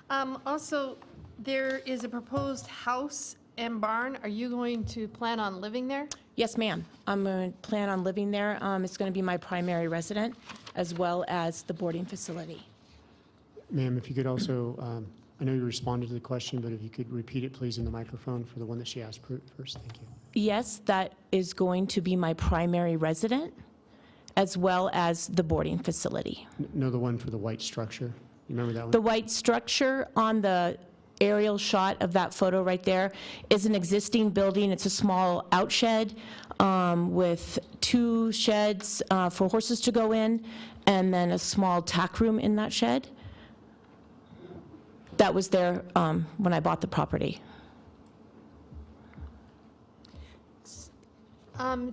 Speaker 15: Also, there is a proposed house and barn. Are you going to plan on living there?
Speaker 16: Yes, ma'am. I'm going to plan on living there. It's going to be my primary resident, as well as the boarding facility.
Speaker 6: Ma'am, if you could also, I know you responded to the question, but if you could repeat it, please, in the microphone for the one that she asked first. Thank you.
Speaker 16: Yes, that is going to be my primary resident, as well as the boarding facility.
Speaker 6: No, the one for the white structure. You remember that one?
Speaker 16: The white structure on the aerial shot of that photo right there is an existing building. It's a small outshed with 2 sheds for horses to go in, and then a small tack room in that shed. That was there when I bought the property.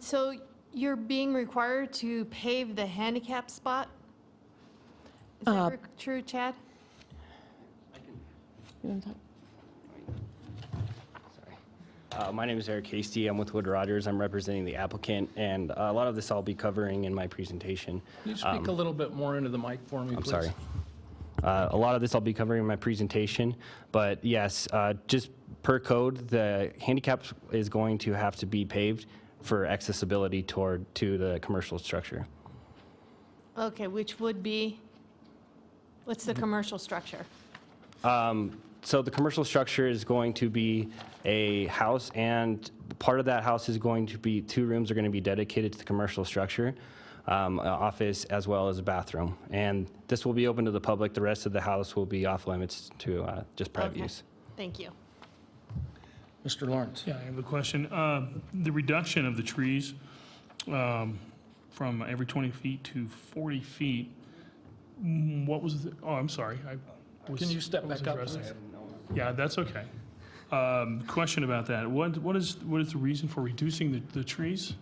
Speaker 15: So you're being required to pave the handicap spot? Is that true, Chad?
Speaker 16: You wanna talk?
Speaker 17: My name is Eric Hasty. I'm with Wood Rogers. I'm representing the applicant, and a lot of this I'll be covering in my presentation.
Speaker 1: Can you speak a little bit more into the mic for me, please?
Speaker 17: I'm sorry. A lot of this I'll be covering in my presentation, but yes, just per code, the handicap is going to have to be paved for accessibility to the commercial structure.
Speaker 15: Okay, which would be, what's the commercial structure?
Speaker 17: So the commercial structure is going to be a house, and part of that house is going to be 2 rooms are going to be dedicated to the commercial structure, an office as well as a bathroom. And this will be open to the public. The rest of the house will be off limits to just private
Speaker 15: Okay.
Speaker 17: use.
Speaker 15: Thank you.
Speaker 1: Mr. Lawrence?
Speaker 5: Yeah, I have a question. The reduction of the trees from every 20 feet to 40 feet, what was the, oh, I'm sorry.
Speaker 1: Can you step back up,
Speaker 5: addressing
Speaker 1: please?
Speaker 5: it. Yeah, that's okay. Question about that. What is the reason for reducing the trees?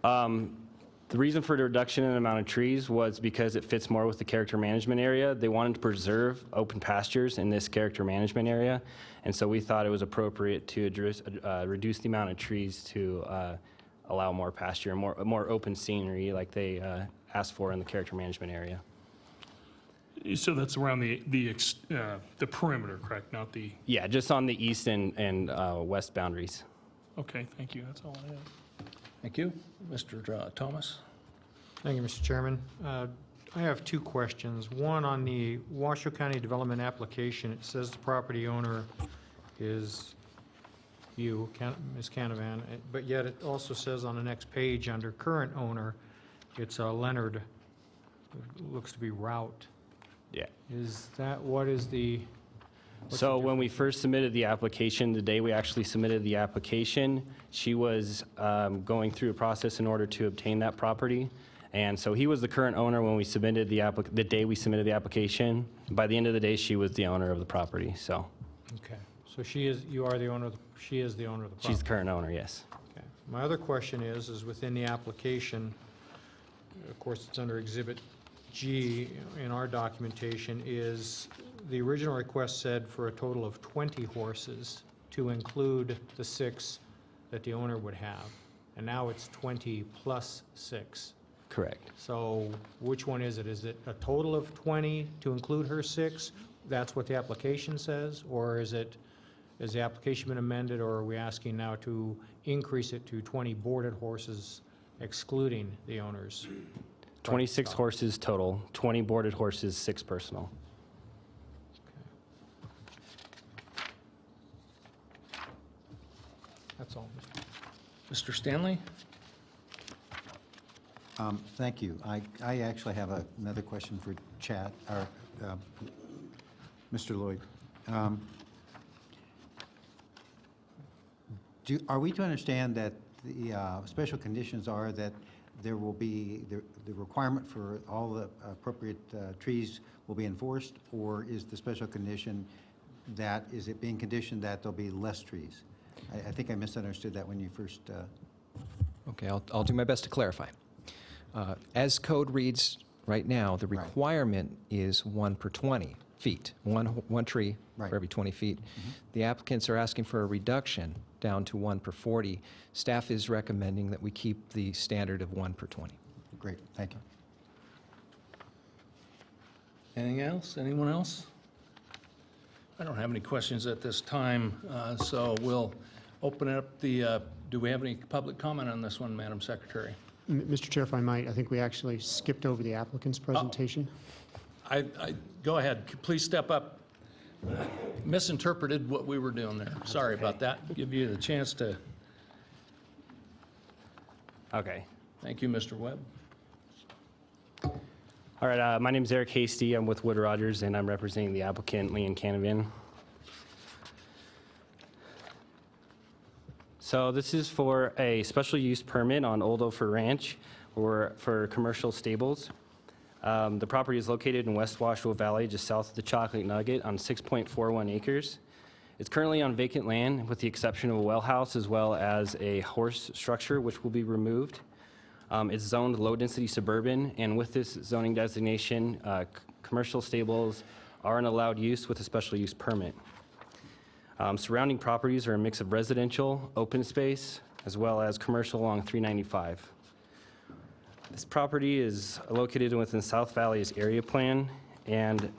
Speaker 17: The reason for the reduction in the amount of trees was because it fits more with the character management area. They wanted to preserve open pastures in this character management area, and so we thought it was appropriate to reduce the amount of trees to allow more pasture and more open scenery like they asked for in the character management area.
Speaker 5: So that's around the perimeter, correct? Not the,
Speaker 17: Yeah, just on the east and west boundaries.
Speaker 5: okay, thank you. That's all I have.
Speaker 1: Thank you. Mr. Thomas?
Speaker 6: Thank you, Mr. Chairman. I have 2 questions. One on the Washoe County Development application. It says the property owner is you, Ms. Canavan, but yet it also says on the next page under current owner, it's Leonard. It looks to be Route.
Speaker 17: Yeah.
Speaker 6: Is that, what is the?
Speaker 17: So when we first submitted the application, the day we actually submitted the application, she was going through a process in order to obtain that property. And so he was the current owner when we submitted the day we submitted the application. By the end of the day, she was the owner of the property, so.
Speaker 6: Okay, so you are the owner of she is the owner of the property?
Speaker 17: She's the current owner, yes.
Speaker 6: Okay. My other question is within the application, of course, it's under Exhibit G in our documentation, is the original request said for a total of 20 horses to include the 6 that the owner would have, and now it's 20 plus 6.
Speaker 17: Correct.
Speaker 6: So which one is it? Is it a total of 20 to include her 6? That's what the application says? Or is the application been amended, or are we asking now to increase it to 20 boarded horses excluding the owners?
Speaker 17: 26 horses total, 20 boarded horses, 6 personal.
Speaker 6: That's all.
Speaker 1: Mr. Stanley?
Speaker 9: Thank you. I actually have another question for Chad, or Mr. Lloyd. Are we to understand that the special conditions are that there will be, the requirement for all the appropriate trees will be enforced, or is the special condition that, is it being conditioned that there'll be less trees? I think I misunderstood that when you first...
Speaker 14: Okay, I'll do my best to clarify. As code reads right now, the requirement is 1 per 20 feet, one tree for every 20 feet. The applicants are asking for a reduction down to 1 per 40. Staff is recommending that we keep the standard of 1 per 20.
Speaker 9: Great, thank you.
Speaker 1: Anything else? Anyone else? I don't have any questions at this time, so we'll open up the, do we have any public comment on this one, Madam Secretary?
Speaker 6: Mr. Chair, if I might, I think we actually skipped over the applicant's presentation.
Speaker 1: Go ahead. Please step up. Misinterpreted what we were doing there. Sorry about that. Give you the chance to.
Speaker 17: Okay.
Speaker 1: Thank you, Mr. Webb.
Speaker 17: All right, my name is Eric Hasty. I'm with Wood Rogers, and I'm representing the applicant, Leon Canavan. So this is for a special use permit on Old Ophir Ranch for commercial stables. The property is located in West Washoe Valley, just south of the Chocolate Nugget on 6.41 acres. It's currently on vacant land with the exception of a well house as well as a horse structure, which will be removed. It's zoned low-density suburban, and with this zoning designation, commercial stables are an allowed use with a special use permit. Surrounding properties are a mix of residential, open space, as well as commercial along 395. This property is located within South Valley's area plan, and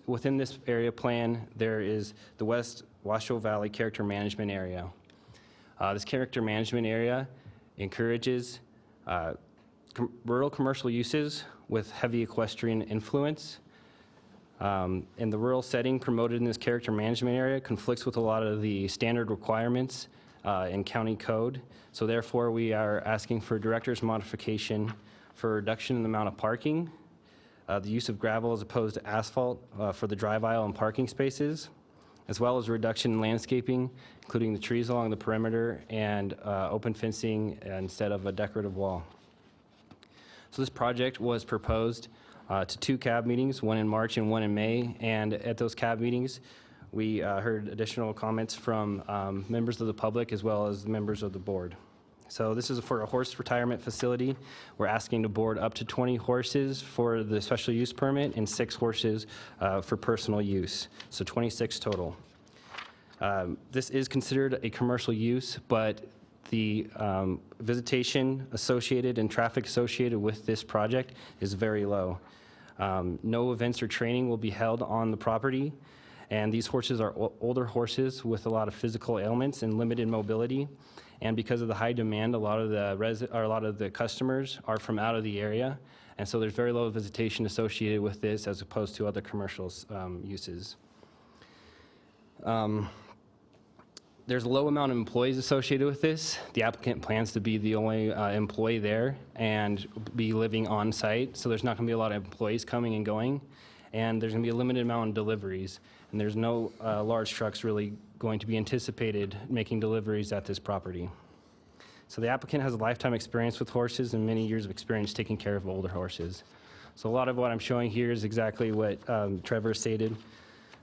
Speaker 17: within this area plan, there is the West Washoe Valley Character Management Area. This character management area encourages rural commercial uses with heavy equestrian influence. And the rural setting promoted in this character management area conflicts with a lot of the standard requirements in county code. So therefore, we are asking for director's modification for reduction in the amount of parking, the use of gravel as opposed to asphalt for the drive aisle and parking spaces, as well as reduction in landscaping, including the trees along the perimeter and open fencing instead of a decorative wall. So this project was proposed to 2 CAB meetings, one in March and one in May, and at those CAB meetings, we heard additional comments from members of the public as well as members of the board. So this is for a horse retirement facility. We're asking to board up to 20 horses for the special use permit and 6 horses for personal use, so 26 total. This is considered a commercial use, but the visitation associated and traffic associated with this project is very low. No events or training will be held on the property, and these horses are older horses with a lot of physical ailments and limited mobility. And because of the high demand, a lot of the customers are from out of the area, and so there's very low visitation associated with this as opposed to other commercial uses. There's a low amount of employees associated with this. The applicant plans to be the only employee there and be living on site, so there's not going to be a lot of employees coming and going, and there's going to be a limited amount of deliveries, and there's no large trucks really going to be anticipated making deliveries at this property. So the applicant has a lifetime experience with horses and many years of experience taking care of older horses. So a lot of what I'm showing here is exactly what Trevor stated.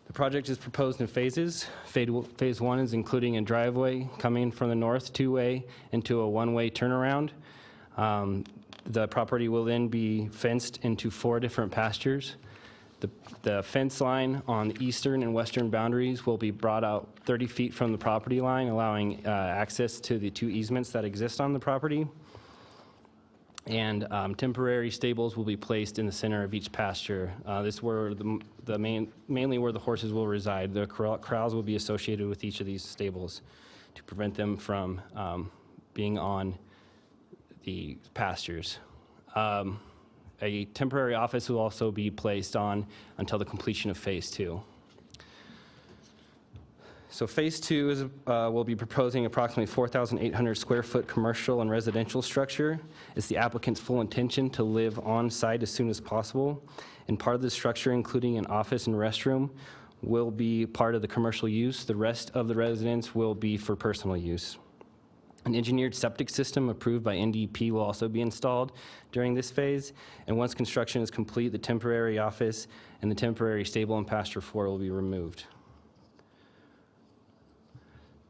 Speaker 17: The project is proposed in phases. Phase 1 is including a driveway coming from the north 2-way into a 1-way turnaround. The property will then be fenced into 4 different pastures. The fence line on the eastern and western boundaries will be brought out 30 feet from the property line, allowing access to the 2 easements that exist on the property. And temporary stables will be placed in the center of each pasture. This is where mainly where the horses will reside. The corrals will be associated with each of these stables to prevent them from being on the pastures. A temporary office will also be placed on until the completion of phase 2. So phase 2 is, will be proposing approximately 4,800 square foot commercial and residential structure. It's the applicant's full intention to live on site as soon as possible. And part of the structure, including an office and restroom, will be part of the commercial use. The rest of the residence will be for personal use. An engineered septic system approved by NDP will also be installed during this phase. And once construction is complete, the temporary office and the temporary stable and pasture 4 will be removed.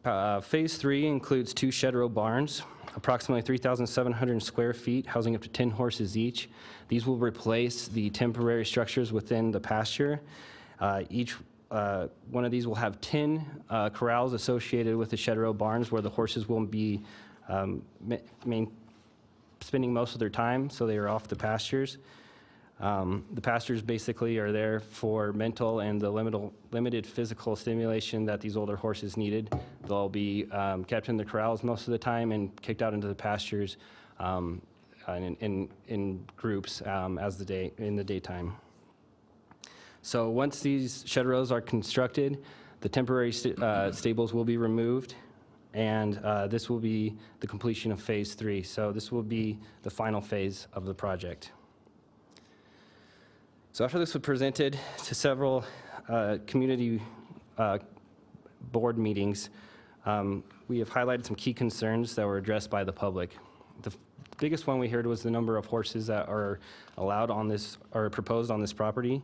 Speaker 17: Phase 3 includes 2 shed row barns, approximately 3,700 square feet, housing up to 10 horses each. These will replace the temporary structures within the pasture. Each one of these will have 10 corrals associated with the shed row barns where the horses will be spending most of their time, so they are off the pastures. The pastures basically are there for mental and the limited physical stimulation that these older horses needed. They'll be kept in the corrals most of the time and kicked out into the pastures in groups in the daytime. So once these shed rows are constructed, the temporary stables will be removed, and this will be the completion of phase 3. So this will be the final phase of the project. So after this was presented to several community board meetings, we have highlighted some key concerns that were addressed by the public. The biggest one we heard was the number of horses that are allowed on this, or proposed on this property.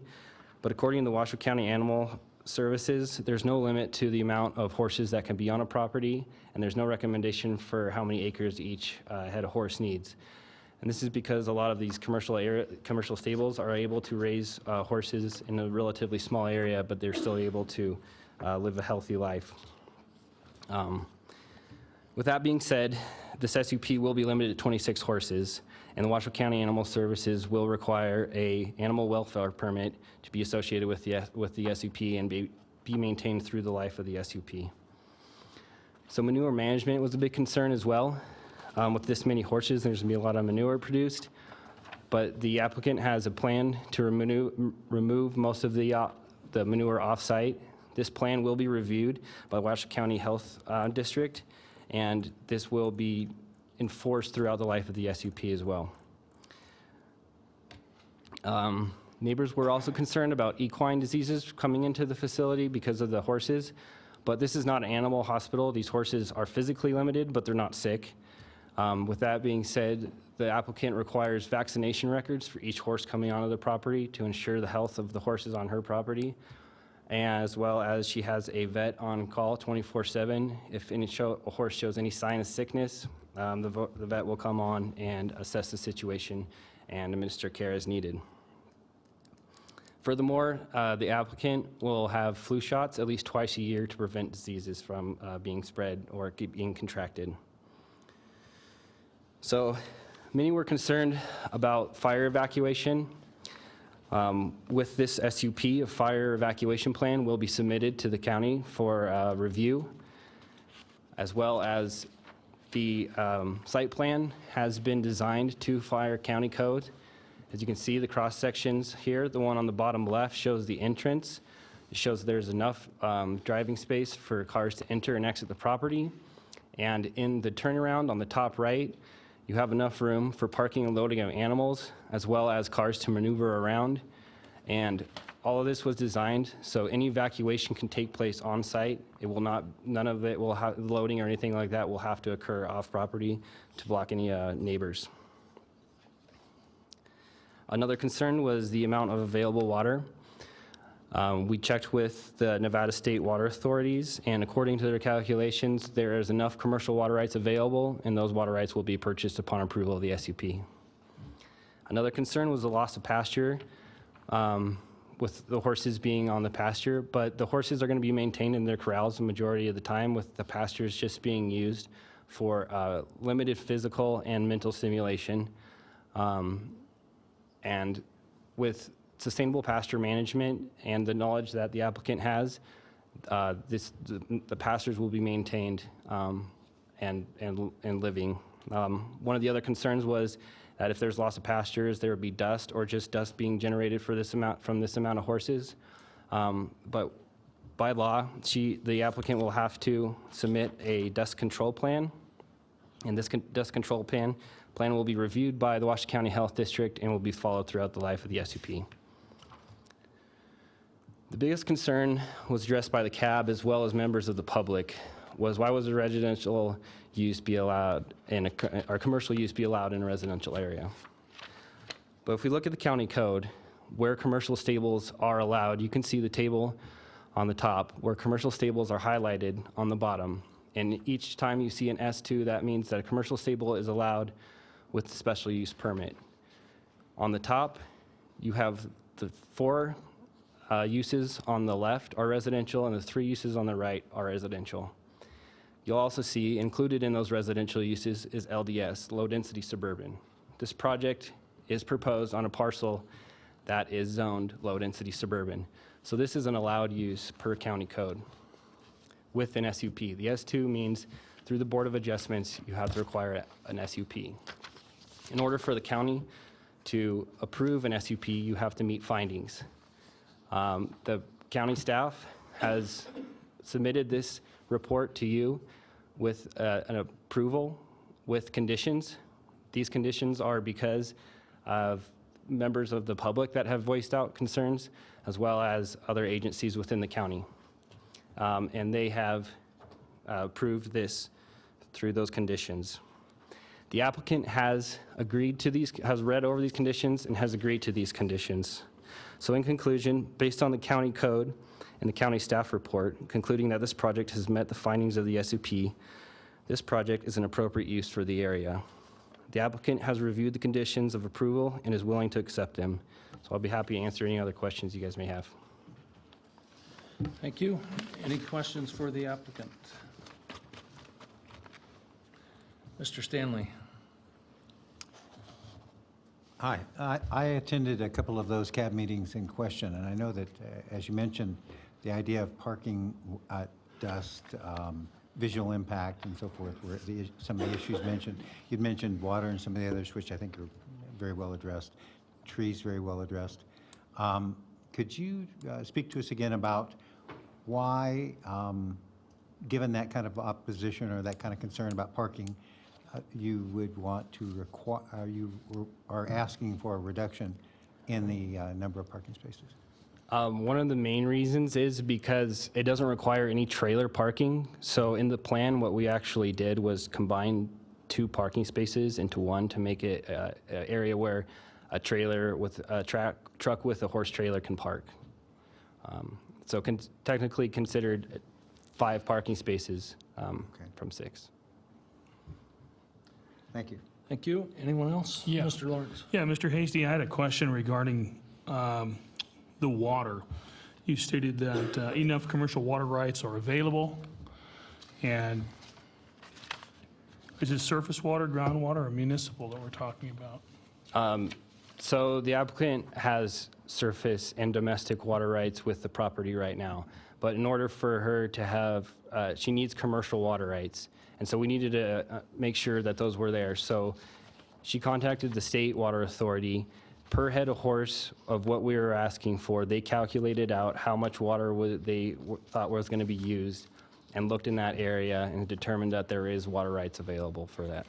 Speaker 17: But according to the Washoe County Animal Services, there's no limit to the amount of horses that can be on a property, and there's no recommendation for how many acres each head of horse needs. And this is because a lot of these commercial stables are able to raise horses in a relatively small area, but they're still able to live a healthy life. With that being said, this SUP will be limited to 26 horses, and the Washoe County Animal Services will require a animal welfare permit to be associated with the SUP and be maintained through the life of the SUP. So manure management was a big concern as well. With this many horses, there's going to be a lot of manure produced, but the applicant has a plan to remove most of the manure off-site. This plan will be reviewed by Washoe County Health District, and this will be enforced throughout the life of the SUP as well. Neighbors were also concerned about equine diseases coming into the facility because of the horses, but this is not an animal hospital. These horses are physically limited, but they're not sick. With that being said, the applicant requires vaccination records for each horse coming onto the property to ensure the health of the horses on her property, as well as she has a vet on call 24/7. If a horse shows any sign of sickness, the vet will come on and assess the situation and administer care as needed. Furthermore, the applicant will have flu shots at least twice a year to prevent diseases from being spread or being contracted. So many were concerned about fire evacuation. With this SUP, a fire evacuation plan will be submitted to the county for review, as well as the site plan has been designed to fire county code. As you can see, the cross sections here, the one on the bottom left shows the entrance. It shows there's enough driving space for cars to enter and exit the property. And in the turnaround on the top right, you have enough room for parking and loading of animals, as well as cars to maneuver around. And all of this was designed so any evacuation can take place on site. It will not, none of it will have loading or anything like that will have to occur off property to block any neighbors. Another concern was the amount of available water. We checked with the Nevada State Water Authorities, and according to their calculations, there is enough commercial water rights available, and those water rights will be purchased upon approval of the SUP. Another concern was the loss of pasture, with the horses being on the pasture, but the horses are going to be maintained in their corrals the majority of the time, with the pastures just being used for limited physical and mental stimulation. And with sustainable pasture management and the knowledge that the applicant has, the pastures will be maintained and living. One of the other concerns was that if there's loss of pastures, there would be dust or just dust being generated for this amount from this amount of horses. But by law, the applicant will have to submit a dust control plan, and this dust control plan will be reviewed by the Washoe County Health District and will be followed throughout the life of the SUP. The biggest concern was addressed by the CAB as well as members of the public was why was a residential use be allowed or commercial use be allowed in a residential area? But if we look at the county code, where commercial stables are allowed, you can see the table on the top where commercial stables are highlighted on the bottom. And each time you see an S2, that means that a commercial stable is allowed with special use permit. On the top, you have the 4 uses on the left are residential and the 3 uses on the right are residential. You'll also see included in those residential uses is LDS, low density suburban. This project is proposed on a parcel that is zoned low density suburban. So this is an allowed use per county code with an SUP. The S2 means through the Board of Adjustments, you have to require an SUP. In order for the county to approve an SUP, you have to meet findings. The county staff has submitted this report to you with an approval with conditions. These conditions are because of members of the public that have voiced out concerns, as well as other agencies within the county. And they have approved this through those conditions. The applicant has agreed to these, has read over these conditions and has agreed to these conditions. So in conclusion, based on the county code and the county staff report, concluding that this project has met the findings of the SUP, this project is an appropriate use for the area. The applicant has reviewed the conditions of approval and is willing to accept them. So I'll be happy to answer any other questions you guys may have.
Speaker 1: Thank you. Any questions for the applicant? Mr. Stanley.
Speaker 9: Hi. I attended a couple of those CAB meetings in question, and I know that, as you mentioned, the idea of parking, dust, visual impact, and so forth were some of the issues mentioned. You'd mentioned water and some of the others, which I think are very well addressed. Trees, very well addressed. Could you speak to us again about why, given that kind of opposition or that kind of concern about parking, you would want to require, you are asking for a reduction in the number of parking spaces?
Speaker 17: One of the main reasons is because it doesn't require any trailer parking. So in the plan, what we actually did was combine 2 parking spaces into one to make it an area where a trailer with a truck with a horse trailer can park. So technically considered 5 parking spaces from 6.
Speaker 9: Thank you.
Speaker 1: Thank you. Anyone else?
Speaker 5: Yeah.
Speaker 1: Mr. Lawrence.
Speaker 5: Yeah, Mr. Hasty, I had a question regarding the water. You stated that enough commercial water rights are available, and is it surface water, groundwater, or municipal that we're talking about?
Speaker 17: So the applicant has surface and domestic water rights with the property right now. But in order for her to have, she needs commercial water rights. And so we needed to make sure that those were there. So she contacted the state water authority. Per head of horse of what we were asking for, they calculated out how much water they thought was going to be used and looked in that area and determined that there is water rights available for that.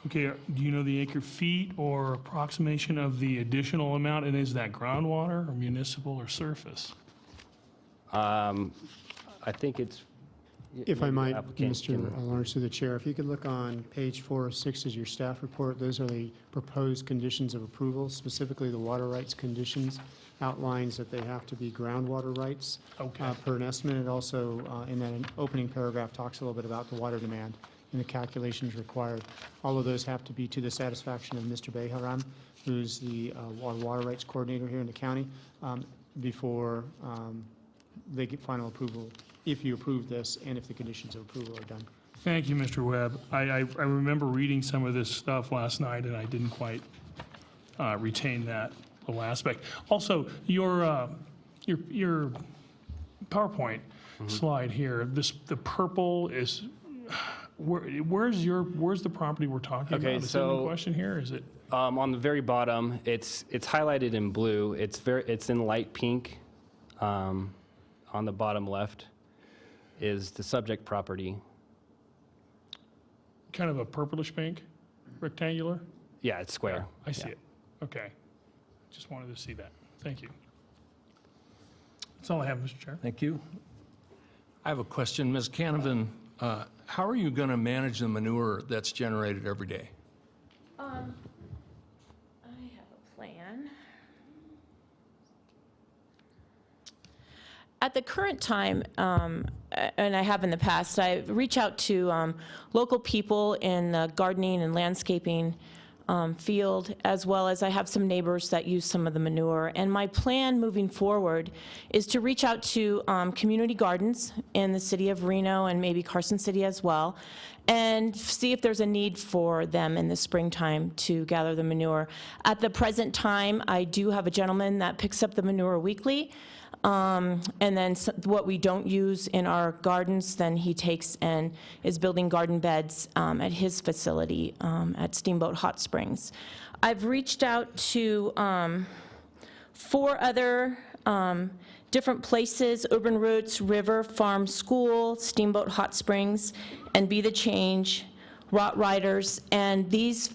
Speaker 5: Okay, do you know the acre feet or approximation of the additional amount? And is that groundwater or municipal or surface?
Speaker 17: I think it's.
Speaker 6: If I might,
Speaker 17: applicant
Speaker 6: Mr.
Speaker 17: can-
Speaker 6: Lawrence, through the chair, if you could look on page 4 of 6 is your staff report. Those are the proposed conditions of approval, specifically the water rights conditions outlines that they have to be groundwater rights.
Speaker 5: Okay.
Speaker 6: Per an estimate. It also, in that opening paragraph, talks a little bit about the water demand and the calculations required. All of those have to be to the satisfaction of Mr. Beharam, who's the water rights coordinator here in the county, before they get final approval, if you approve this and if the conditions of approval are done.
Speaker 5: Thank you, Mr. Webb. I remember reading some of this stuff last night, and I didn't quite retain that little aspect. Also, your PowerPoint slide here, the purple is, where's the property we're talking
Speaker 17: Okay,
Speaker 5: about? Is
Speaker 17: so-
Speaker 5: it in question here? Is it?
Speaker 17: On the very bottom, it's highlighted in blue. It's in light pink. On the bottom left is the subject property.
Speaker 5: Kind of a purplish pink, rectangular?
Speaker 17: Yeah, it's square.
Speaker 5: I see
Speaker 17: Yeah.
Speaker 5: it. Okay. Just wanted to see that. Thank you. That's all I have, Mr. Chair.
Speaker 1: Thank you. I have a question. Ms. Canavan, how are you going to manage the manure that's generated every day?
Speaker 16: I have a plan. At the current time, and I have in the past, I reach out to local people in the gardening and landscaping field, as well as I have some neighbors that use some of the manure. And my plan moving forward is to reach out to community gardens in the city of Reno and maybe Carson City as well, and see if there's a need for them in the springtime to gather the manure. At the present time, I do have a gentleman that picks up the manure weekly. And then what we don't use in our gardens, then he takes and is building garden beds at his facility at Steamboat Hot Springs. I've reached out to 4 other different places: Urban Roots, River Farm School, Steamboat Hot Springs, and Be the Change, Rot Riders, and these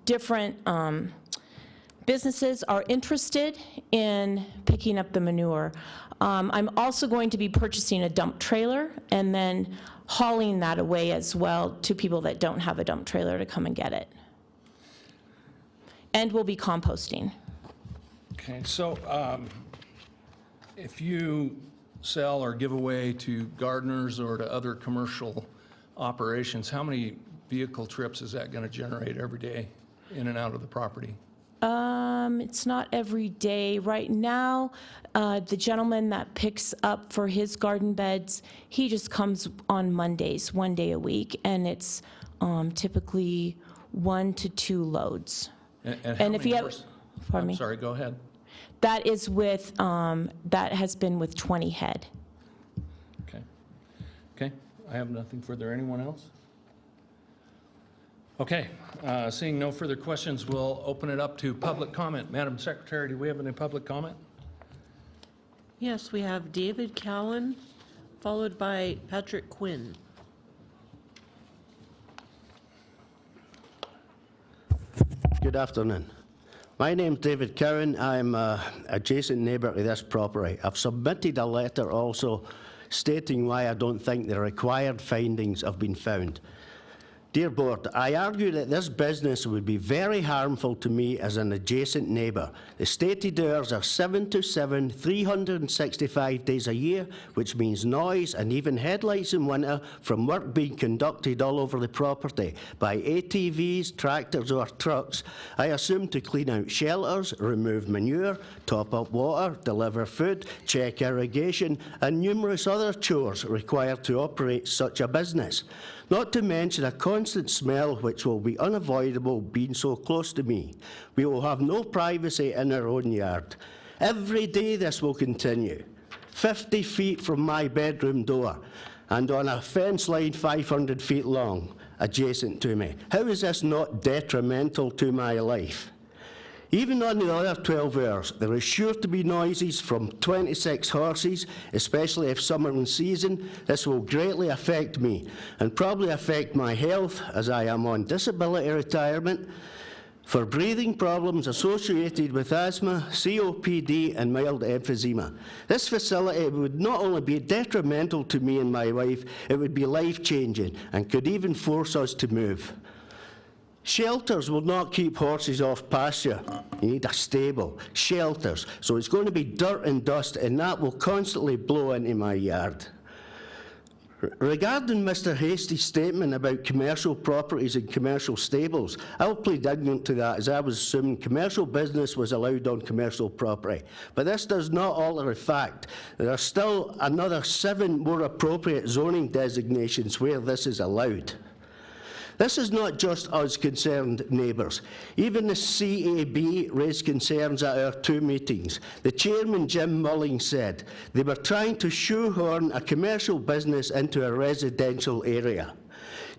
Speaker 16: different businesses are interested in picking up the manure. I'm also going to be purchasing a dump trailer and then hauling that away as well to people that don't have a dump trailer to come and get it. And we'll be composting.
Speaker 1: Okay, so if you sell or give away to gardeners or to other commercial operations, how many vehicle trips is that going to generate every day in and out of the property?
Speaker 16: It's not every day. Right now, the gentleman that picks up for his garden beds, he just comes on Mondays, 1 day a week, and it's typically 1 to 2 loads.
Speaker 1: And
Speaker 16: if you have, pardon me.
Speaker 1: I'm sorry, go ahead.
Speaker 16: That is with, that has been with 20 head.
Speaker 1: Okay. Okay, I have nothing further. Anyone else? Okay, seeing no further questions, we'll open it up to public comment. Madam Secretary, do we have any public comment?
Speaker 2: Yes, we have David Cowan, followed by Patrick Quinn.
Speaker 18: Good afternoon. My name's David Cowan. I'm an adjacent neighbour to this property. I've submitted a letter also stating why I don't think the required findings have been found. Dear Board, I argue that this business would be very harmful to me as an adjacent neighbour. The stated hours are 7 to 7, 365 days a year, which means noise and even headlights in winter from work being conducted all over the property by ATVs, tractors or trucks, I assume to clean out shelters, remove manure, top up water, deliver food, check irrigation and numerous other chores required to operate such a business. Not to mention a constant smell which will be unavoidable being so close to me. We will have no privacy in our own yard. Every day this will continue. 50 feet from my bedroom door and on a fence line 500 feet long adjacent to me. How is this not detrimental to my life? Even on the other 12 hours, there is sure to be noises from 26 horses, especially if summer in season. This will greatly affect me and probably affect my health as I am on disability retirement for breathing problems associated with asthma, COPD and mild emphysema. This facility would not only be detrimental to me and my wife, it would be life-changing and could even force us to move. Shelters will not keep horses off pasture. You need a stable, shelters. So it's going to be dirt and dust, and that will constantly blow into my yard. Regarding Mr. Hasty's statement about commercial properties and commercial stables, I'll plead ignorant to that, as I was assuming commercial business was allowed on commercial property. But this does not alter the fact there are still another 7 more appropriate zoning designations where this is allowed. This is not just us concerned neighbours. Even the CAB raised concerns at our 2 meetings. The chairman, Jim Mulling, said they were trying to shoehorn a commercial business into a residential area.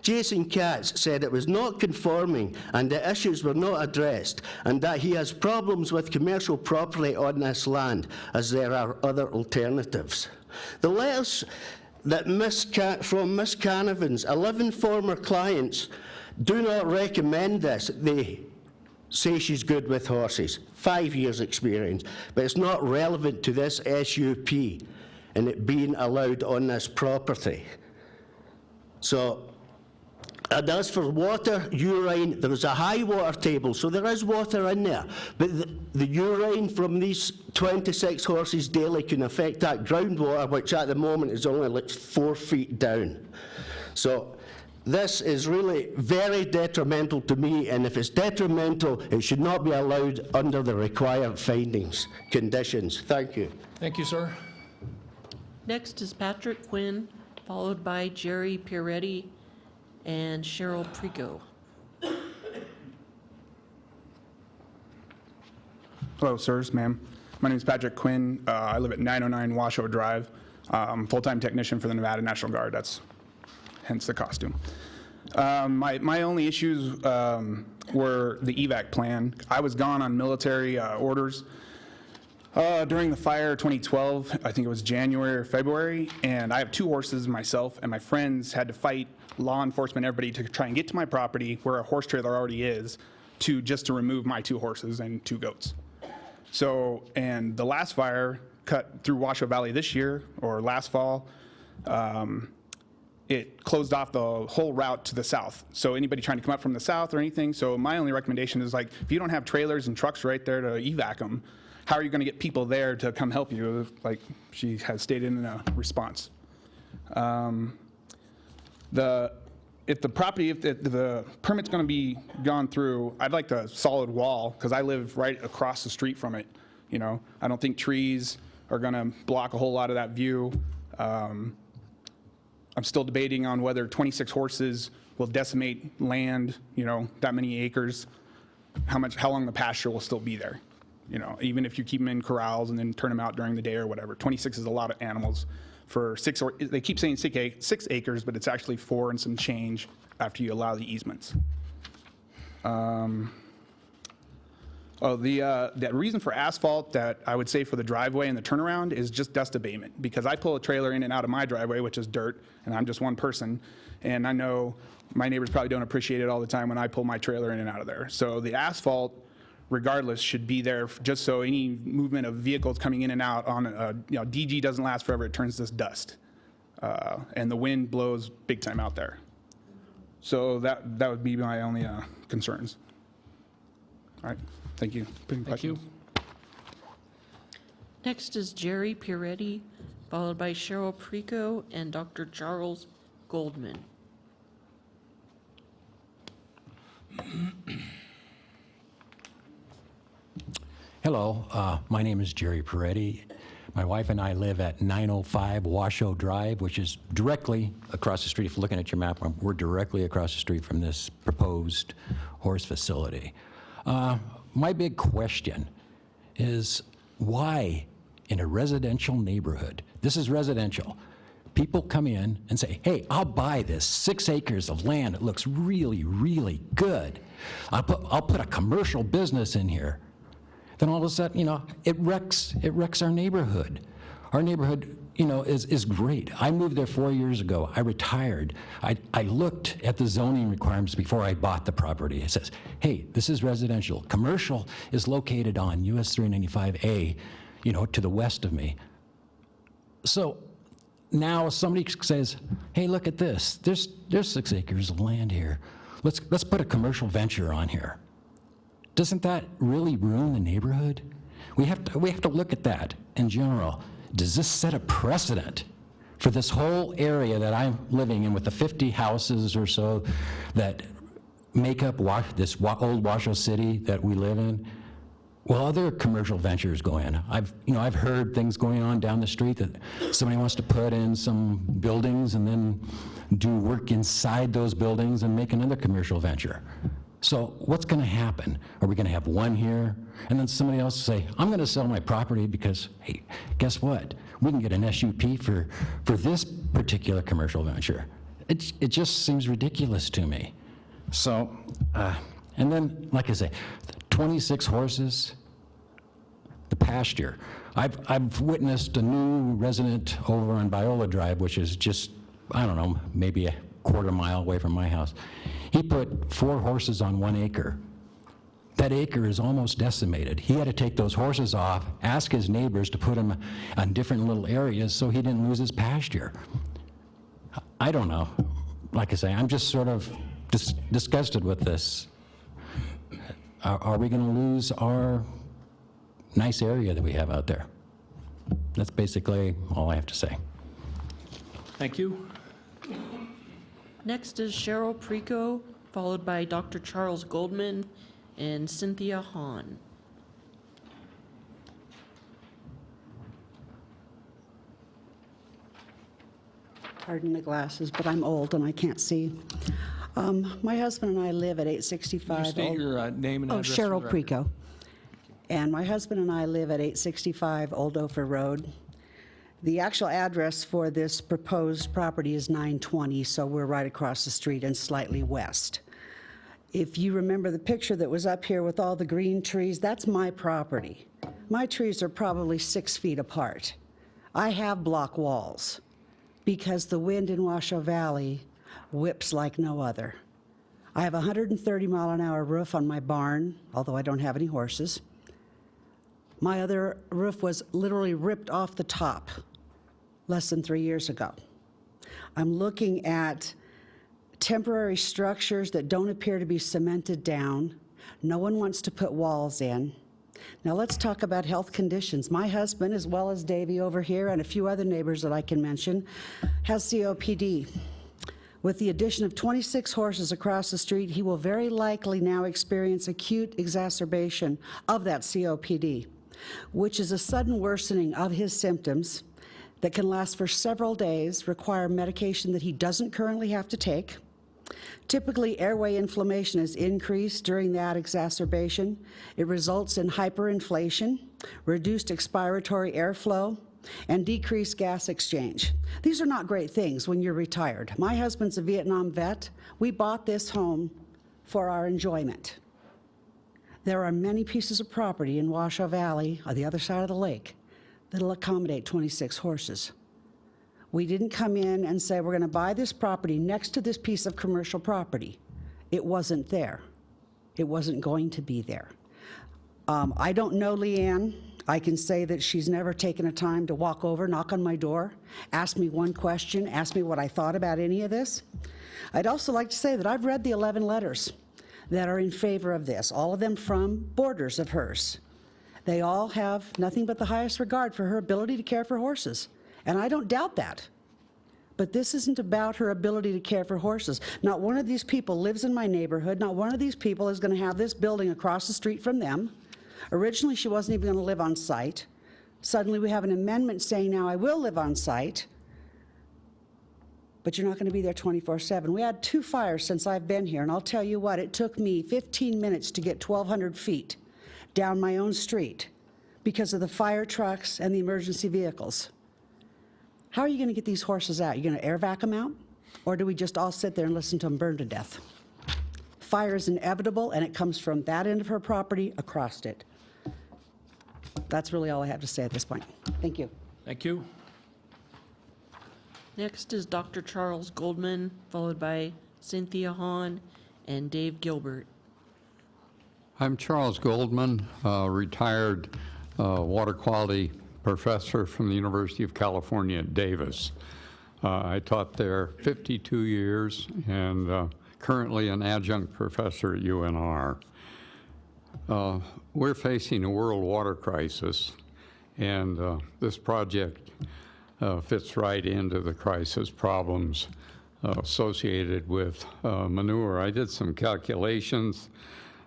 Speaker 18: Jason Katz said it was not conforming and the issues were not addressed, and that he has problems with commercial property on this land, as there are other alternatives. The letters that from Miss Canavan's 11 former clients do not recommend this. They say she's good with horses, 5 years experience, but it's not relevant to this SUP and it being allowed on this property. So, and as for water, urine, there is a high water table, so there is water in there. But the urine from these 26 horses daily can affect that groundwater, which at the moment is only like 4 feet down. So this is really very detrimental to me, and if it's detrimental, it should not be allowed under the required findings, conditions. Thank you.
Speaker 1: Thank you, sir.
Speaker 2: Next is Patrick Quinn, followed by Jerry Pieretti and Cheryl Prigo.
Speaker 19: Hello, sirs, ma'am. My name is Patrick Quinn. I live at 909 Washoe Drive. I'm full-time technician for the Nevada National Guard. That's hence the costume. My only issues were the evac plan. I was gone on military orders during the fire 2012. I think it was January or February, and I have 2 horses myself, and my friends had to fight law enforcement, everybody, to try and get to my property where a horse trailer already is, just to remove my 2 horses and 2 goats. So, and the last fire cut through Washoe Valley this year, or last fall, it closed off the whole route to the south. So anybody trying to come up from the south or anything, so my only recommendation is, like, if you don't have trailers and trucks right there to evac them, how are you going to get people there to come help you, like she has stated in a response? If the permit's going to be gone through, I'd like a solid wall, because I live right across the street from it. You know, I don't think trees are going to block a whole lot of that view. I'm still debating on whether 26 horses will decimate land, you know, that many acres, how long the pasture will still be there. You know, even if you keep them in corrals and then turn them out during the day or whatever. 26 is a lot of animals for they keep saying 6 acres, but it's actually 4 and some change after you allow the easements. The reason for asphalt that I would say for the driveway and the turnaround is just dust abatement, because I pull a trailer in and out of my driveway, which is dirt, and I'm just one person, and I know my neighbors probably don't appreciate it all the time when I pull my trailer in and out of there. So the asphalt, regardless, should be there just so any movement of vehicles coming in and out on, you know, DG doesn't last forever, it turns this dust. And the wind blows big time out there. So that would be my only concerns. All right, thank you.
Speaker 1: Thank you.
Speaker 2: Next is Jerry Pieretti, followed by Cheryl Preco and Dr. Charles Goldman.
Speaker 3: Hello, my name is Jerry Peretti. My wife and I live at 905 Washoe Drive, which is directly across the street. If you're looking at your map, we're directly across the street from this proposed horse facility. My big question is, why in a residential neighborhood, this is residential, people come in and say, hey, I'll buy this 6 acres of land. It looks really, really good. I'll put a commercial business in here. Then all of a sudden, you know, it wrecks our neighborhood. Our neighborhood, you know, is great. I moved there 4 years ago. I retired. I looked at the zoning requirements before I bought the property. It says, hey, this is residential. Commercial is located on US 395A, you know, to the west of me. So now somebody says, hey, look at this. There's 6 acres of land here. Let's put a commercial venture on here. Doesn't that really ruin the neighborhood? We have to look at that in general. Does this set a precedent for this whole area that I'm living in with the 50 houses or so that make up this old Washoe City that we live in? Well, other commercial ventures go in. I've heard things going on down the street that somebody wants to put in some buildings and then do work inside those buildings and make another commercial venture. So what's going to happen? Are we going to have one here, and then somebody else say, I'm going to sell my property because, hey, guess what? We can get an SUP for this particular commercial venture. It just seems ridiculous to me. So, and then, like I say, 26 horses, the pasture. I've witnessed a new resident over on Viola Drive, which is just, I don't know, maybe a quarter mile away from my house. He put 4 horses on 1 acre. That acre is almost decimated. He had to take those horses off, ask his neighbors to put them on different little areas so he didn't lose his pasture. I don't know. Like I say, I'm just sort of disgusted with this. Are we going to lose our nice area that we have out there? That's basically all I have to say.
Speaker 1: Thank you.
Speaker 2: Next is Cheryl Preco, followed by Dr. Charles Goldman and Cynthia Hahn.
Speaker 7: Pardon the glasses, but I'm old and I can't see. My husband and I live at 865.
Speaker 1: Can you state your name and address?
Speaker 7: Cheryl
Speaker 1: for the record?
Speaker 7: Preco. And my husband and I live at 865 Old Ophir Road. The actual address for this proposed property is 920, so we're right across the street and slightly west. If you remember the picture that was up here with all the green trees, that's my property. My trees are probably 6 feet apart. I have block walls because the wind in Washoe Valley whips like no other. I have a 130-mile-an-hour roof on my barn, although I don't have any horses. My other roof was literally ripped off the top less than 3 years ago. I'm looking at temporary structures that don't appear to be cemented down. No one wants to put walls in. Now let's talk about health conditions. My husband, as well as Davey over here and a few other neighbors that I can mention, has COPD. With the addition of 26 horses across the street, he will very likely now experience acute exacerbation of that COPD, which is a sudden worsening of his symptoms that can last for several days, require medication that he doesn't currently have to take. Typically, airway inflammation is increased during that exacerbation. It results in hyperinflation, reduced expiratory airflow, and decreased gas exchange. These are not great things when you're retired. My husband's a Vietnam vet. We bought this home for our enjoyment. There are many pieces of property in Washoe Valley, on the other side of the lake, that'll accommodate 26 horses. We didn't come in and say, we're going to buy this property next to this piece of commercial property. It wasn't there. It wasn't going to be there. I don't know Leanne. I can say that she's never taken a time to walk over, knock on my door, ask me one question, ask me what I thought about any of this. I'd also like to say that I've read the 11 letters that are in favor of this, all of them from boarders of hers. They all have nothing but the highest regard for her ability to care for horses. And I don't doubt that. But this isn't about her ability to care for horses. Not one of these people lives in my neighborhood. Not one of these people is going to have this building across the street from them. Originally, she wasn't even going to live on site. Suddenly, we have an amendment saying now I will live on site. But you're not going to be there 24/7. We had 2 fires since I've been here, and I'll tell you what, it took me 15 minutes to get 1,200 feet down my own street because of the fire trucks and the emergency vehicles. How are you going to get these horses out? You're going to air vac them out? Or do we just all sit there and listen to them burn to death? Fire is inevitable, and it comes from that end of her property across it. That's really all I have to say at this point. Thank you.
Speaker 1: Thank you.
Speaker 2: Next is Dr. Charles Goldman, followed by Cynthia Hahn and Dave Gilbert.
Speaker 20: I'm Charles Goldman, retired water quality professor from the University of California at Davis. I taught there 52 years and currently an adjunct professor at UNR. We're facing a world water crisis, and this project fits right into the crisis problems associated with manure. I did some calculations.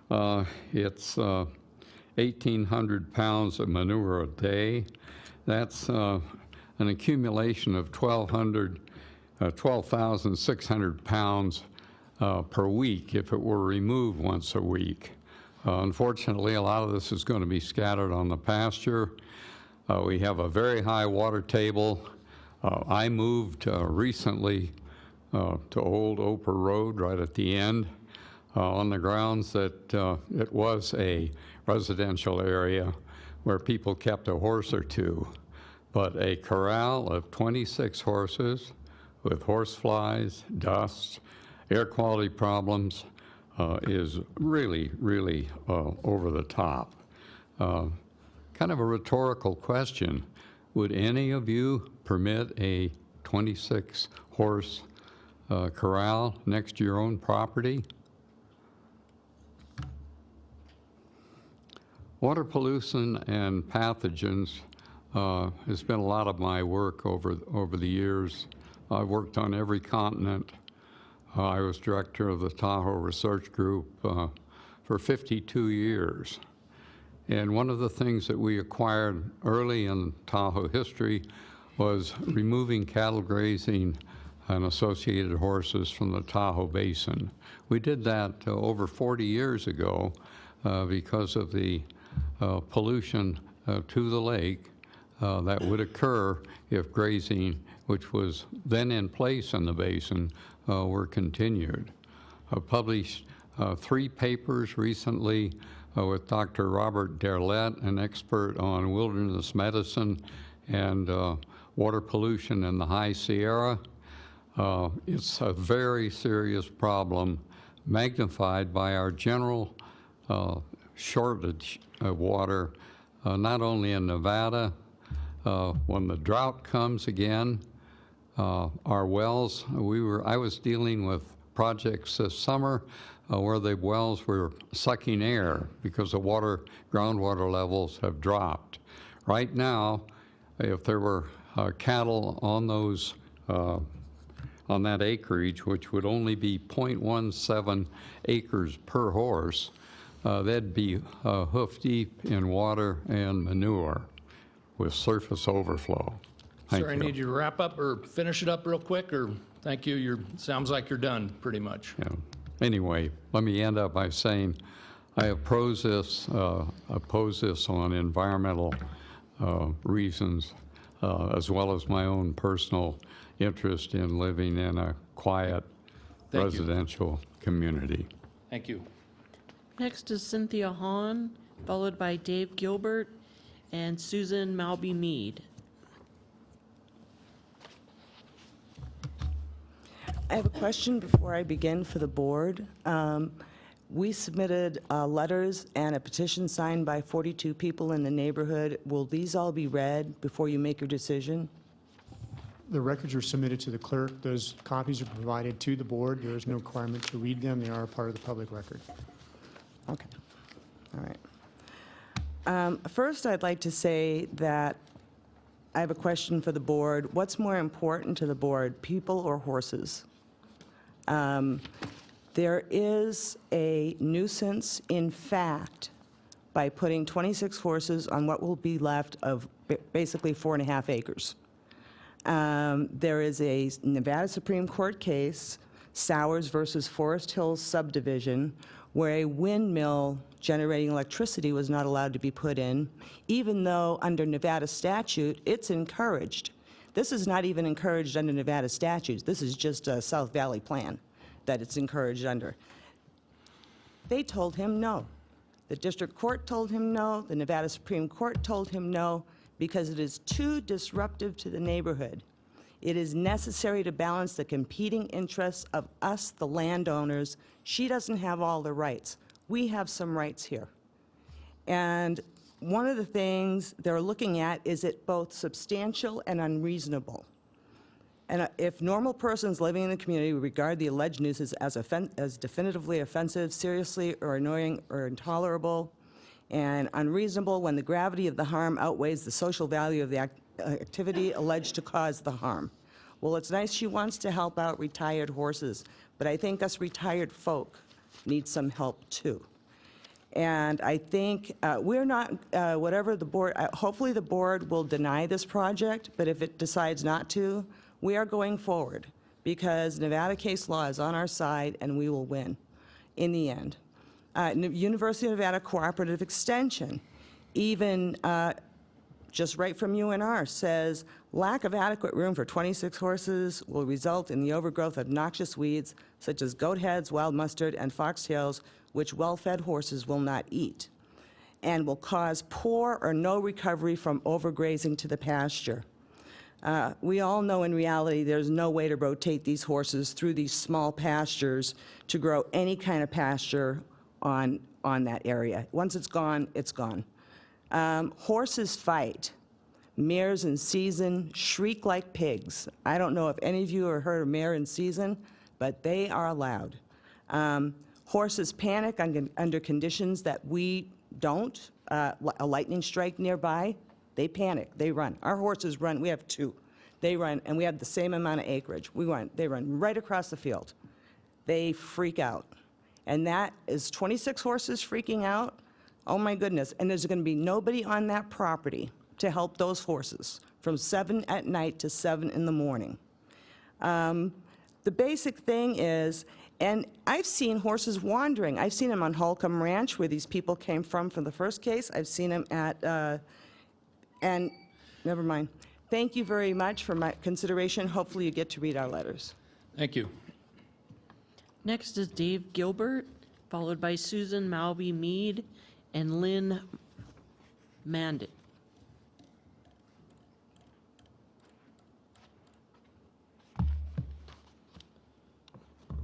Speaker 20: It's 1,800 pounds of manure a day. That's an accumulation of 12,600 pounds per week if it were removed once a week. Unfortunately, a lot of this is going to be scattered on the pasture. We have a very high water table. I moved recently to Old Oper Road right at the end on the grounds that it was a residential area where people kept a horse or two. But a corral of 26 horses with horse flies, dust, air quality problems is really, really over the top. Kind of a rhetorical question. Would any of you permit a 26 horse corral next to your own property? Water pollution and pathogens has been a lot of my work over the years. I've worked on every continent. I was director of the Tahoe Research Group for 52 years. And one of the things that we acquired early in Tahoe history was removing cattle grazing and associated horses from the Tahoe Basin. We did that over 40 years ago because of the pollution to the lake that would occur if grazing, which was then in place in the basin, were continued. I published 3 papers recently with Dr. Robert Derlett, an expert on wilderness medicine and water pollution in the High Sierra. It's a very serious problem magnified by our general shortage of water, not only in Nevada. When the drought comes again, our wells, I was dealing with projects this summer where the wells were sucking air because the groundwater levels have dropped. Right now, if there were cattle on those on that acreage, which would only be 0.17 acres per horse, they'd be hoof deep in water and manure with surface overflow. Thank
Speaker 1: Sir, I
Speaker 20: you.
Speaker 1: need you to wrap up or finish it up real quick, or thank you. Sounds like you're done, pretty much.
Speaker 20: Yeah. Anyway, let me end up by saying I oppose this on environmental reasons, as well as my own personal interest in living in a quiet
Speaker 1: Thank you.
Speaker 20: residential community.
Speaker 1: Thank you.
Speaker 2: Next is Cynthia Hahn, followed by Dave Gilbert and Susan Malby Mead.
Speaker 4: I have a question before I begin for the board. We submitted letters and a petition signed by 42 people in the neighborhood. Will these all be read before you make your decision?
Speaker 6: The records are submitted to the clerk. Those copies are provided to the board. There is no requirement to read them. They are a part of the public record.
Speaker 4: Okay, all right. First, I'd like to say that I have a question for the board. What's more important to the board, people or horses? There is a nuisance in fact by putting 26 horses on what will be left of basically 4.5 acres. There is a Nevada Supreme Court case, Sowers versus Forest Hills subdivision, where a windmill generating electricity was not allowed to be put in, even though under Nevada statute, it's encouraged. This is not even encouraged under Nevada statutes. This is just a South Valley plan that it's encouraged under. They told him no. The district court told him no. The Nevada Supreme Court told him no because it is too disruptive to the neighborhood. It is necessary to balance the competing interests of us, the landowners. She doesn't have all the rights. We have some rights here. And one of the things they're looking at is it both substantial and unreasonable. And if normal persons living in the community regard the alleged nuisance as definitively offensive, seriously or annoying or intolerable, and unreasonable when the gravity of the harm outweighs the social value of the activity alleged to cause the harm. Well, it's nice she wants to help out retired horses, but I think us retired folk need some help too. And I think we're not, whatever the board, hopefully the board will deny this project, but if it decides not to, we are going forward because Nevada case law is on our side and we will win in the end. University of Nevada Cooperative Extension, even just right from UNR, says lack of adequate room for 26 horses will result in the overgrowth of noxious weeds such as goat heads, wild mustard, and foxtails, which well-fed horses will not eat, and will cause poor or no recovery from overgrazing to the pasture. We all know in reality there's no way to rotate these horses through these small pastures to grow any kind of pasture on that area. Once it's gone, it's gone. Horses fight. Mares in season shriek like pigs. I don't know if any of you have heard of mare in season, but they are allowed. Horses panic under conditions that we don't. A lightning strike nearby, they panic, they run. Our horses run, we have 2. They run, and we have the same amount of acreage. They run right across the field. They freak out. And that is 26 horses freaking out. Oh my goodness, and there's gonna be nobody on that property to help those horses from 7 at night to 7 in the morning. The basic thing is, and I've seen horses wandering. I've seen them on Holcomb Ranch, where these people came from the first case. I've seen them at, and never mind. Thank you very much for my consideration. Hopefully you get to read our letters.
Speaker 1: Thank you.
Speaker 2: Next is Dave Gilbert, followed by Susan Malby Mead and Lynn Mandit.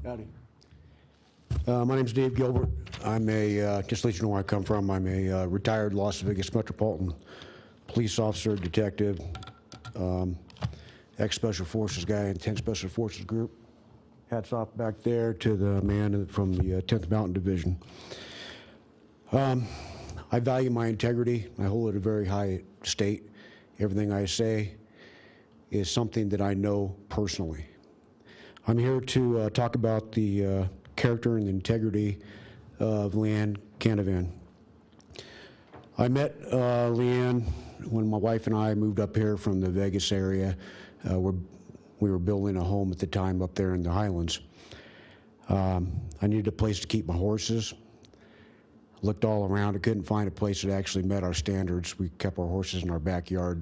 Speaker 21: Howdy.
Speaker 8: My name's Dave Gilbert. I'm just to let you know where I come from, I'm a retired Las Vegas Metropolitan police officer, detective, ex-Special Forces guy in 10th Special Forces Group. Hats off back there to the man from the 10th Mountain Division. I value my integrity. I hold it at a very high state. Everything I say is something that I know personally. I'm here to talk about the character and the integrity of Leanne Canavan. I met Leanne when my wife and I moved up here from the Vegas area. We were building a home at the time up there in the Highlands. I needed a place to keep my horses. Looked all around. I couldn't find a place that actually met our standards. We kept our horses in our backyard.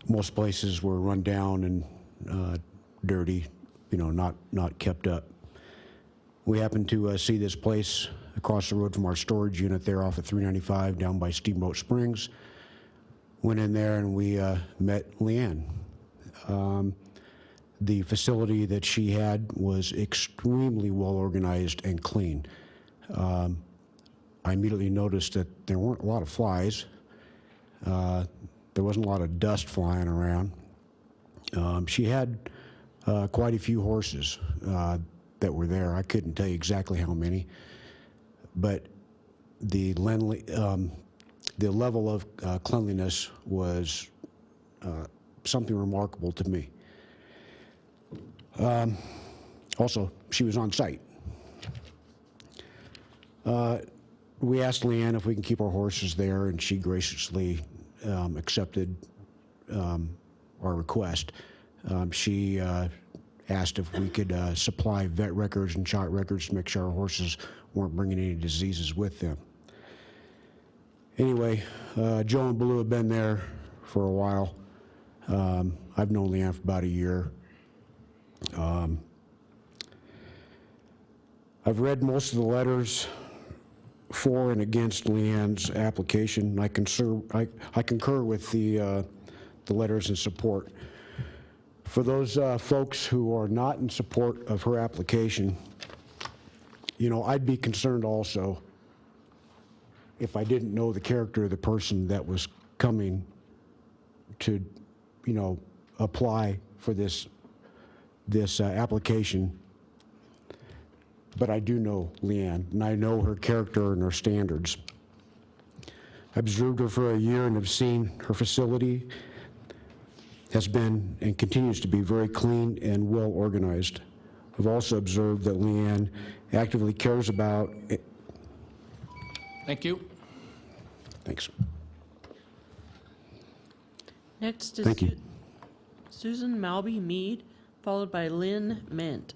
Speaker 8: Most places were run down and dirty, you know, not kept up. We happened to see this place across the road from our storage unit there off of 395 down by Steamboat Springs. Went in there and we met Leanne. The facility that she had was extremely well organized and clean. I immediately noticed that there weren't a lot of flies. There wasn't a lot of dust flying around. She had quite a few horses that were there. I couldn't tell you exactly how many, but the level of cleanliness was something remarkable to me. Also, she was on site. We asked Leanne if we can keep our horses there, and she graciously accepted our request. She asked if we could supply vet records and shot records to make sure our horses weren't bringing any diseases with them. Anyway, Joe and Blue have been there for a while. I've known Leanne for about a year. I've read most of the letters for and against Leanne's application. I concur with the letters in support. For those folks who are not in support of her application, you know, I'd be concerned also if I didn't know the character of the person that was coming to, you know, apply for this application. But I do know Leanne, and I know her character and her standards. I observed her for a year and have seen her facility has been and continues to be very clean and well organized. I've also observed that Leanne actively cares about it.
Speaker 1: Thank you.
Speaker 8: Thanks.
Speaker 2: Next is
Speaker 8: Thank you.
Speaker 2: Susan Malby Mead, followed by Lynn Ment.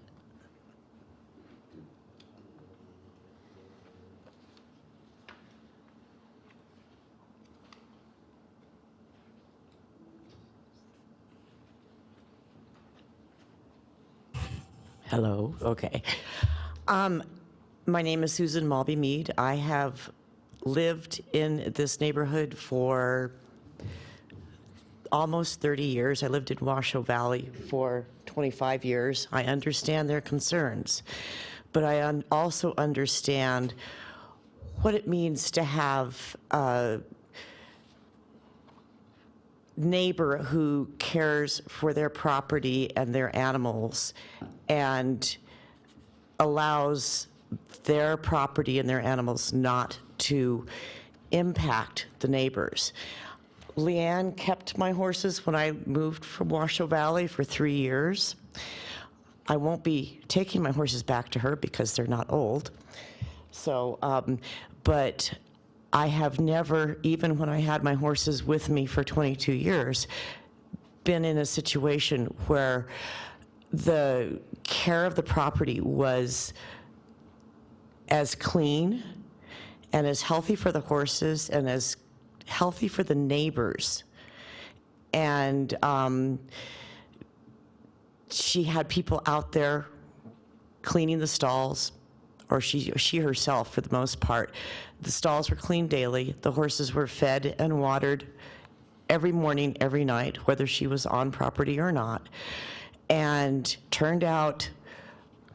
Speaker 22: Hello, okay. My name is Susan Malby Mead. I have lived in this neighborhood for almost 30 years. I lived in Washoe Valley for 25 years. I understand their concerns, but I also understand what it means to have a neighbor who cares for their property and their animals and allows their property and their animals not to impact the neighbors. Leanne kept my horses when I moved from Washoe Valley for 3 years. I won't be taking my horses back to her because they're not old. So, but I have never, even when I had my horses with me for 22 years, been in a situation where the care of the property was as clean and as healthy for the horses and as healthy for the neighbors. And she had people out there cleaning the stalls, or she herself for the most part. The stalls were cleaned daily. The horses were fed and watered every morning, every night, whether she was on property or not. And turned out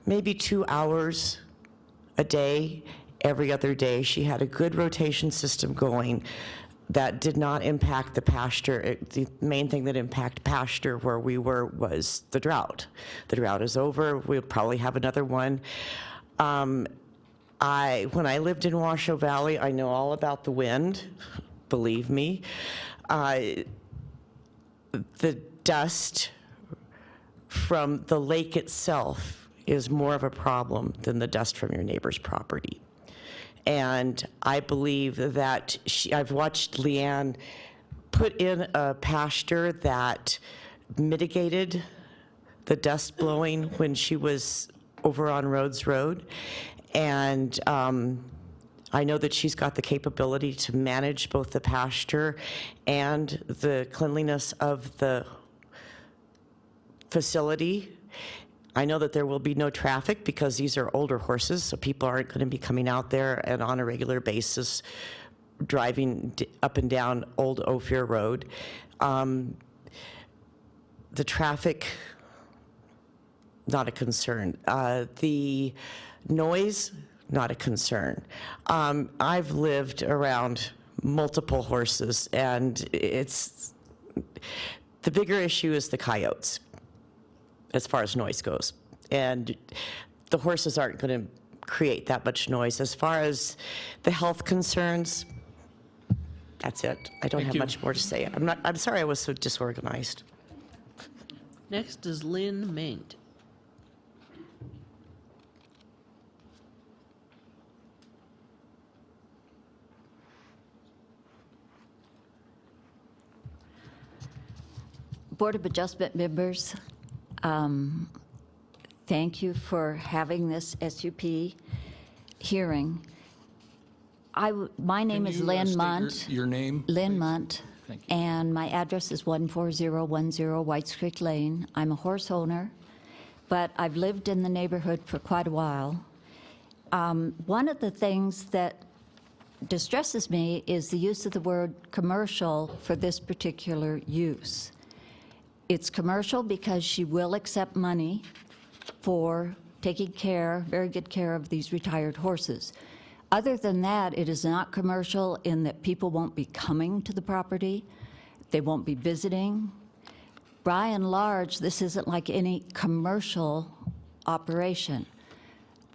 Speaker 22: maybe 2 hours a day, every other day. She had a good rotation system going that did not impact the pasture. The main thing that impacted pasture where we were was the drought. The drought is over. We'll probably have another one. When I lived in Washoe Valley, I know all about the wind, believe me. The dust from the lake itself is more of a problem than the dust from your neighbor's property. And I believe that I've watched Leanne put in a pasture that mitigated the dust blowing when she was over on Rhodes Road. And I know that she's got the capability to manage both the pasture and the cleanliness of the facility. I know that there will be no traffic because these are older horses, so people aren't going to be coming out there and on a regular basis driving up and down Old Ophir Road. The traffic, not a concern. The noise, not a concern. I've lived around multiple horses, and the bigger issue is the coyotes as far as noise goes. And the horses aren't going to create that much noise. As far as the health concerns, that's it. I don't have much more to say. I'm sorry I was so disorganized.
Speaker 2: Next is Lynn Maint.
Speaker 12: Board of Adjustment members, thank you for having this SUP hearing. My name is Lynn Munt.
Speaker 1: Your name?
Speaker 12: Lynn Munt.
Speaker 1: Thank you.
Speaker 12: And my address is 14010 Whites Creek Lane. I'm a horse owner, but I've lived in the neighborhood for quite a while. One of the things that distresses me is the use of the word commercial for this particular use. It's commercial because she will accept money for taking very good care of these retired horses. Other than that, it is not commercial in that people won't be coming to the property, they won't be visiting. By and large, this isn't like any commercial operation.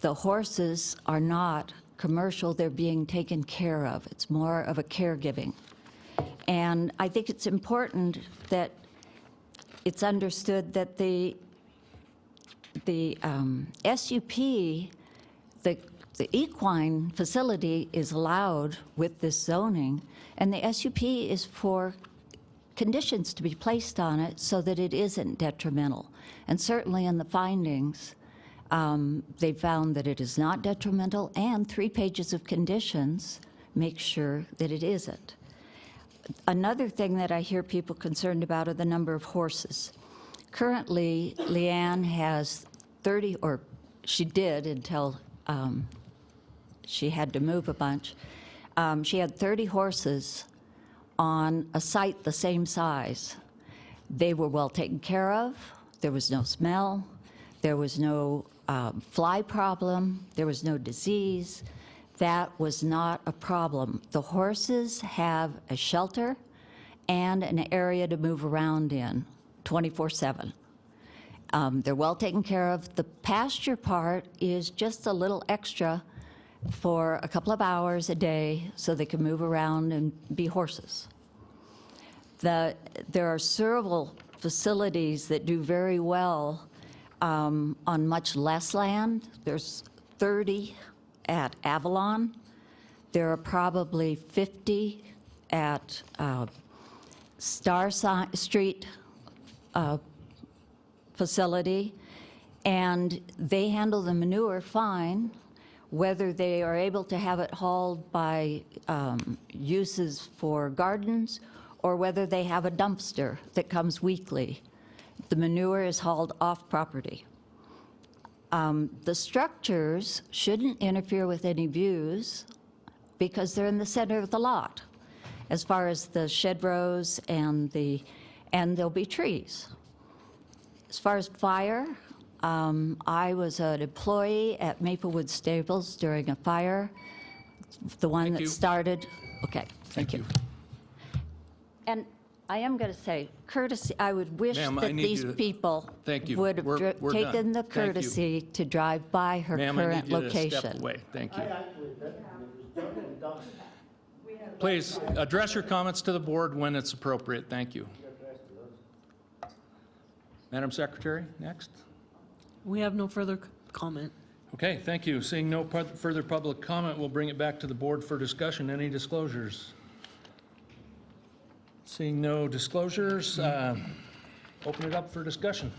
Speaker 12: The horses are not commercial, they're being taken care of. It's more of a caregiving. And I think it's important that it's understood that the SUP, the equine facility is allowed with this zoning, and the SUP is for conditions to be placed on it so that it isn't detrimental. And certainly in the findings, they found that it is not detrimental, and 3 pages of conditions make sure that it isn't. Another thing that I hear people concerned about are the number of horses. Currently, Leanne has 30, or she did until she had to move a bunch. She had 30 horses on a site the same size. They were well taken care of. There was no smell. There was no fly problem. There was no disease. That was not a problem. The horses have a shelter and an area to move around in 24/7. They're well taken care of. The pasture part is just a little extra for a couple of hours a day so they can move around and be horses. There are several facilities that do very well on much less land. There's 30 at Avalon. There are probably 50 at Star Street facility, and they handle the manure fine. Whether they are able to have it hauled by uses for gardens or whether they have a dumpster that comes weekly, the manure is hauled off property. The structures shouldn't interfere with any views because they're in the center of the lot, as far as the shed rows and there'll be trees. As far as fire, I was an employee at Maplewood Stables during a fire, the one that
Speaker 1: you.
Speaker 12: started. Okay,
Speaker 1: Thank you.
Speaker 12: And I am going to say, courtesy, I would wish
Speaker 1: Ma'am, I
Speaker 12: that
Speaker 1: need
Speaker 12: these
Speaker 1: you to-
Speaker 12: people
Speaker 1: Thank you.
Speaker 12: would have
Speaker 1: We're done.
Speaker 12: taken the
Speaker 1: Thank you.
Speaker 12: courtesy to drive by her
Speaker 1: Ma'am, I
Speaker 12: current
Speaker 1: need you to
Speaker 12: location.
Speaker 1: step away. Thank you. Please address your comments to the board when it's appropriate. Thank you. Madam Secretary, next.
Speaker 2: We have no further comment.
Speaker 1: Okay, thank you. Seeing no further public comment, we'll bring it back to the board for discussion. Any disclosures? Seeing no disclosures, open it up for discussion.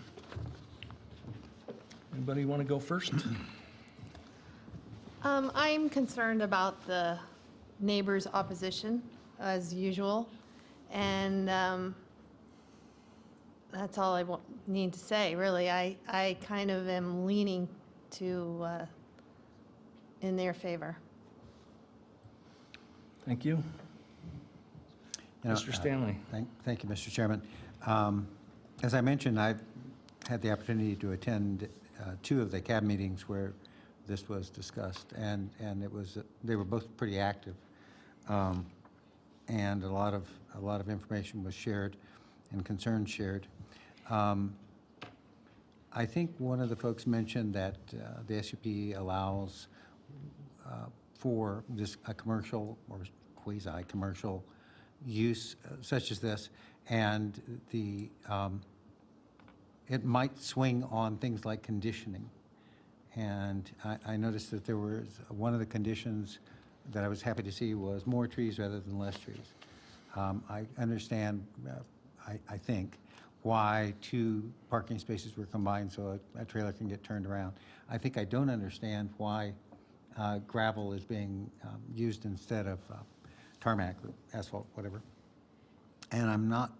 Speaker 1: Anybody want to go first?
Speaker 15: I'm concerned about the neighbors' opposition, as usual, and that's all I need to say, really. I kind of am leaning to, in their favor.
Speaker 1: Thank you.
Speaker 9: You know,
Speaker 1: Mr. Stanley.
Speaker 9: Thank you, Mr. Chairman. As I mentioned, I've had the opportunity to attend 2 of the CAB meetings where this was discussed, and they were both pretty active, and a lot of information was shared and concerns shared. I think one of the folks mentioned that the SUP allows for a commercial or quasi-commercial use such as this, and it might swing on things like conditioning. And I noticed that there was one of the conditions that I was happy to see was more trees rather than less trees. I understand, I think, why 2 parking spaces were combined so a trailer can get turned around. I think I don't understand why gravel is being used instead of tarmac or asphalt, whatever. And I'm not,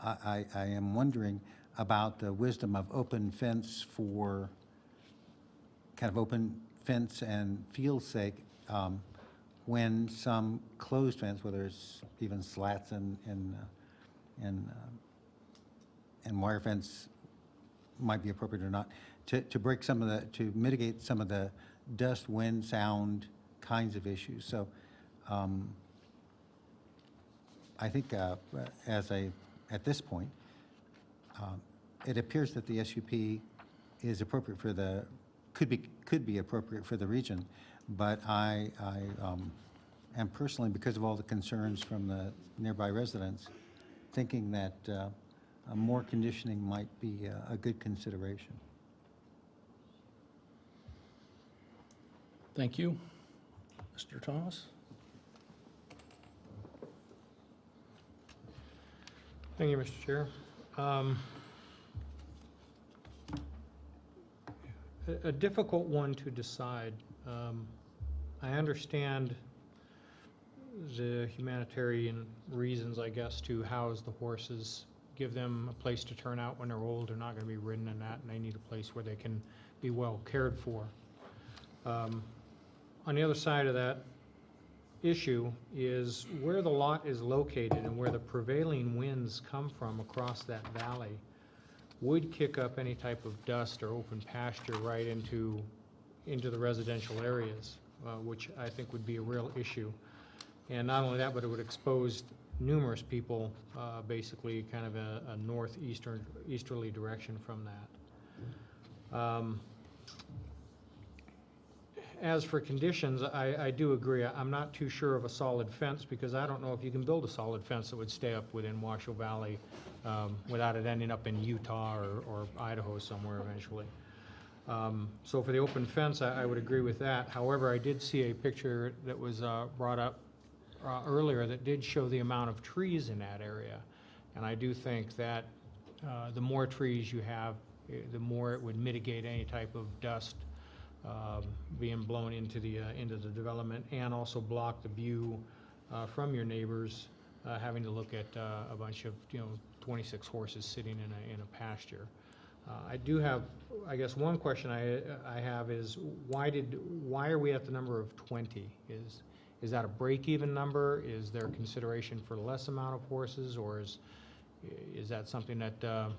Speaker 9: I am wondering about the wisdom of open fence for kind of open fence and field's sake when some closed fence, whether it's even slats and wire fence might be appropriate or not, to break some of to mitigate some of the dust, wind, sound kinds of issues. So I think at this point, it appears that the SUP is appropriate for could be appropriate for the region, but I am personally, because of all the concerns from the nearby residents, thinking that more conditioning might be a good consideration.
Speaker 1: Thank you. Mr. Thomas?
Speaker 10: Thank you, Mr. Chair. A difficult one to decide. I understand the humanitarian reasons, I guess, to house the horses, give them a place to turn out when they're old, they're not going to be ridden in that, and they need a place where they can be well cared for. On the other side of that issue is where the lot is located and where the prevailing winds come from across that valley would kick up any type of dust or open pasture right into the residential areas, which I think would be a real issue. And not only that, but it would expose numerous people, basically kind of a northeasterly direction from that. As for conditions, I do agree. I'm not too sure of a solid fence because I don't know if you can build a solid fence that would stay up within Washoe Valley without it ending up in Utah or Idaho somewhere eventually. So for the open fence, I would agree with that. However, I did see a picture that was brought up earlier that did show the amount of trees in that area. And I do think that the more trees you have, the more it would mitigate any type of dust being blown into the development, and also block the view from your neighbors having to look at a bunch of 26 horses sitting in a pasture. I do have, I guess, one question I have is why are we at the number of 20? Is that a break-even number? Is there consideration for less amount of horses, or is that something that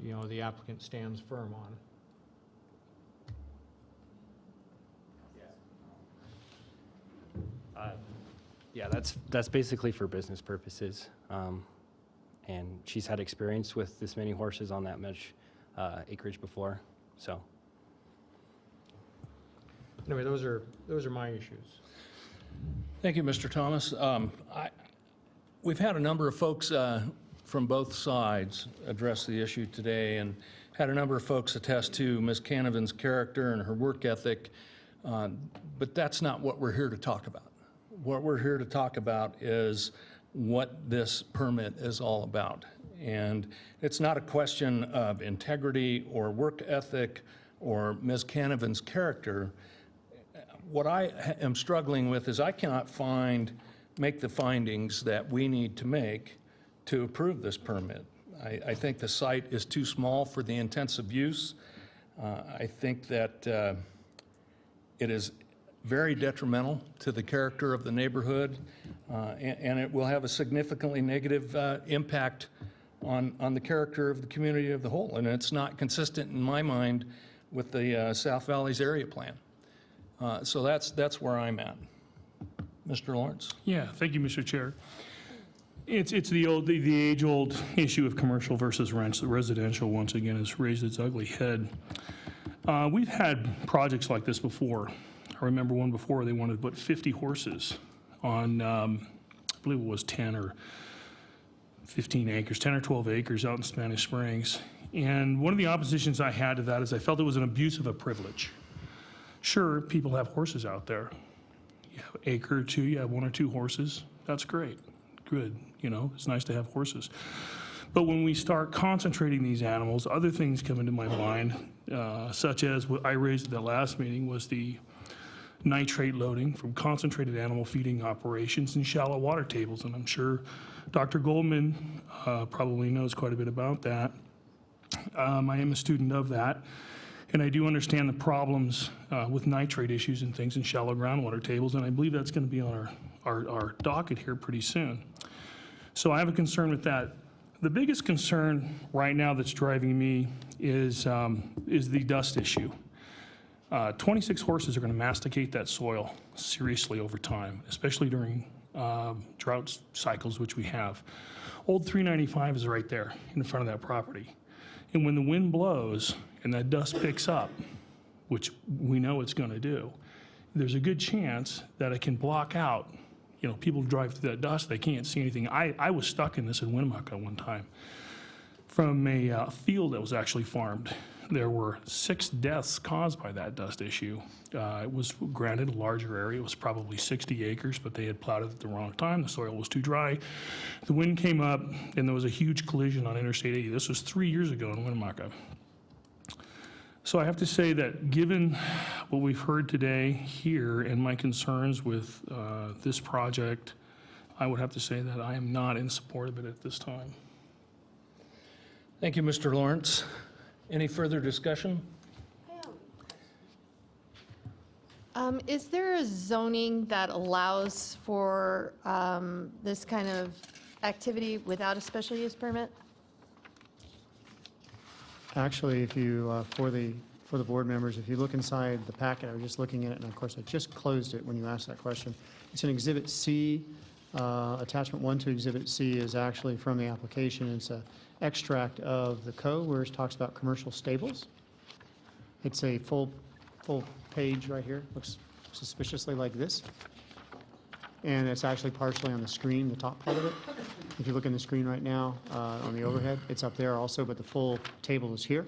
Speaker 11: the applicant stands firm on.
Speaker 17: Yeah, that's basically for business purposes. And she's had experience with this many horses on that much acreage before, so.
Speaker 11: Anyway, those are my issues.
Speaker 1: Thank you, Mr. Thomas. We've had a number of folks from both sides address the issue today, and had a number of folks attest to Ms. Canavan's character and her work ethic, but that's not what we're here to talk about. What we're here to talk about is what this permit is all about. And it's not a question of integrity or work ethic or Ms. Canavan's character. What I am struggling with is I cannot make the findings that we need to make to approve this permit. I think the site is too small for the intensive use. I think that it is very detrimental to the character of the neighborhood, and it will have a significantly negative impact on the character of the community of the whole. And it's not consistent in my mind with the South Valley's area plan. So that's where I'm at. Mr. Lawrence?
Speaker 5: Yeah, thank you, Mr. Chair. It's the age-old issue of commercial versus residential once again has raised its ugly head. We've had projects like this before. I remember one before, they wanted to put 50 horses on, I believe it was 10 or 15 acres, 10 or 12 acres out in Spanish Springs. And one of the oppositions I had to that is I felt it was an abuse of a privilege. Sure, people have horses out there. You have an acre or two, you have 1 or 2 horses. That's great, good, it's nice to have horses. But when we start concentrating these animals, other things come into my mind, such as what I raised at the last meeting was the nitrate loading from concentrated animal feeding operations and shallow water tables. And I'm sure Dr. Goldman probably knows quite a bit about that. I am a student of that, and I do understand the problems with nitrate issues and things in shallow groundwater tables, and I believe that's going to be on our docket here pretty soon. So I have a concern with that. The biggest concern right now that's driving me is the dust issue. 26 horses are going to masticate that soil seriously over time, especially during drought cycles, which we have. Old 395 is right there in front of that property. And when the wind blows and that dust picks up, which we know it's going to do, there's a good chance that it can block out. People drive through that dust, they can't see anything. I was stuck in this in Winnemucca one time from a field that was actually farmed. There were 6 deaths caused by that dust issue. It was granted a larger area. It was probably 60 acres, but they had plowed it at the wrong time. The soil was too dry. The wind came up, and there was a huge collision on Interstate 80. This was 3 years ago in Winnemucca. So I have to say that given what we've heard today here and my concerns with this project, I would have to say that I am not in support of it at this time.
Speaker 1: Thank you, Mr. Lawrence. Any further discussion?
Speaker 15: Is there a zoning that allows for this kind of activity without a special use permit?
Speaker 6: Actually, if you, for the board members, if you look inside the packet, I was just looking at it, and of course, I just closed it when you asked that question. It's in Exhibit C. Attachment 1 to Exhibit C is actually from the application. It's an extract of the code where it talks about commercial stables. It's a full page right here. Looks suspiciously like this. And it's actually partially on the screen, the top part of it. If you look in the screen right now on the overhead, it's up there also, but the full table is here.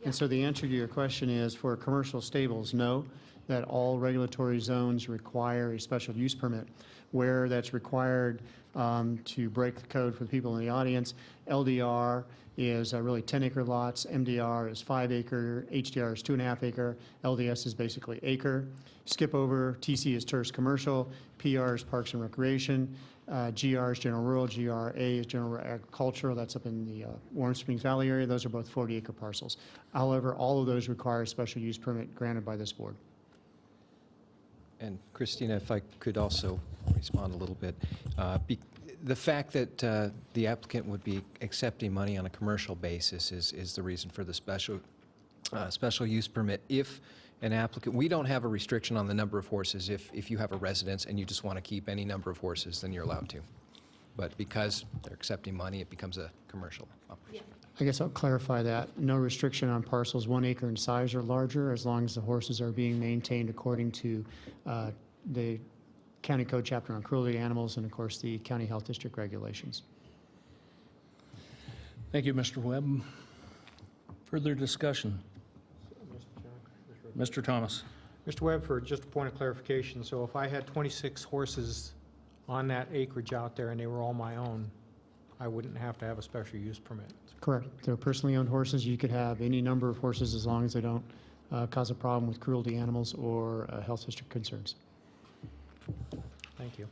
Speaker 6: And so the answer to your question is, for commercial stables, no, that all regulatory zones require a special use permit. Where that's required to break the code for the people in the audience, LDR is really 10-acre lots, MDR is 5-acre, HDR is 2.5 acre, LDS is basically acre. Skip over, TC is tourist commercial, PR is parks and recreation, GR is general rural, GRA is general agricultural, that's up in the Warm Springs Valley area. Those are both 40-acre parcels. However, all of those require a special use permit granted by this board.
Speaker 14: And Christina, if I could also respond a little bit. The fact that the applicant would be accepting money on a commercial basis is the reason for the special use permit. If an applicant, we don't have a restriction on the number of horses. If you have a residence and you just want to keep any number of horses, then you're allowed to. But because they're accepting money, it becomes a commercial operation.
Speaker 6: I guess I'll clarify that. No restriction on parcels 1 acre in size or larger, as long as the horses are being maintained according to the County Code chapter on cruelty to animals and, of course, the County Health District regulations.
Speaker 1: Thank you, Mr. Webb. Further discussion? Mr. Thomas.
Speaker 11: Mr. Webb, for just a point of clarification, so if I had 26 horses on that acreage out there and they were all my own, I wouldn't have to have a special use permit?
Speaker 6: Correct. They're personally owned horses. You could have any number of horses as long as they don't cause a problem with cruelty to animals or health district concerns.
Speaker 11: Thank you.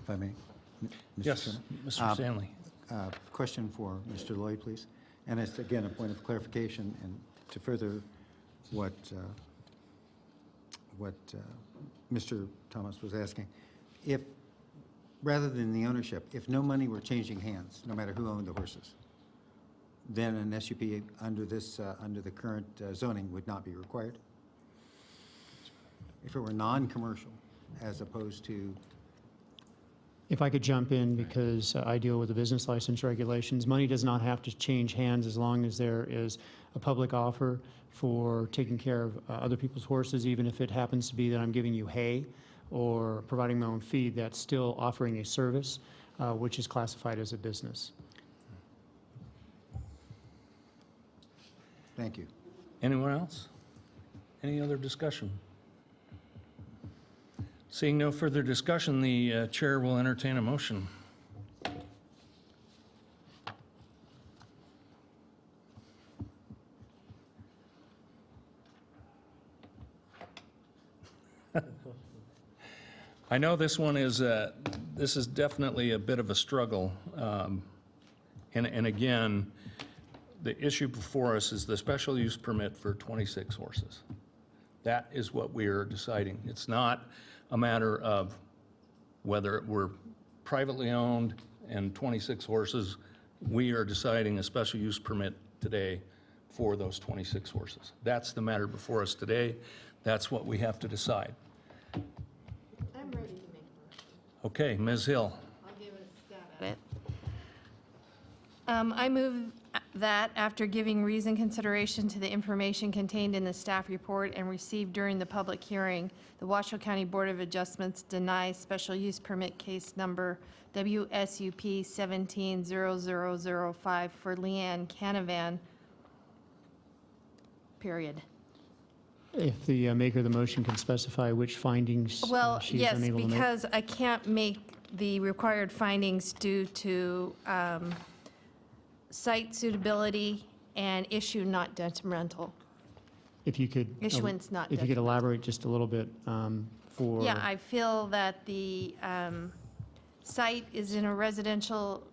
Speaker 9: If I may? Mr.
Speaker 1: Yes,
Speaker 9: Chairman?
Speaker 1: Mr. Stanley.
Speaker 9: Question for Mr. Lloyd, please. And it's, again, a point of clarification and to further what Mr. Thomas was asking. If, rather than the ownership, if no money were changing hands, no matter who owned the horses, then an SUP under this, under the current zoning would not be required? If it were non-commercial, as opposed to...
Speaker 6: If I could jump in, because I deal with the business license regulations, money does not have to change hands as long as there is a public offer for taking care of other people's horses, even if it happens to be that I'm giving you hay or providing my own feed. That's still offering a service, which is classified as a business.
Speaker 9: Thank you.
Speaker 1: Anyone else? Any other discussion? Seeing no further discussion, the chair will entertain a motion. I know this one is, this is definitely a bit of a struggle. And again, the issue before us is the special use permit for 26 horses. That is what we are deciding. It's not a matter of whether we're privately owned and 26 horses. We are deciding a special use permit today for those 26 horses. That's the matter before us today. That's what we have to decide.
Speaker 15: I'm ready to make a motion.
Speaker 1: Okay, Ms. Hill.
Speaker 15: I'll give it a stab at it. I move that after giving reasoned consideration to the information contained in the staff report and received during the public hearing, the Washoe County Board of Adjustments denies special use permit case number WSUP 170005 for Leanne Canavan, period.
Speaker 6: If the maker of the motion can specify which findings
Speaker 15: Well,
Speaker 6: she is
Speaker 15: yes,
Speaker 6: unable to make.
Speaker 15: because I can't make the required findings due to site suitability and issue not detrimental.
Speaker 6: If you could.
Speaker 15: Issuance not
Speaker 6: If you could elaborate just a little bit for.
Speaker 15: Yeah, I feel that the site is in a residential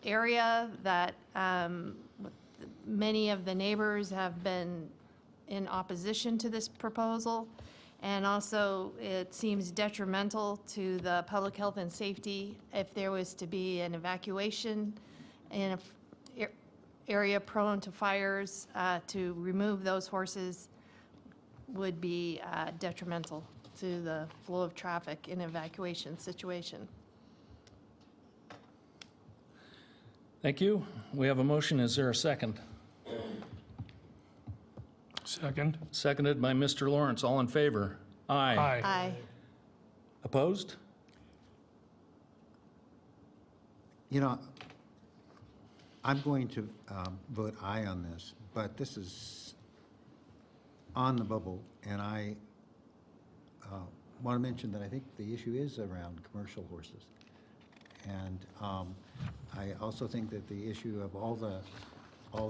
Speaker 15: area, that many of the neighbors have been in opposition to this proposal, and also it seems detrimental to the public health and safety if there was to be an evacuation in an area prone to fires. To remove those horses would be detrimental to the flow of traffic in an evacuation situation.
Speaker 1: Thank you. We have a motion. Is there a second?
Speaker 5: Second.
Speaker 1: Seconded by Mr. Lawrence. All in favor? Aye.
Speaker 15: Aye.
Speaker 1: Opposed?
Speaker 9: You know, I'm going to vote aye on this, but this is on the bubble, and I want to mention that I think the issue is around commercial horses. And I also think that the issue of all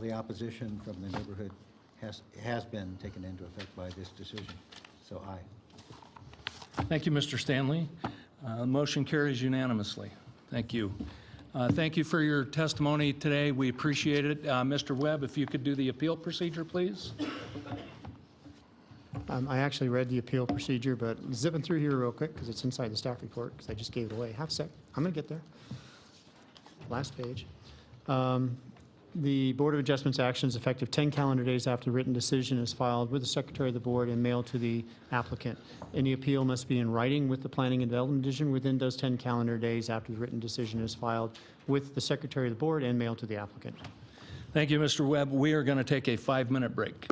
Speaker 9: the opposition from the neighborhood has been taken into effect by this decision. So aye.
Speaker 1: Thank you, Mr. Stanley. Motion carries unanimously. Thank you. Thank you for your testimony today. We appreciate it. Mr. Webb, if you could do the appeal procedure, please.
Speaker 6: I actually read the appeal procedure, but zipping through here real quick because it's inside the staff report because I just gave it away. Half a sec. I'm going to get there. last page. The Board of Adjustments action is effective 10 calendar days after the written decision is filed with the Secretary of the Board and mailed to the applicant. Any appeal must be in writing with the Planning and Development Division within those 10 calendar days after the written decision is filed with the Secretary of the Board and mailed to the applicant.
Speaker 1: Thank you, Mr. Webb. We are going to take a 5-minute break.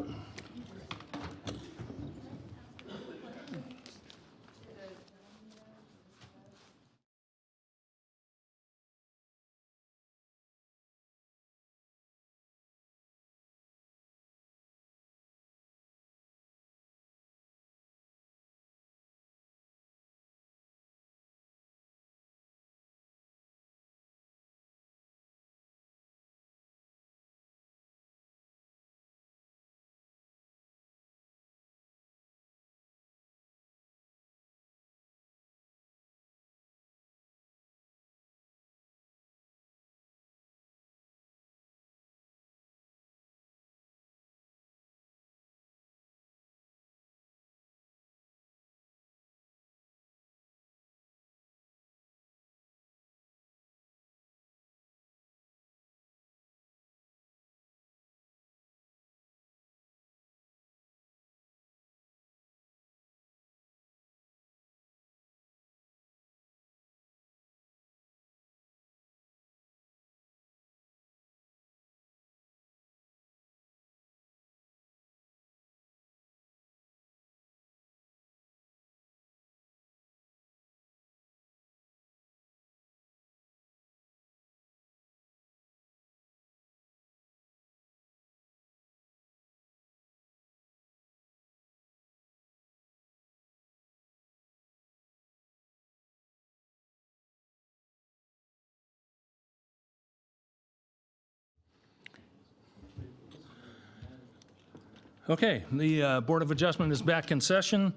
Speaker 1: Okay, the Board of Adjustment is back in session.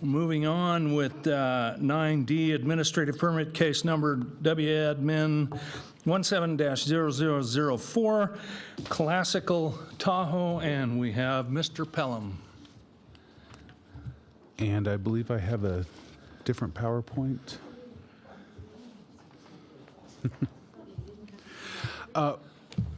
Speaker 1: Moving on with 9D, Administrative Permit Case Number WAdmin 17-0004, Classical Tahoe, and we have Mr. Pelham.
Speaker 13: And I believe I have a different PowerPoint.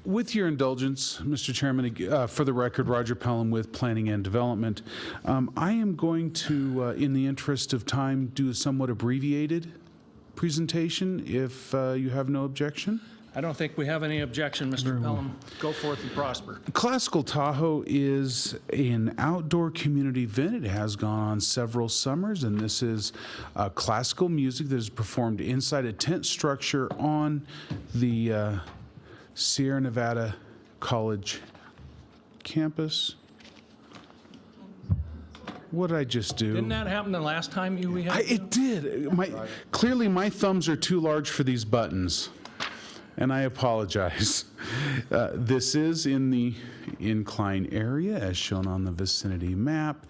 Speaker 13: With your indulgence, Mr. Chairman, for the record, Roger Pelham with Planning and Development. I am going to, in the interest of time, do a somewhat abbreviated presentation, if you have no objection.
Speaker 1: I don't think we have any objection, Mr. Pelham. Go forth and prosper.
Speaker 13: Classical Tahoe is an outdoor community event. It has gone on several summers, and this is classical music that is performed inside a tent structure on the Sierra Nevada College campus. What did I just do?
Speaker 1: Didn't that happen the last time we had?
Speaker 13: It did. Clearly, my thumbs are too large for these buttons, and I apologize. This is in the incline area, as shown on the vicinity map.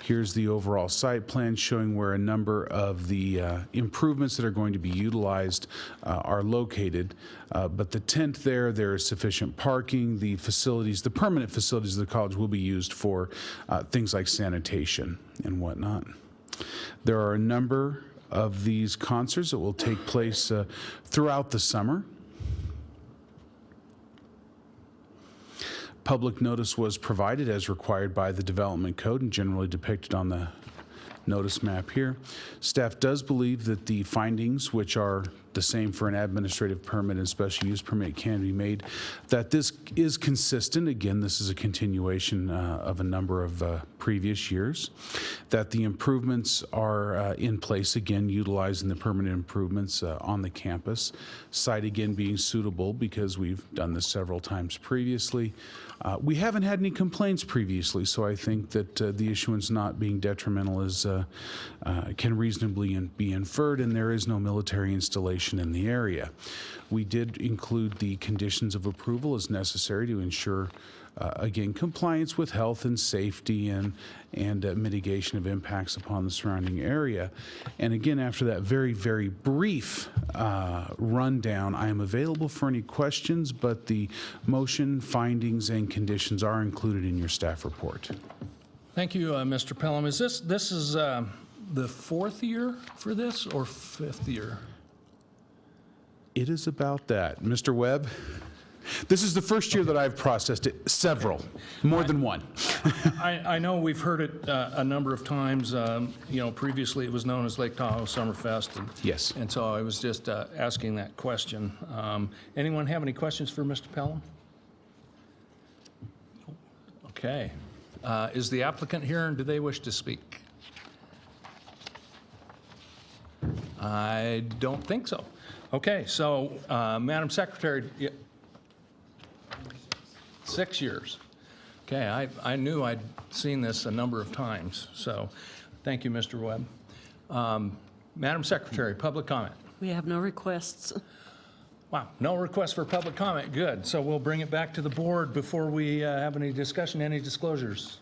Speaker 13: Here's the overall site plan showing where a number of the improvements that are going to be utilized are located. But the tent there is sufficient parking. The facilities, the permanent facilities of the college will be used for things like sanitation and whatnot. There are a number of these concerts that will take place throughout the summer. Public notice was provided as required by the Development Code and generally depicted on the notice map here. Staff does believe that the findings, which are the same for an administrative permit and special use permit, can be made, that this is consistent. Again, this is a continuation of a number of previous years, that the improvements are in place, again, utilizing the permanent improvements on the campus. Site, again, being suitable because we've done this several times previously. We haven't had any complaints previously, so I think that the issuance not being detrimental is can reasonably be inferred, and there is no military installation in the area. We did include the conditions of approval as necessary to ensure, again, compliance with health and safety and mitigation of impacts upon the surrounding area. And again, after that very, very brief rundown, I am available for any questions, but the motion, findings, and conditions are included in your staff report.
Speaker 1: Thank you, Mr. Pelham. Is this is the fourth year for this or fifth year?
Speaker 13: It is about that. Mr. Webb, this is the first year that I've processed it, several, more than one.
Speaker 1: I know we've heard it a number of times. Previously it was known as Lake Tahoe Summerfest.
Speaker 13: Yes.
Speaker 1: And so I was just asking that question. Anyone have any questions for Mr. Pelham? Okay. Is the applicant here, and do they wish to speak? I don't think so. Okay, so Madam Secretary, 6 years. Okay, I knew I'd seen this a number of times, so thank you, Mr. Webb. Madam Secretary, public comment.
Speaker 2: We have no requests.
Speaker 1: Wow, no request for public comment, good. So we'll bring it back to the board before we have any discussion, any disclosures.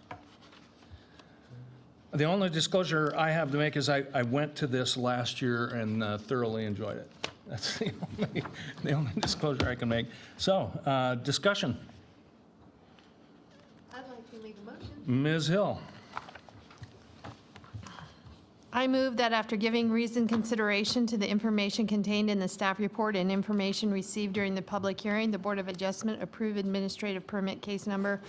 Speaker 1: The only disclosure I have to make is I went to this last year and thoroughly enjoyed it. That's the only disclosure I can make. So, discussion.
Speaker 15: I'd like to make a motion.
Speaker 1: Ms. Hill.
Speaker 15: I move that after giving reasoned consideration to the information contained in the staff report and information received during the public hearing, the Board of Adjustment approve administrative permit case number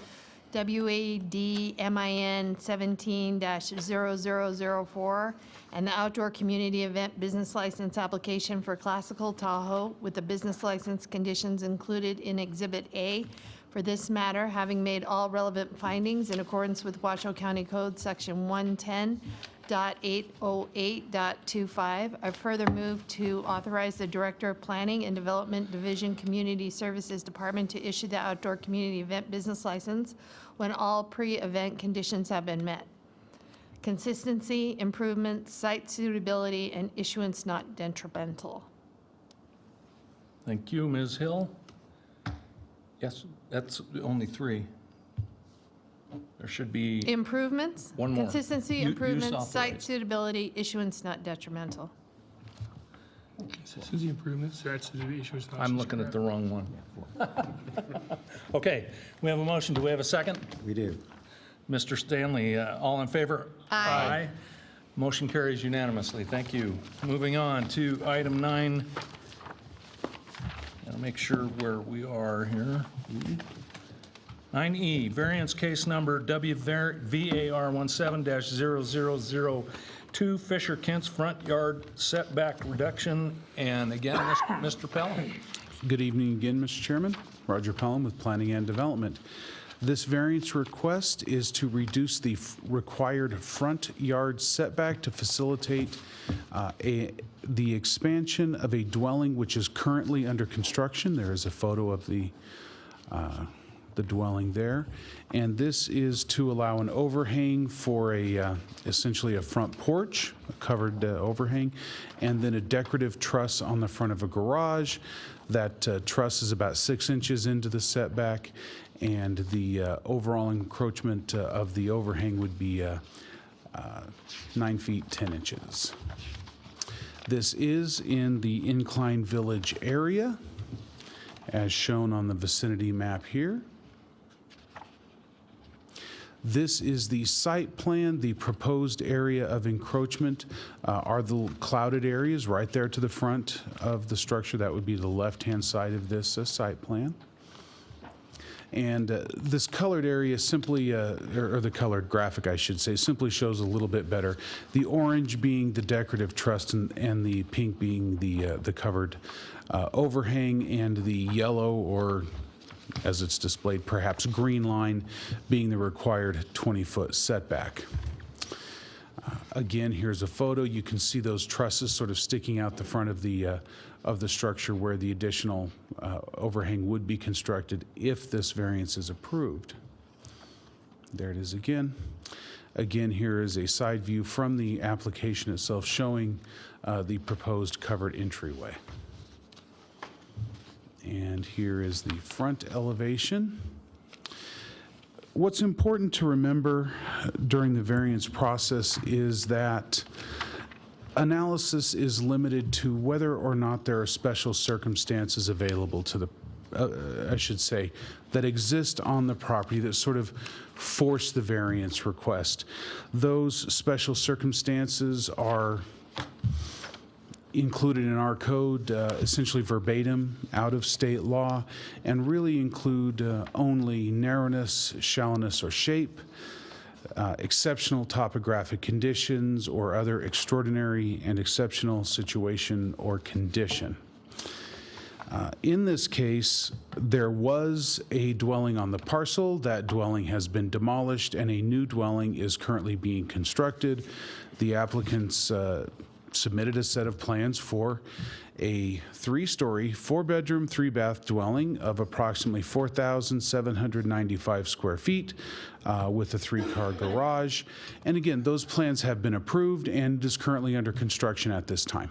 Speaker 15: WADMIN 17-0004 and the outdoor community event business license application for Classical Tahoe with the business license conditions included in Exhibit A. For this matter, having made all relevant findings in accordance with Washoe County Code Section 110.808.25, I further move to authorize the Director of Planning and Development Division Community Services Department to issue the outdoor community event business license when all pre-event conditions have been met. Consistency, improvement, site suitability, and issuance not detrimental.
Speaker 1: Thank you, Ms. Hill. Yes, that's only 3. There should be
Speaker 15: Improvements?
Speaker 1: One more.
Speaker 15: Consistency,
Speaker 1: Use
Speaker 15: improvements, site
Speaker 1: authorized.
Speaker 15: suitability, issuance not detrimental.
Speaker 5: Consistency improvements, that's the issues.
Speaker 1: I'm looking at the wrong one. Okay, we have a motion. Do we have a second?
Speaker 9: We do.
Speaker 1: Mr. Stanley, all in favor?
Speaker 15: Aye.
Speaker 1: Motion carries unanimously. Thank you. Moving on to item 9. Gotta make sure where we are here. 9E, variance case number WVAR 17-0002, Fisher Kent's front yard setback reduction. And again, Mr. Pelham.
Speaker 13: Good evening again, Mr. Chairman. Roger Pelham with Planning and Development. This variance request is to reduce the required front yard setback to facilitate the expansion of a dwelling which is currently under construction. There is a photo of the dwelling there. And this is to allow an overhang for essentially a front porch, a covered overhang, and then a decorative truss on the front of a garage. That truss is about 6 inches into the setback, and the overall encroachment of the overhang would be 9 feet 10 inches. This is in the Incline Village area, as shown on the vicinity map here. This is the site plan. The proposed area of encroachment are the clouded areas right there to the front of the structure. That would be the left-hand side of this site plan. And this colored area simply, or the colored graphic, I should say, simply shows a little bit better. The orange being the decorative truss and the pink being the covered overhang, and the yellow, or as it's displayed, perhaps green line, being the required 20-foot setback. Again, here's a photo. You can see those trusses sort of sticking out the front of the structure where the additional overhang would be constructed if this variance is approved. There it is again. Again, here is a side view from the application itself showing the proposed covered entryway. And here is the front elevation. What's important to remember during the variance process is that analysis is limited to whether or not there are special circumstances available to the, I should say, that exist on the property that sort of force the variance request. Those special circumstances are included in our code, essentially verbatim, out of state law, and really include only narrowness, shallowness, or shape, exceptional topographic conditions, or other extraordinary and exceptional situation or condition. In this case, there was a dwelling on the parcel. That dwelling has been demolished, and a new dwelling is currently being constructed. The applicants submitted a set of plans for a 3-story, 4-bedroom, 3-bath dwelling of approximately 4,795 square feet with a 3-car garage. And again, those plans have been approved and is currently under construction at this time.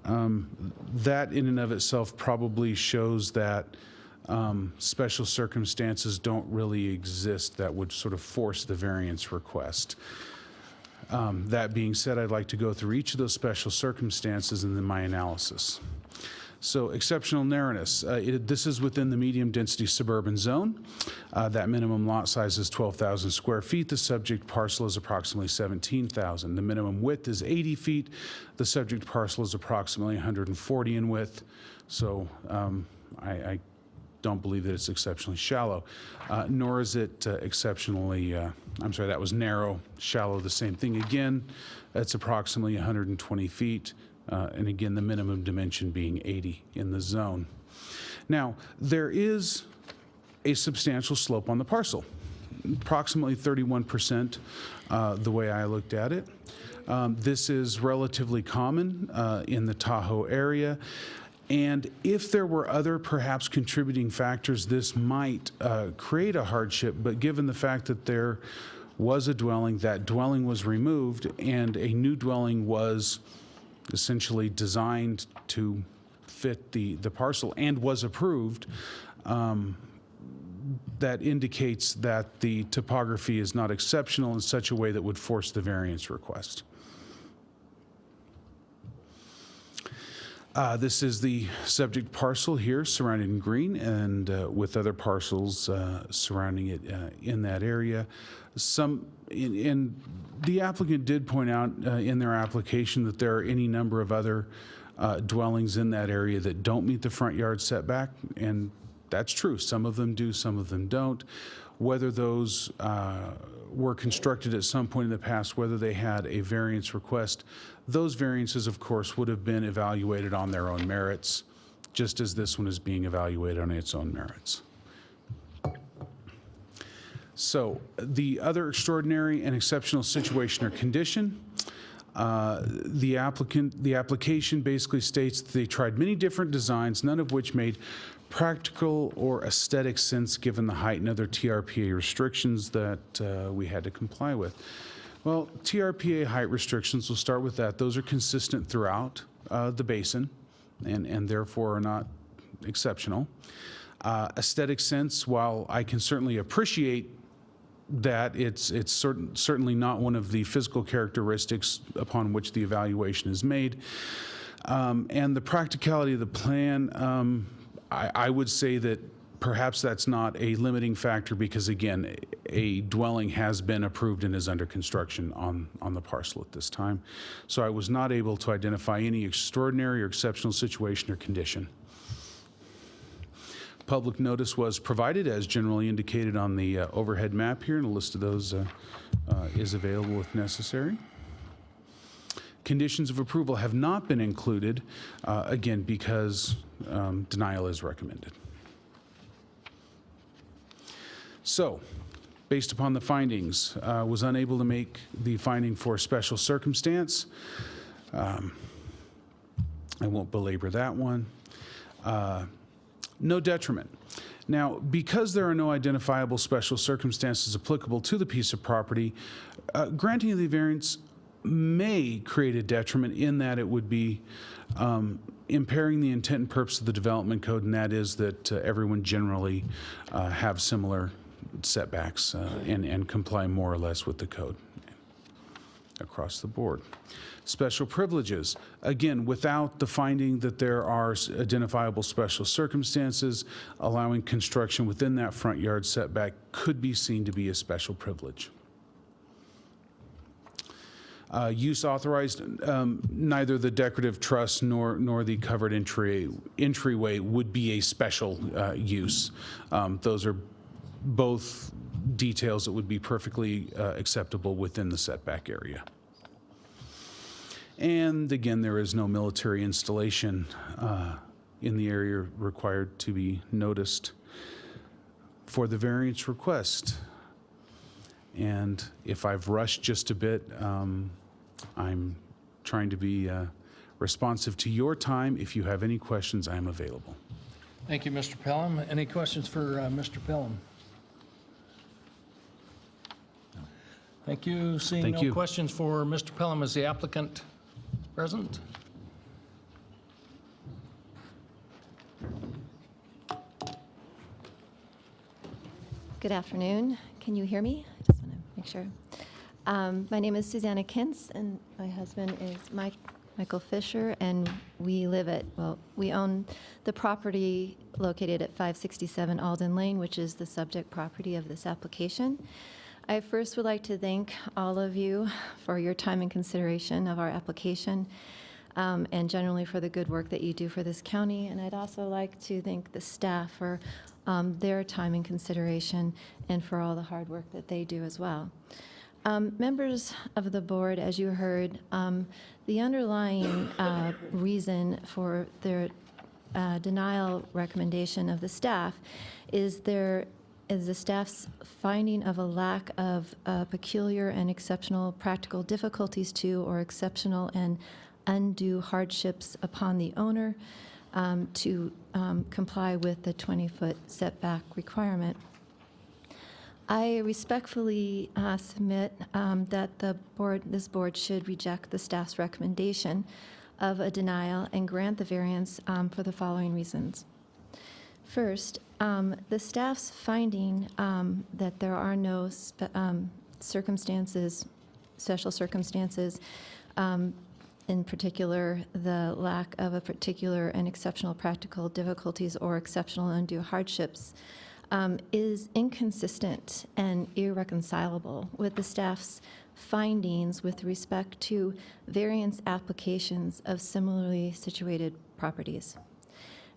Speaker 13: That in and of itself probably shows that special circumstances don't really exist that would sort of force the variance request. That being said, I'd like to go through each of those special circumstances and then my analysis. So exceptional narrowness. This is within the medium-density suburban zone. That minimum lot size is 12,000 square feet. The subject parcel is approximately 17,000. The minimum width is 80 feet. The subject parcel is approximately 140 in width. So I don't believe that it's exceptionally shallow, nor is it exceptionally, I'm sorry, that was narrow, shallow, the same thing again. That's approximately 120 feet. And again, the minimum dimension being 80 in the zone. Now, there is a substantial slope on the parcel, approximately 31% the way I looked at it. This is relatively common in the Tahoe area. And if there were other perhaps contributing factors, this might create a hardship. But given the fact that there was a dwelling, that dwelling was removed, and a new dwelling was essentially designed to fit the parcel and was approved, that indicates that the topography is not exceptional in such a way that would force the variance request. This is the subject parcel here, surrounded in green, and with other parcels surrounding it in that area. And the applicant did point out in their application that there are any number of other dwellings in that area that don't meet the front yard setback, and that's true. Some of them do, some of them don't. Whether those were constructed at some point in the past, whether they had a variance request, those variances, of course, would have been evaluated on their own merits, just as this one is being evaluated on its own merits. So the other extraordinary and exceptional situation or condition, the application basically states that they tried many different designs, none of which made practical or aesthetic sense given the height and other TRPA restrictions that we had to comply with. Well, TRPA height restrictions, we'll start with that. Those are consistent throughout the basin and therefore are not exceptional. Aesthetic sense, while I can certainly appreciate that it's certainly not one of the physical characteristics upon which the evaluation is made. And the practicality of the plan, I would say that perhaps that's not a limiting factor because, again, a dwelling has been approved and is under construction on the parcel at this time. So I was not able to identify any extraordinary or exceptional situation or condition. Public notice was provided as generally indicated on the overhead map here, and a list of those is available if necessary. Conditions of approval have not been included, again, because denial is recommended. So, based upon the findings, was unable to make the finding for special circumstance. I won't belabor that one. No detriment. Now, because there are no identifiable special circumstances applicable to the piece of property, granting the variance may create a detriment in that it would be impairing the intent and purpose of the development code, and that is that everyone generally have similar setbacks and comply more or less with the code across the board. Special privileges, again, without the finding that there are identifiable special circumstances, allowing construction within that front yard setback could be seen to be a special privilege. Use authorized, neither the decorative truss nor the covered entryway would be a special use. Those are both details that would be perfectly acceptable within the setback area. And again, there is no military installation in the area required to be noticed for the variance request. And if I've rushed just a bit, I'm trying to be responsive to your time. If you have any questions, I am available.
Speaker 1: Thank you, Mr. Pelham. Any questions for Mr. Pelham? Thank you. Seeing
Speaker 13: Thank
Speaker 1: no
Speaker 13: you.
Speaker 1: questions for Mr. Pelham, is the applicant present?
Speaker 16: Good afternoon. Can you hear me? I just want to make sure. My name is Susanna Kintz, and my husband is Michael Fisher, and we live at, well, we own the property located at 567 Alden Lane, which is the subject property of this application. I first would like to thank all of you for your time and consideration of our application, and generally for the good work that you do for this county. And I'd also like to thank the staff for their time and consideration and for all the hard work that they do as well. Members of the board, as you heard, the underlying reason for their denial recommendation of the staff is the staff's finding of a lack of peculiar and exceptional practical difficulties to or exceptional and undue hardships upon the owner to comply with the 20-foot setback requirement. I respectfully submit that this board should reject the staff's recommendation of a denial and grant the variance for the following reasons. First, the staff's finding that there are no special circumstances, in particular, the lack of a particular and exceptional practical difficulties or exceptional and undue hardships, is inconsistent and irreconcilable with the staff's findings with respect to variance applications of similarly situated properties.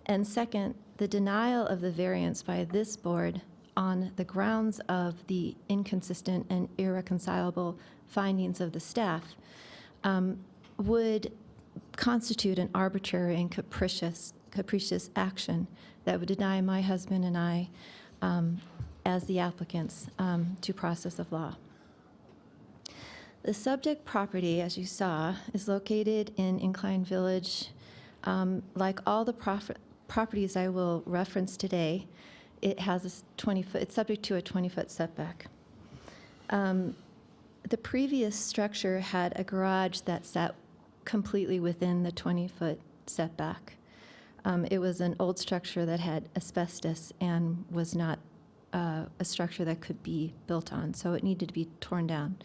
Speaker 16: And second, the denial of the variance by this board on the grounds of the inconsistent and irreconcilable findings of the staff would constitute an arbitrary and capricious action that would deny my husband and I, as the applicants, due process of law. The subject property, as you saw, is located in Incline Village. Like all the properties I will reference today, it has a 20-foot, it's subject to a 20-foot setback. The previous structure had a garage that sat completely within the 20-foot setback. It was an old structure that had asbestos and was not a structure that could be built on, so it needed to be torn down.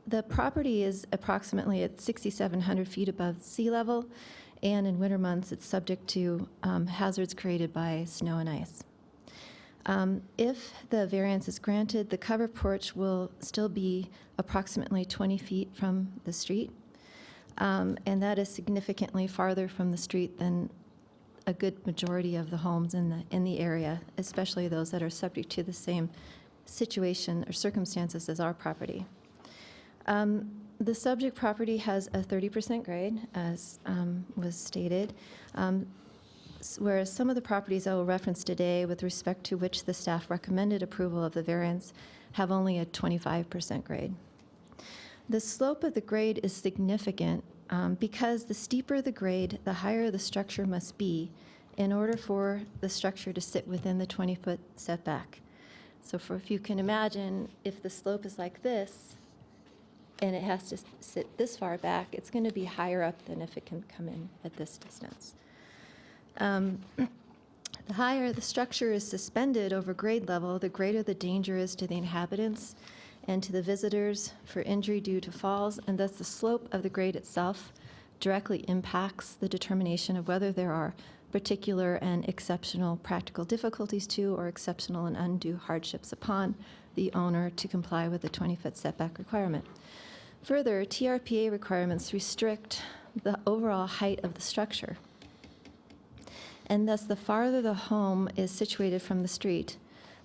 Speaker 16: The property is approximately at 6,700 feet above sea level, and in winter months it's subject to hazards created by snow and ice. If the variance is granted, the covered porch will still be approximately 20 feet from the street, and that is significantly farther from the street than a good majority of the homes in the area, especially those that are subject to the same situation or circumstances as our property. The subject property has a 30% grade, as was stated, whereas some of the properties I will reference today with respect to which the staff recommended approval of the variance have only a 25% grade. The slope of the grade is significant because the steeper the grade, the higher the structure must be in order for the structure to sit within the 20-foot setback. So if you can imagine, if the slope is like this, and it has to sit this far back, it's going to be higher up than if it can come in at this distance. The higher the structure is suspended over grade level, the greater the danger is to the inhabitants and to the visitors for injury due to falls, and thus the slope of the grade itself directly impacts the determination of whether there are particular and exceptional practical difficulties to or exceptional and undue hardships upon the owner to comply with the 20-foot setback requirement. Further, TRPA requirements restrict the overall height of the structure. And thus, the farther the home is situated from the street,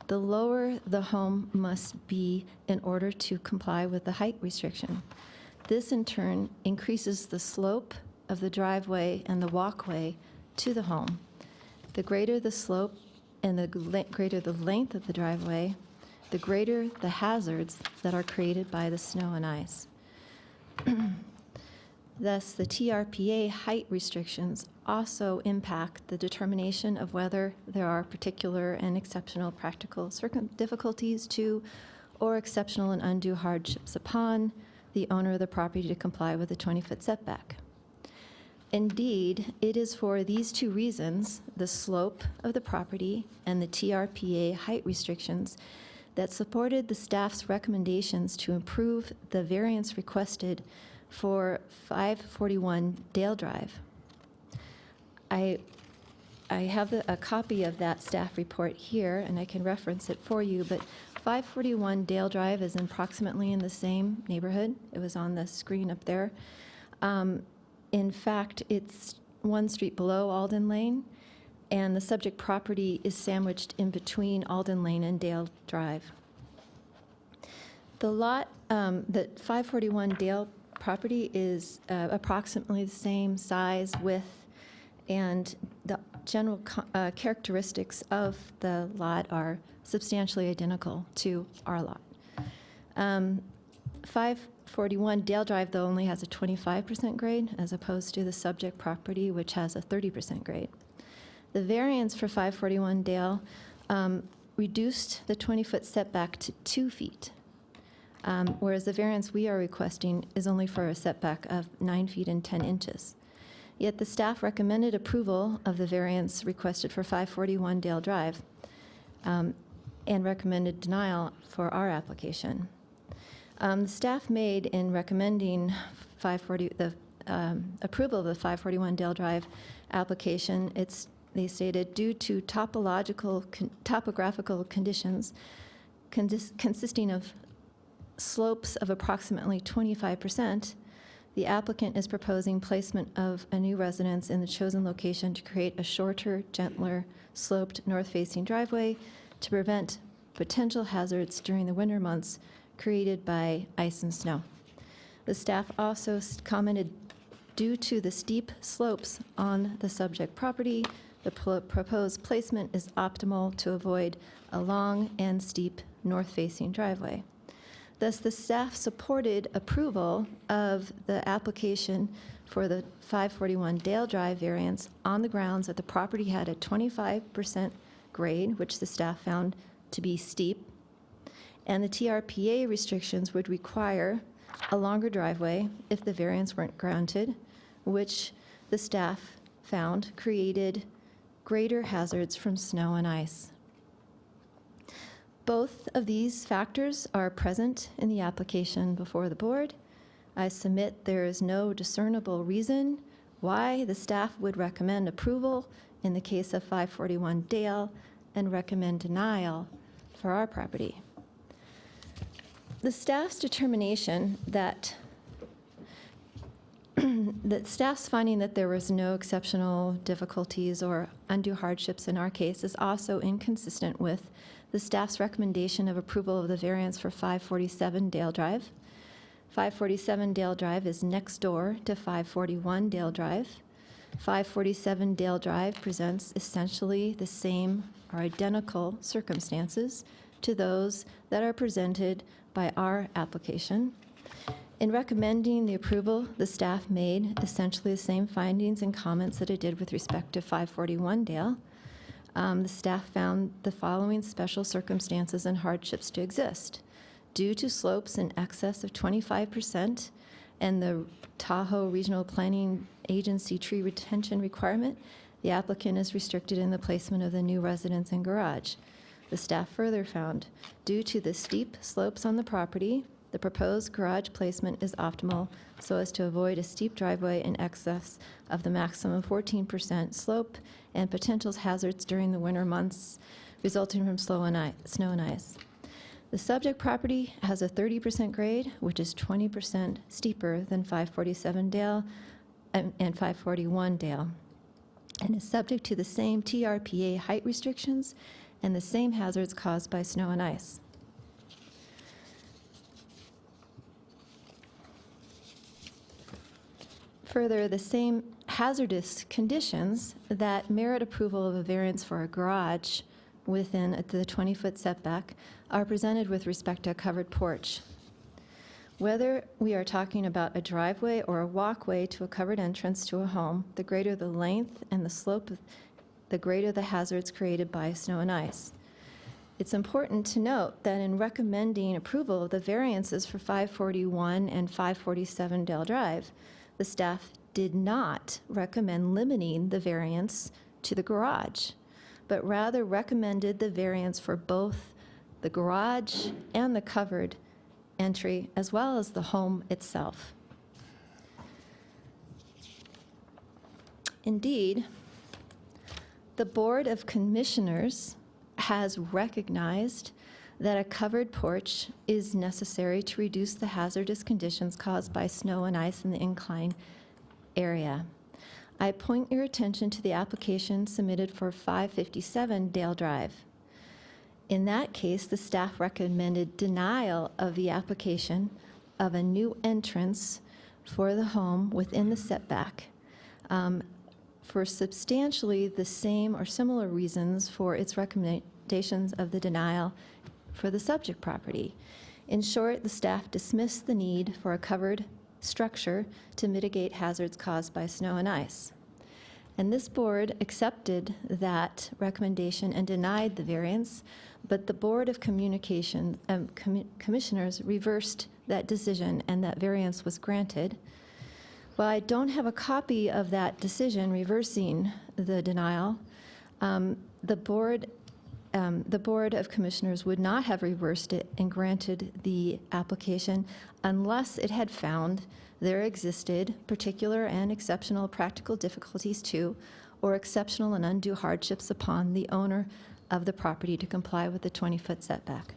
Speaker 16: the lower the home must be in order to comply with the height restriction. This, in turn, increases the slope of the driveway and the walkway to the home. The greater the slope and the greater the length of the driveway, the greater the hazards that are created by the snow and ice. Thus, the TRPA height restrictions also impact the determination of whether there are particular and exceptional practical difficulties to, or exceptional and undue hardships upon, the owner of the property to comply with the 20-foot setback. Indeed, it is for these two reasons, the slope of the property and the TRPA height restrictions, that supported the staff's recommendations to improve the variance requested for 541 Dale Drive. I have a copy of that staff report here, and I can reference it for you, but 541 Dale Drive is approximately in the same neighborhood. It was on the screen up there. In fact, it's one street below Alden Lane, and the subject property is sandwiched in between Alden Lane and Dale Drive. The lot, the 541 Dale property is approximately the same size, width, and the general characteristics of the lot are substantially identical to our lot. 541 Dale Drive, though, only has a 25% grade, as opposed to the subject property, which has a 30% grade. The variance for 541 Dale reduced the 20-foot setback to 2 feet, whereas the variance we are requesting is only for a setback of 9 feet and 10 inches. Yet the staff recommended approval of the variance requested for 541 Dale Drive and recommended denial for our application. The staff made, in recommending the approval of the 541 Dale Drive application, they stated, due to topographical conditions consisting of slopes of approximately 25%, the applicant is proposing placement of a new residence in the chosen location to create a shorter, gentler, sloped north-facing driveway to prevent potential hazards during the winter months created by ice and snow. The staff also commented, due to the steep slopes on the subject property, the proposed placement is optimal to avoid a long and steep north-facing driveway. Thus, the staff supported approval of the application for the 541 Dale Drive variance on the grounds that the property had a 25% grade, which the staff found to be steep, and the TRPA restrictions would require a longer driveway if the variance weren't granted, which the staff found created greater hazards from snow and ice. Both of these factors are present in the application before the board. I submit there is no discernible reason why the staff would recommend approval in the case of 541 Dale and recommend denial for our property. The staff's determination that staff's finding that there was no exceptional difficulties or undue hardships in our case is also inconsistent with the staff's recommendation of approval of the variance for 547 Dale Drive. 547 Dale Drive is next door to 541 Dale Drive. 547 Dale Drive presents essentially the same or identical circumstances to those that are presented by our application. In recommending the approval, the staff made essentially the same findings and comments that it did with respect to 541 Dale. The staff found the following special circumstances and hardships to exist. Due to slopes in excess of 25% and the Tahoe Regional Planning Agency tree retention requirement, the applicant is restricted in the placement of the new residence and garage. The staff further found, due to the steep slopes on the property, the proposed garage placement is optimal so as to avoid a steep driveway in excess of the maximum 14% slope and potential hazards during the winter months resulting from snow and ice. The subject property has a 30% grade, which is 20% steeper than 547 Dale and 541 Dale, and is subject to the same TRPA height restrictions and the same hazards caused by snow and ice. Further, the same hazardous conditions that merit approval of a variance for a garage within the 20-foot setback are presented with respect to a covered porch. Whether we are talking about a driveway or a walkway to a covered entrance to a home, the greater the length and the slope, the greater the hazards created by snow and ice. It's important to note that in recommending approval of the variances for 541 and 547 Dale Drive, the staff did not recommend limiting the variance to the garage, but rather recommended the variance for both the garage and the covered entry, as well as the home itself. Indeed, the Board of Commissioners has recognized that a covered porch is necessary to reduce the hazardous conditions caused by snow and ice in the incline area. I point your attention to the application submitted for 557 Dale Drive. In that case, the staff recommended denial of the application of a new entrance for the home within the setback for substantially the same or similar reasons for its recommendations of the denial for the subject property. In short, the staff dismissed the need for a covered structure to mitigate hazards caused by snow and ice. And this board accepted that recommendation and denied the variance, but the Board of Commissioners reversed that decision and that variance was granted. While I don't have a copy of that decision reversing the denial, the Board of Commissioners would not have reversed it and granted the application unless it had found there existed particular and exceptional practical difficulties to, or exceptional and undue hardships upon the owner of the property to comply with the 20-foot setback.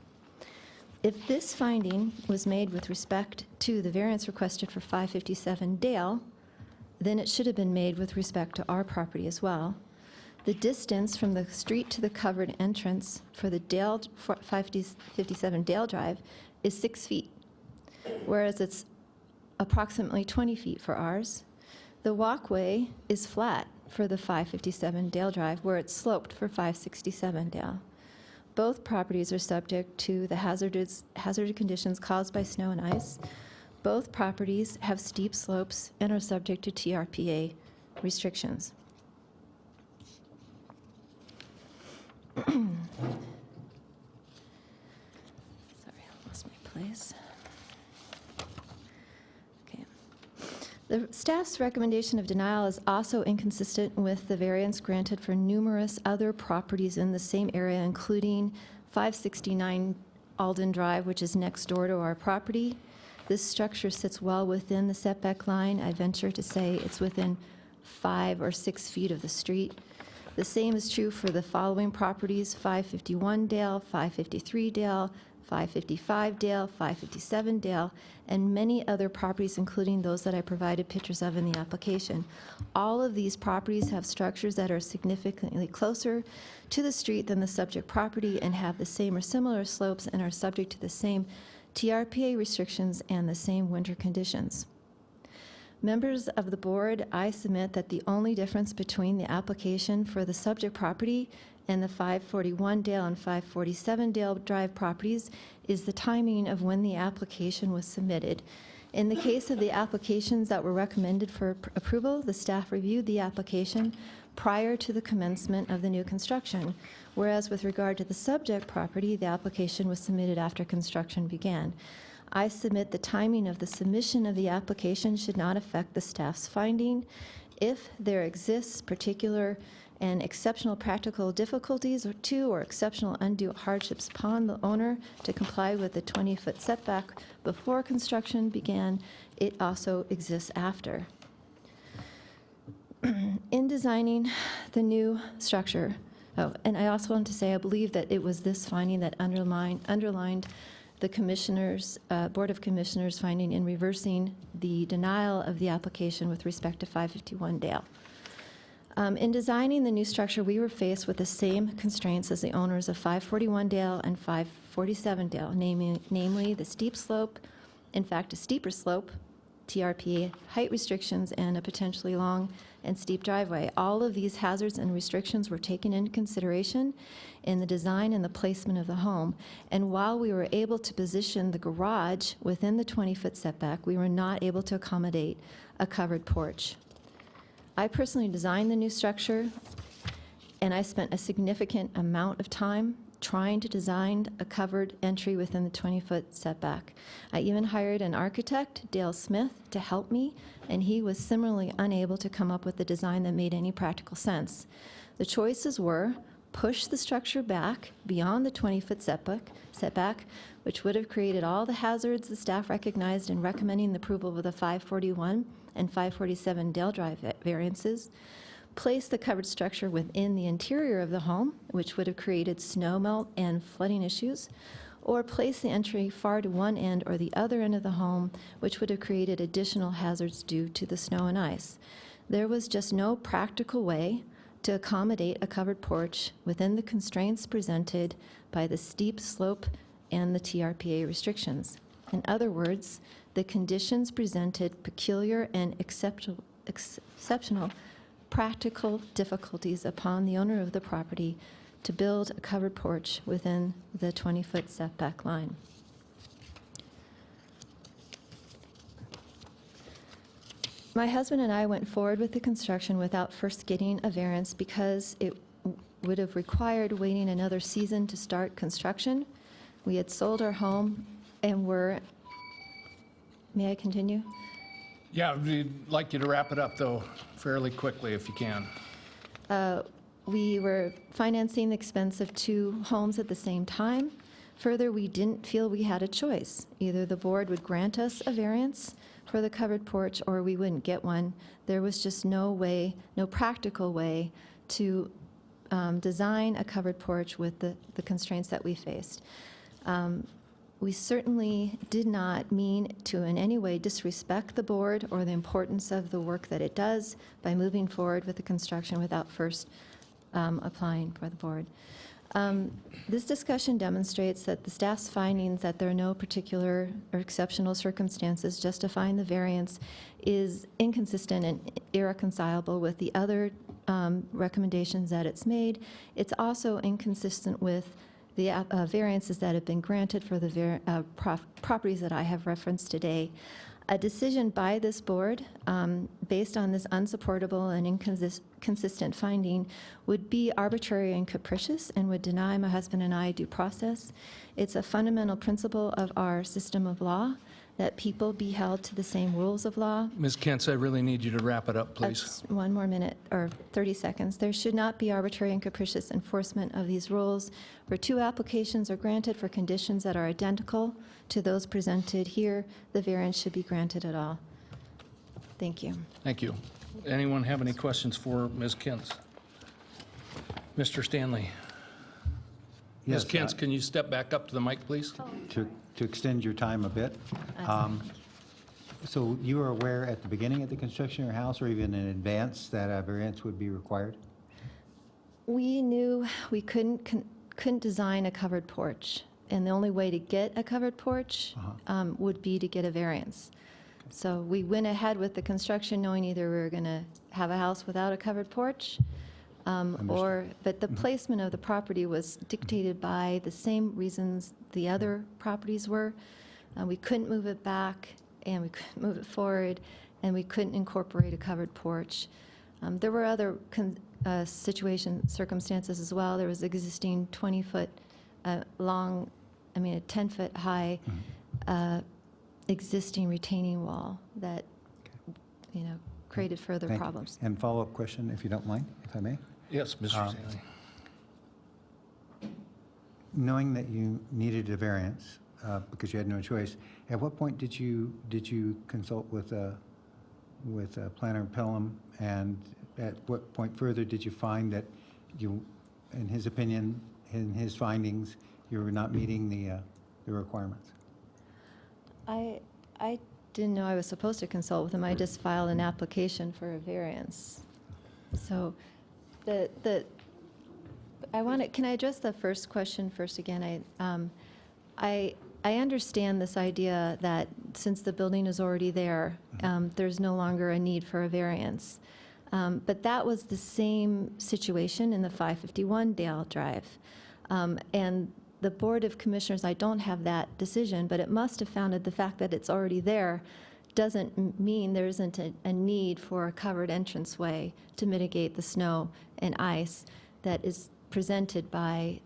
Speaker 16: If this finding was made with respect to the variance requested for 557 Dale, then it should have been made with respect to our property as well. The distance from the street to the covered entrance for the 557 Dale Drive is 6 feet, whereas it's approximately 20 feet for ours. The walkway is flat for the 557 Dale Drive, where it's sloped for 567 Dale. Both properties are subject to the hazardous conditions caused by snow and ice. Both properties have steep slopes and are subject to TRPA restrictions. Sorry, I lost my place. Okay. The staff's recommendation of denial is also inconsistent with the variance granted for numerous other properties in the same area, including 569 Alden Drive, which is next door to our property. This structure sits well within the setback line. I venture to say it's within 5 or 6 feet of the street. The same is true for the following properties: 551 Dale, 553 Dale, 555 Dale, 557 Dale, and many other properties, including those that I provided pictures of in the application. All of these properties have structures that are significantly closer to the street than the subject property and have the same or similar slopes and are subject to the same TRPA restrictions and the same winter conditions. Members of the board, I submit that the only difference between the application for the subject property and the 541 Dale and 547 Dale Drive properties is the timing of when the application was submitted. In the case of the applications that were recommended for approval, the staff reviewed the application prior to the commencement of the new construction, whereas with regard to the subject property, the application was submitted after construction began. I submit the timing of the submission of the application should not affect the staff's finding. If there exists particular and exceptional practical difficulties or exceptional undue hardships upon the owner to comply with the 20-foot setback before construction began, it also exists after. In designing the new structure, Oh, and I also wanted to say, I believe that it was this finding that underlined the Commissioners, Board of Commissioners finding in reversing the denial of the application with respect to 551 Dale. In designing the new structure, we were faced with the same constraints as the owners of 541 Dale and 547 Dale, namely the steep slope, in fact, a steeper slope, TRP, height restrictions, and a potentially long and steep driveway. All of these hazards and restrictions were taken into consideration in the design and the placement of the home. And while we were able to position the garage within the 20-foot setback, we were not able to accommodate a covered porch. I personally designed the new structure, and I spent a significant amount of time trying to design a covered entry within the 20-foot setback. I even hired an architect, Dale Smith, to help me, and he was similarly unable to come up with a design that made any practical sense. The choices were push the structure back beyond the 20-foot setback, which would have created all the hazards the staff recognized in recommending the approval of the 541 and 547 Dale Drive variances, place the covered structure within the interior of the home, which would have created snow melt and flooding issues, or place the entry far to one end or the other end of the home, which would have created additional hazards due to the snow and ice. There was just no practical way to accommodate a covered porch within the constraints presented by the steep slope and the TRPA restrictions. In other words, the conditions presented peculiar and exceptional practical difficulties upon the owner of the property to build a covered porch within the 20-foot setback line. My husband and I went forward with the construction without first getting a variance because it would have required waiting another season to start construction. We had sold our home and were, may I continue?
Speaker 1: Yeah, we'd like you to wrap it up, though, fairly quickly if you can.
Speaker 16: We were financing the expense of 2 homes at the same time. Further, we didn't feel we had a choice. Either the board would grant us a variance for the covered porch or we wouldn't get one. There was just no way, no practical way to design a covered porch with the constraints that we faced. We certainly did not mean to in any way disrespect the board or the importance of the work that it does by moving forward with the construction without first applying for the board. This discussion demonstrates that the staff's findings that there are no particular or exceptional circumstances justifying the variance is inconsistent and irreconcilable with the other recommendations that it's made. It's also inconsistent with the variances that have been granted for the properties that I have referenced today. A decision by this board, based on this unsupportable and inconsistent finding, would be arbitrary and capricious and would deny my husband and I due process. It's a fundamental principle of our system of law that people be held to the same rules of law.
Speaker 1: Ms. Kentz, I really need you to wrap it up, please.
Speaker 16: Just one more minute, or 30 seconds. There should not be arbitrary and capricious enforcement of these rules. Where 2 applications are granted for conditions that are identical to those presented here, the variance should be granted at all. Thank you.
Speaker 1: Thank you. Anyone have any questions for Ms. Kentz? Mr. Stanley? Ms.
Speaker 9: Yes,
Speaker 1: Kentz, can you step back up to the mic, please?
Speaker 9: To extend your time a bit. So you were aware at the beginning of the construction of your house or even in advance that a variance would be required?
Speaker 16: We knew we couldn't design a covered porch, and the only way to get a covered porch would be to get a variance. So we went ahead with the construction knowing either we were going to have a house without a covered porch, but the placement of the property was dictated by the same reasons the other properties were. We couldn't move it back, and we couldn't move it forward, and we couldn't incorporate a covered porch. There were other circumstances as well. There was existing 20-foot long, a 10-foot high existing retaining wall that, created further
Speaker 9: Thank you.
Speaker 16: problems.
Speaker 9: And follow-up question, if you don't mind, if I may?
Speaker 1: Yes, Mr. Stanley.
Speaker 9: Knowing that you needed a variance because you had no choice, at what point did you consult with Planner Pelham, and at what point further did you find that you in his opinion, in his findings, you were not meeting the requirements.
Speaker 16: I didn't know I was supposed to consult with him. I just filed an application for a variance. So can I address the first question first again? I understand this idea that since the building is already there, there's no longer a need for a variance. But that was the same situation in the 551 Dale Drive. And the Board of Commissioners, I don't have that decision, but it must have founded the fact that it's already there doesn't mean there isn't a need for a covered entranceway to mitigate the snow and ice that is presented by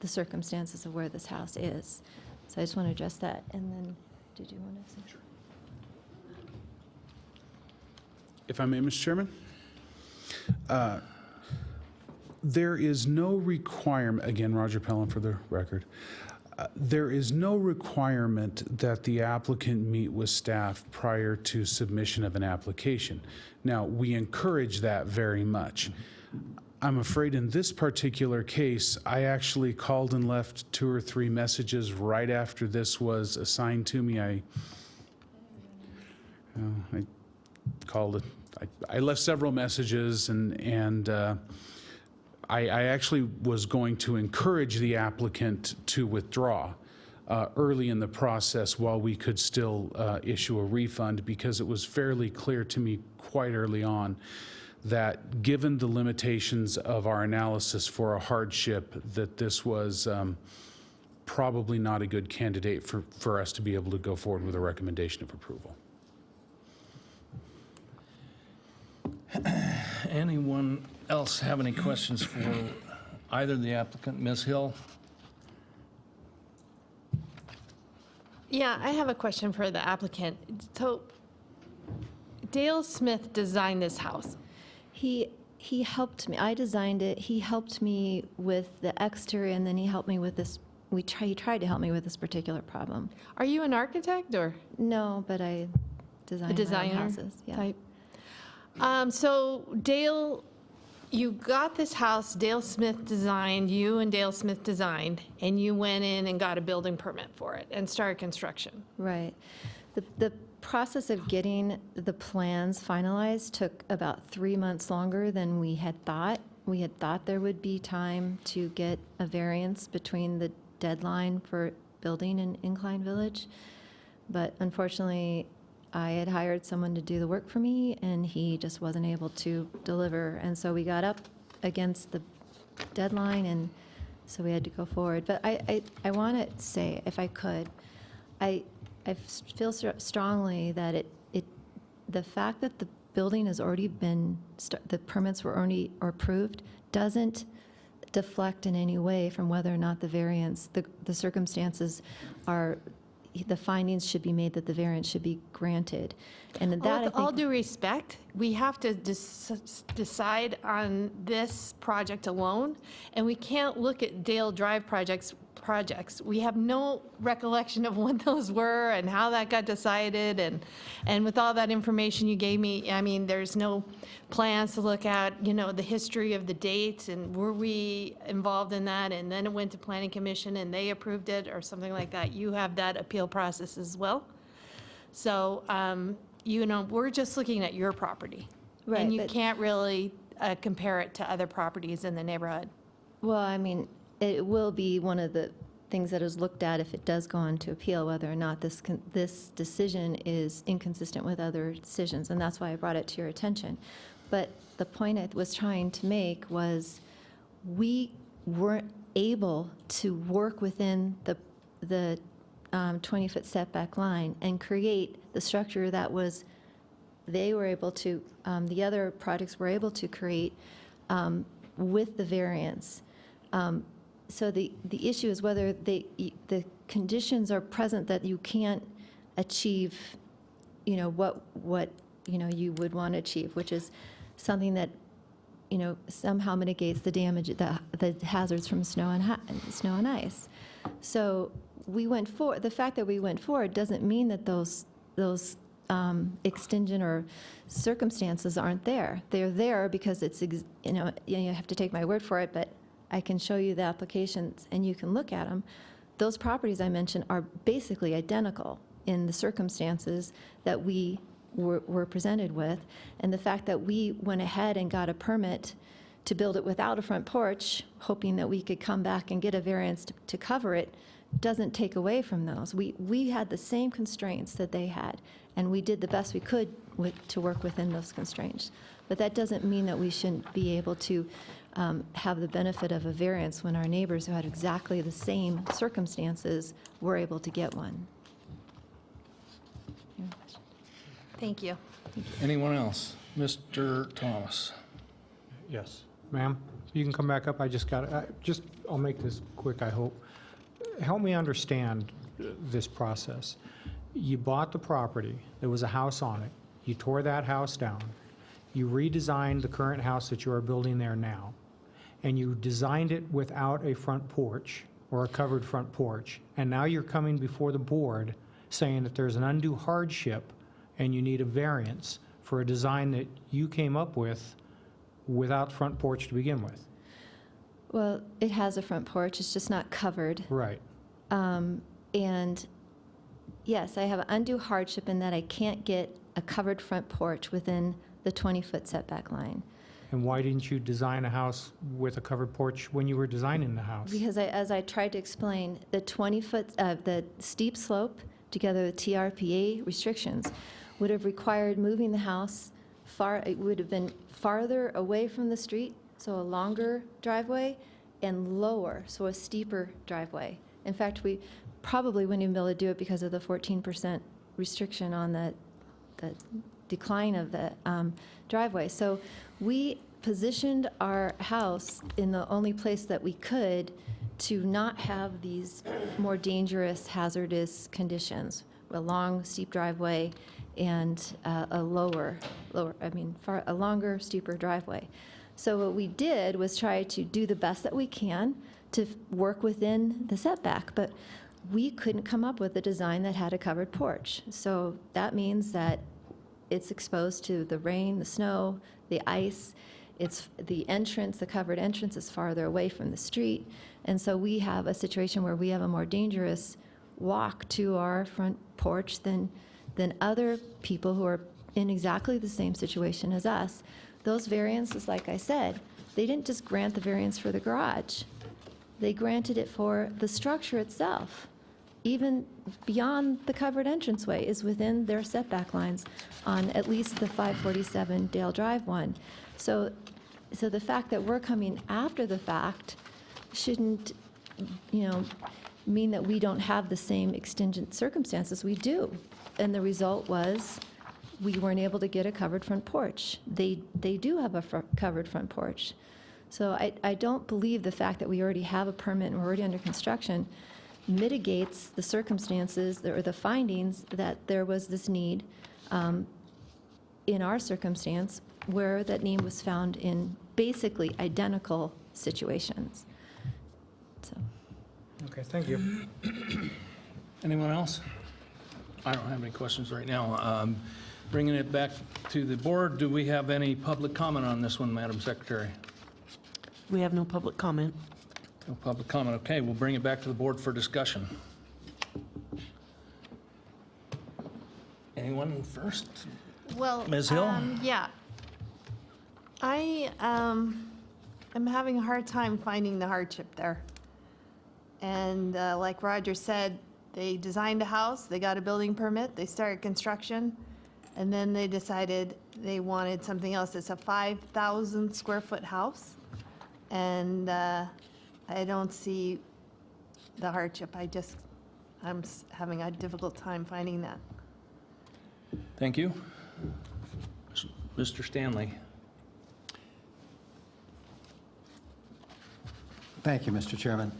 Speaker 16: the circumstances of where this house is. So I just want to address that. And then, did you want to say? Sure.
Speaker 13: If I may, Mr. Chairman? There is no requirement, again, Roger Pellin for the record, there is no requirement that the applicant meet with staff prior to submission of an application. Now, we encourage that very much. I'm afraid in this particular case, I actually called and left 2 or 3 messages right after this was assigned to me. I called it. I left several messages, and I actually was going to encourage the applicant to withdraw early in the process while we could still issue a refund, because it was fairly clear to me quite early on that given the limitations of our analysis for a hardship, that this was probably not a good candidate for us to be able to go forward with a recommendation of approval.
Speaker 1: Anyone else have any questions for either the applicant? Ms. Hill?
Speaker 15: Yeah, I have a question for the applicant. So Dale Smith designed this house.
Speaker 16: He helped me. I designed it. He helped me with the exterior, and then he helped me with this. He tried to help me with this particular problem.
Speaker 15: Are you an architect or?
Speaker 16: No, but I designed
Speaker 15: designer
Speaker 16: houses. Yeah.
Speaker 15: Type. So Dale, you got this house Dale Smith designed, you and Dale Smith designed, and you went in and got a building permit for it and started construction.
Speaker 16: Right. The process of getting the plans finalized took about 3 months longer than we had thought. We had thought there would be time to get a variance between the deadline for building in Incline Village, but unfortunately, I had hired someone to do the work for me, and he just wasn't able to deliver. And so we got up against the deadline, and so we had to go forward. But I want to say, if I could, I feel strongly that the fact that the building has already been, the permits were already approved, doesn't deflect in any way from whether or not the variance, the circumstances are, the findings should be made that the variance should be granted. And that, I
Speaker 15: With
Speaker 16: think,
Speaker 15: all due respect, we have to decide on this project alone, and we can't look at Dale Drive projects. We have no recollection of what those were and how that got decided, and with all that information you gave me, I mean, there's no plans to look at, the history of the dates, and were we involved in that, and then it went to Planning Commission and they approved it, or something like that. You have that appeal process as well. So, we're just looking at your property.
Speaker 16: Right,
Speaker 15: And you
Speaker 16: but-
Speaker 15: can't really compare it to other properties in the neighborhood.
Speaker 16: well, I mean, it will be one of the things that is looked at if it does go on to appeal, whether or not this decision is inconsistent with other decisions, and that's why I brought it to your attention. But the point I was trying to make was we weren't able to work within the 20-foot setback line and create the structure that was, they were able to, the other projects were able to create with the variance. So the issue is whether the conditions are present that you can't achieve, what you would want to achieve, which is something that, somehow mitigates the damage, the hazards from snow and ice. So we went forward. The fact that we went forward doesn't mean that those extension or circumstances aren't there. They're there because it's, you have to take my word for it, but I can show you the applications and you can look at them. Those properties I mentioned are basically identical in the circumstances that we were presented with. And the fact that we went ahead and got a permit to build it without a front porch, hoping that we could come back and get a variance to cover it, doesn't take away from those. We had the same constraints that they had, and we did the best we could to work within those constraints. But that doesn't mean that we shouldn't be able to have the benefit of a variance when our neighbors who had exactly the same circumstances were able to get one.
Speaker 15: Thank you.
Speaker 1: Anyone else? Mr. Thomas?
Speaker 11: Yes. Ma'am, you can come back up. I'll make this quick, I hope. Help me understand this process. You bought the property, there was a house on it. You tore that house down. You redesigned the current house that you are building there now. And you designed it without a front porch or a covered front porch. And now you're coming before the board saying that there's an undue hardship and you need a variance for a design that you came up with without front porch to begin with.
Speaker 16: Well, it has a front porch, it's just not covered.
Speaker 11: Right.
Speaker 16: And yes, I have undue hardship in that I can't get a covered front porch within the 20-foot setback line.
Speaker 11: And why didn't you design a house with a covered porch when you were designing the house?
Speaker 16: Because as I tried to explain, the 20-foot, the steep slope together with TRPA restrictions would have required moving the house it would have been farther away from the street, so a longer driveway, and lower, so a steeper driveway. In fact, we probably wouldn't even be able to do it because of the 14% restriction on the decline of the driveway. So we positioned our house in the only place that we could to not have these more dangerous, hazardous conditions, a long, steep driveway and a longer, steeper driveway. So what we did was try to do the best that we can to work within the setback, but we couldn't come up with a design that had a covered porch. So that means that it's exposed to the rain, the snow, the ice. It's the entrance, the covered entrance is farther away from the street. And so we have a situation where we have a more dangerous walk to our front porch than other people who are in exactly the same situation as us. Those variances, like I said, they didn't just grant the variance for the garage. They granted it for the structure itself. Even beyond the covered entranceway is within their setback lines on at least the 547 Dale Drive one. So the fact that we're coming after the fact shouldn't, mean that we don't have the same extingent circumstances. We do. And the result was we weren't able to get a covered front porch. They do have a covered front porch. So I don't believe the fact that we already have a permit and we're already under construction mitigates the circumstances or the findings that there was this need in our circumstance where that need was found in basically identical situations. So.
Speaker 11: Okay, thank you.
Speaker 1: Anyone else? I don't have any questions right now. Bringing it back to the board, do we have any public comment on this one, Madam Secretary?
Speaker 2: We have no public comment.
Speaker 1: No public comment. Okay, we'll bring it back to the board for discussion. Anyone first?
Speaker 15: Well,
Speaker 1: Ms. Hill?
Speaker 15: Yeah. I am having a hard time finding the hardship there. And like Roger said, they designed a house, they got a building permit, they started construction, and then they decided they wanted something else. It's a 5,000 square foot house. And I don't see the hardship. I'm having a difficult time finding that.
Speaker 1: Thank you. Mr. Stanley.
Speaker 9: Thank you, Mr. Chairman.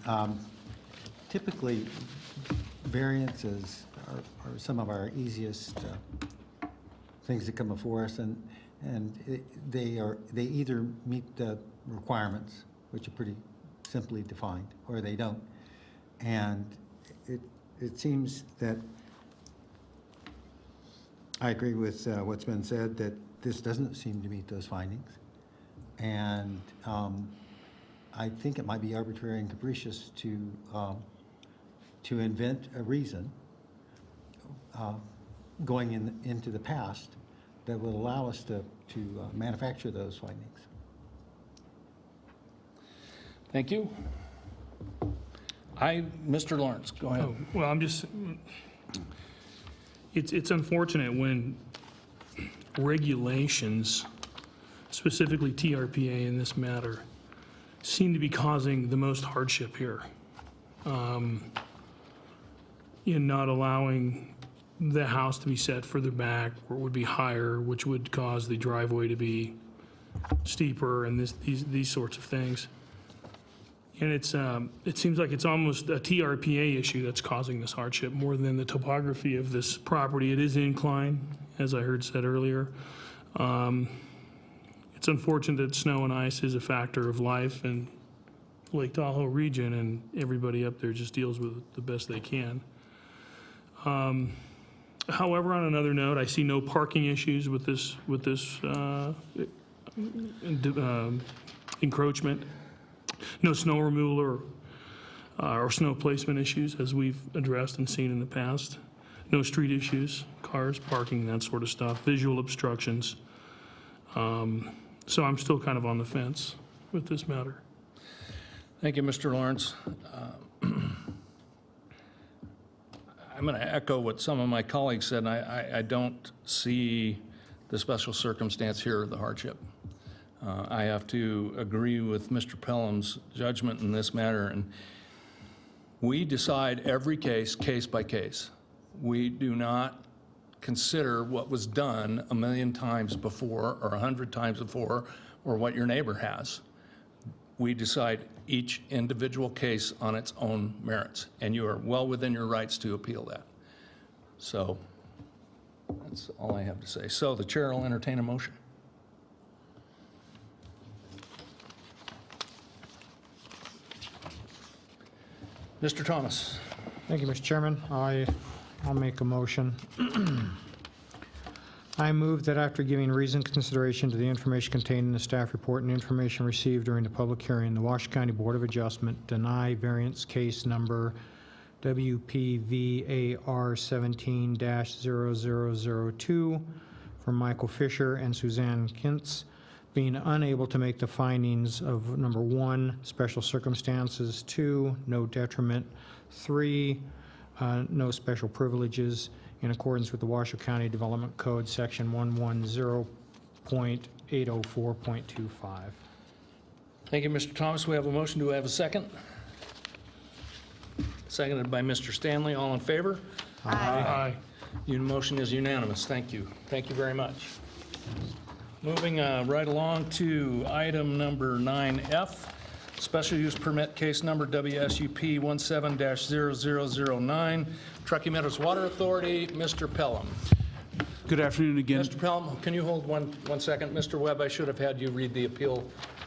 Speaker 9: Typically, variances are some of our easiest things that come before us, and they either meet the requirements, which are pretty simply defined, or they don't. And it seems that I agree with what's been said, that this doesn't seem to meet those findings. And I think it might be arbitrary and capricious to invent a reason going into the past that would allow us to manufacture those findings.
Speaker 1: Thank you. Mr. Lawrence, go ahead.
Speaker 5: Oh, well, it's unfortunate when regulations, specifically TRPA in this matter, seem to be causing the most hardship here in not allowing the house to be set further back where it would be higher, which would cause the driveway to be steeper and these sorts of things. And it seems like it's almost a TRPA issue that's causing this hardship more than the topography of this property. It is incline, as I heard said earlier. It's unfortunate that snow and ice is a factor of life in Lake Tahoe region, and everybody up there just deals with it the best they can. However, on another note, I see no parking issues with this encroachment. No snow removal or snow placement issues, as we've addressed and seen in the past. No street issues, cars, parking, that sort of stuff, visual obstructions. So I'm still kind of on the fence with this matter.
Speaker 1: Thank you, Mr. Lawrence. I'm going to echo what some of my colleagues said. I don't see the special circumstance here of the hardship. I have to agree with Mr. Pelham's judgment in this matter, and we decide every case, case by case. We do not consider what was done 1,000,000 times before or 100 times before or what your neighbor has. We decide each individual case on its own merits, and you are well within your rights to appeal that. So that's all I have to say. So the chair will entertain a motion. Mr. Thomas.
Speaker 11: Thank you, Mr. Chairman. I'll make a motion. I move that after giving reasoned consideration to the information contained in the staff report and information received during the public hearing, the Washoe County Board of Adjustment deny variance case number WPVAR 17-0002 from Michael Fisher and Suzanne Kintz, being unable to make the findings of number 1, special circumstances, 2, no detriment, 3, no special privileges, in accordance with the Washoe County Development Code, Section 110.804.25.
Speaker 1: Thank you, Mr. Thomas. We have a motion. Do we have a second? Seconded by Mr. Stanley. All in favor?
Speaker 5: Aye.
Speaker 1: Your motion is unanimous. Thank you. Thank you very much. Moving right along to item number 9F, special use permit case number WSUP 17-0009, Truckee Meadows Water Authority. Mr. Pelham.
Speaker 13: Good afternoon again.
Speaker 1: Mr. Pelham, can you hold one second? Mr. Webb, I should have had you read the appeal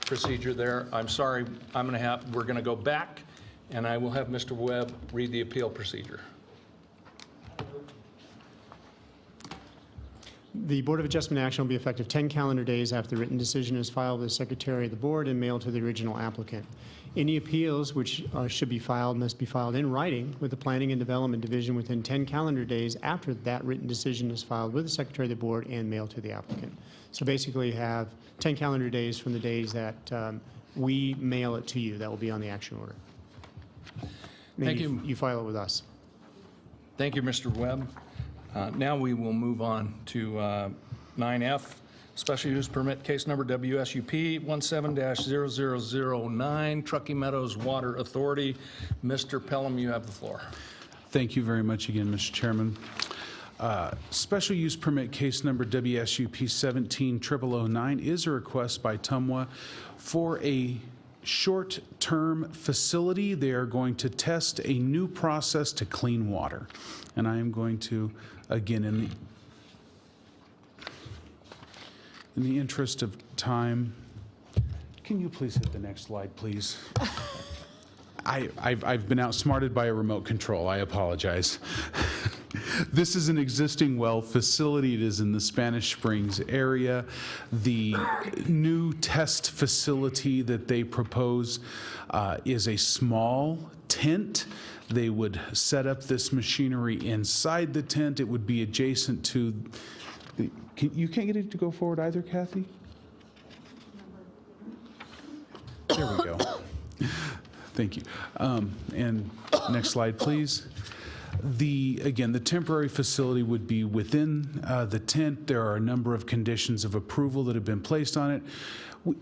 Speaker 1: procedure there. I'm sorry. We're going to go back, and I will have Mr. Webb read the appeal procedure.
Speaker 6: The Board of Adjustment action will be effective 10 calendar days after the written decision is filed with the Secretary of the Board and mailed to the original applicant. Any appeals which should be filed must be filed in writing with the Planning and Development Division within 10 calendar days after that written decision is filed with the Secretary of the Board and mailed to the applicant. So basically you have 10 calendar days from the days that we mail it to you. That will be on the action order.
Speaker 1: Thank you.
Speaker 6: You file it with us.
Speaker 1: Thank you, Mr. Webb. Now we will move on to 9F, special use permit case number WSUP 17-0009, Truckee Meadows Water Authority. Mr. Pelham, you have the floor.
Speaker 13: Thank you very much again, Mr. Chairman. Special use permit case number WSUP 17-0009 is a request by TUMWA for a short-term facility. They are going to test a new process to clean water. And I am going to, again, in the interest of time, can you please hit the next slide, please? I've been outsmarted by a remote control. I apologize. This is an existing well facility. It is in the Spanish Springs area. The new test facility that they propose is a small tent. They would set up this machinery inside the tent. It would be adjacent to, you can't get it to go forward either, Kathy? There we go. Thank you. And next slide, please. Again, the temporary facility would be within the tent. There are a number of conditions of approval that have been placed on it.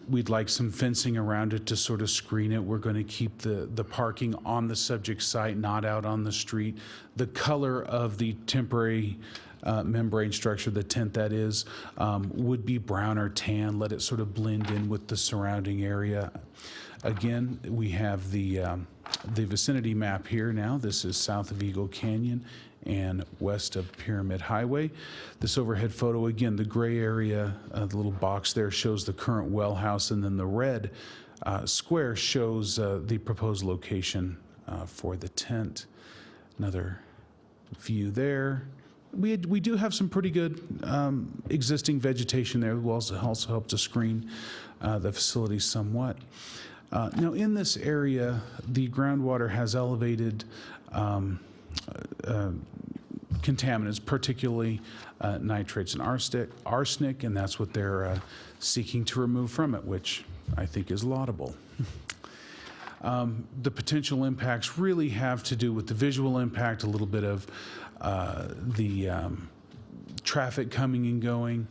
Speaker 13: We'd like some fencing around it to sort of screen it. We're going to keep the parking on the subject site, not out on the street. The color of the temporary membrane structure, the tent that is, would be brown or tan. Let it sort of blend in with the surrounding area. Again, we have the vicinity map here now. This is south of Eagle Canyon and west of Pyramid Highway. This overhead photo, again, the gray area, the little box there shows the current well house, and then the red square shows the proposed location for the tent. Another view there. We do have some pretty good existing vegetation there. Will also help to screen the facility somewhat. Now, in this area, the groundwater has elevated contaminants, particularly nitrates and arsenic, and that's what they're seeking to remove from it, which I think is laudable. The potential impacts really have to do with the visual impact, a little bit of the traffic coming and going.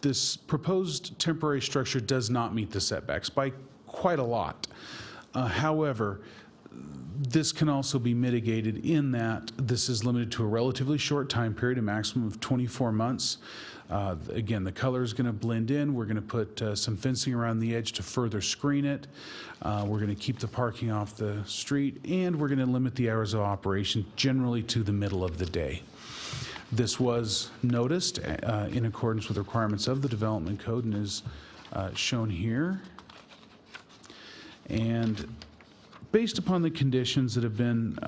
Speaker 13: This proposed temporary structure does not meet the setbacks by quite a lot. However, this can also be mitigated in that this is limited to a relatively short time period, a maximum of 24 months. Again, the color is going to blend in. We're going to put some fencing around the edge to further screen it. We're going to keep the parking off the street, and we're going to limit the hours of operation generally to the middle of the day. This was noticed in accordance with the requirements of the Development Code and is shown here. And based upon the conditions that have been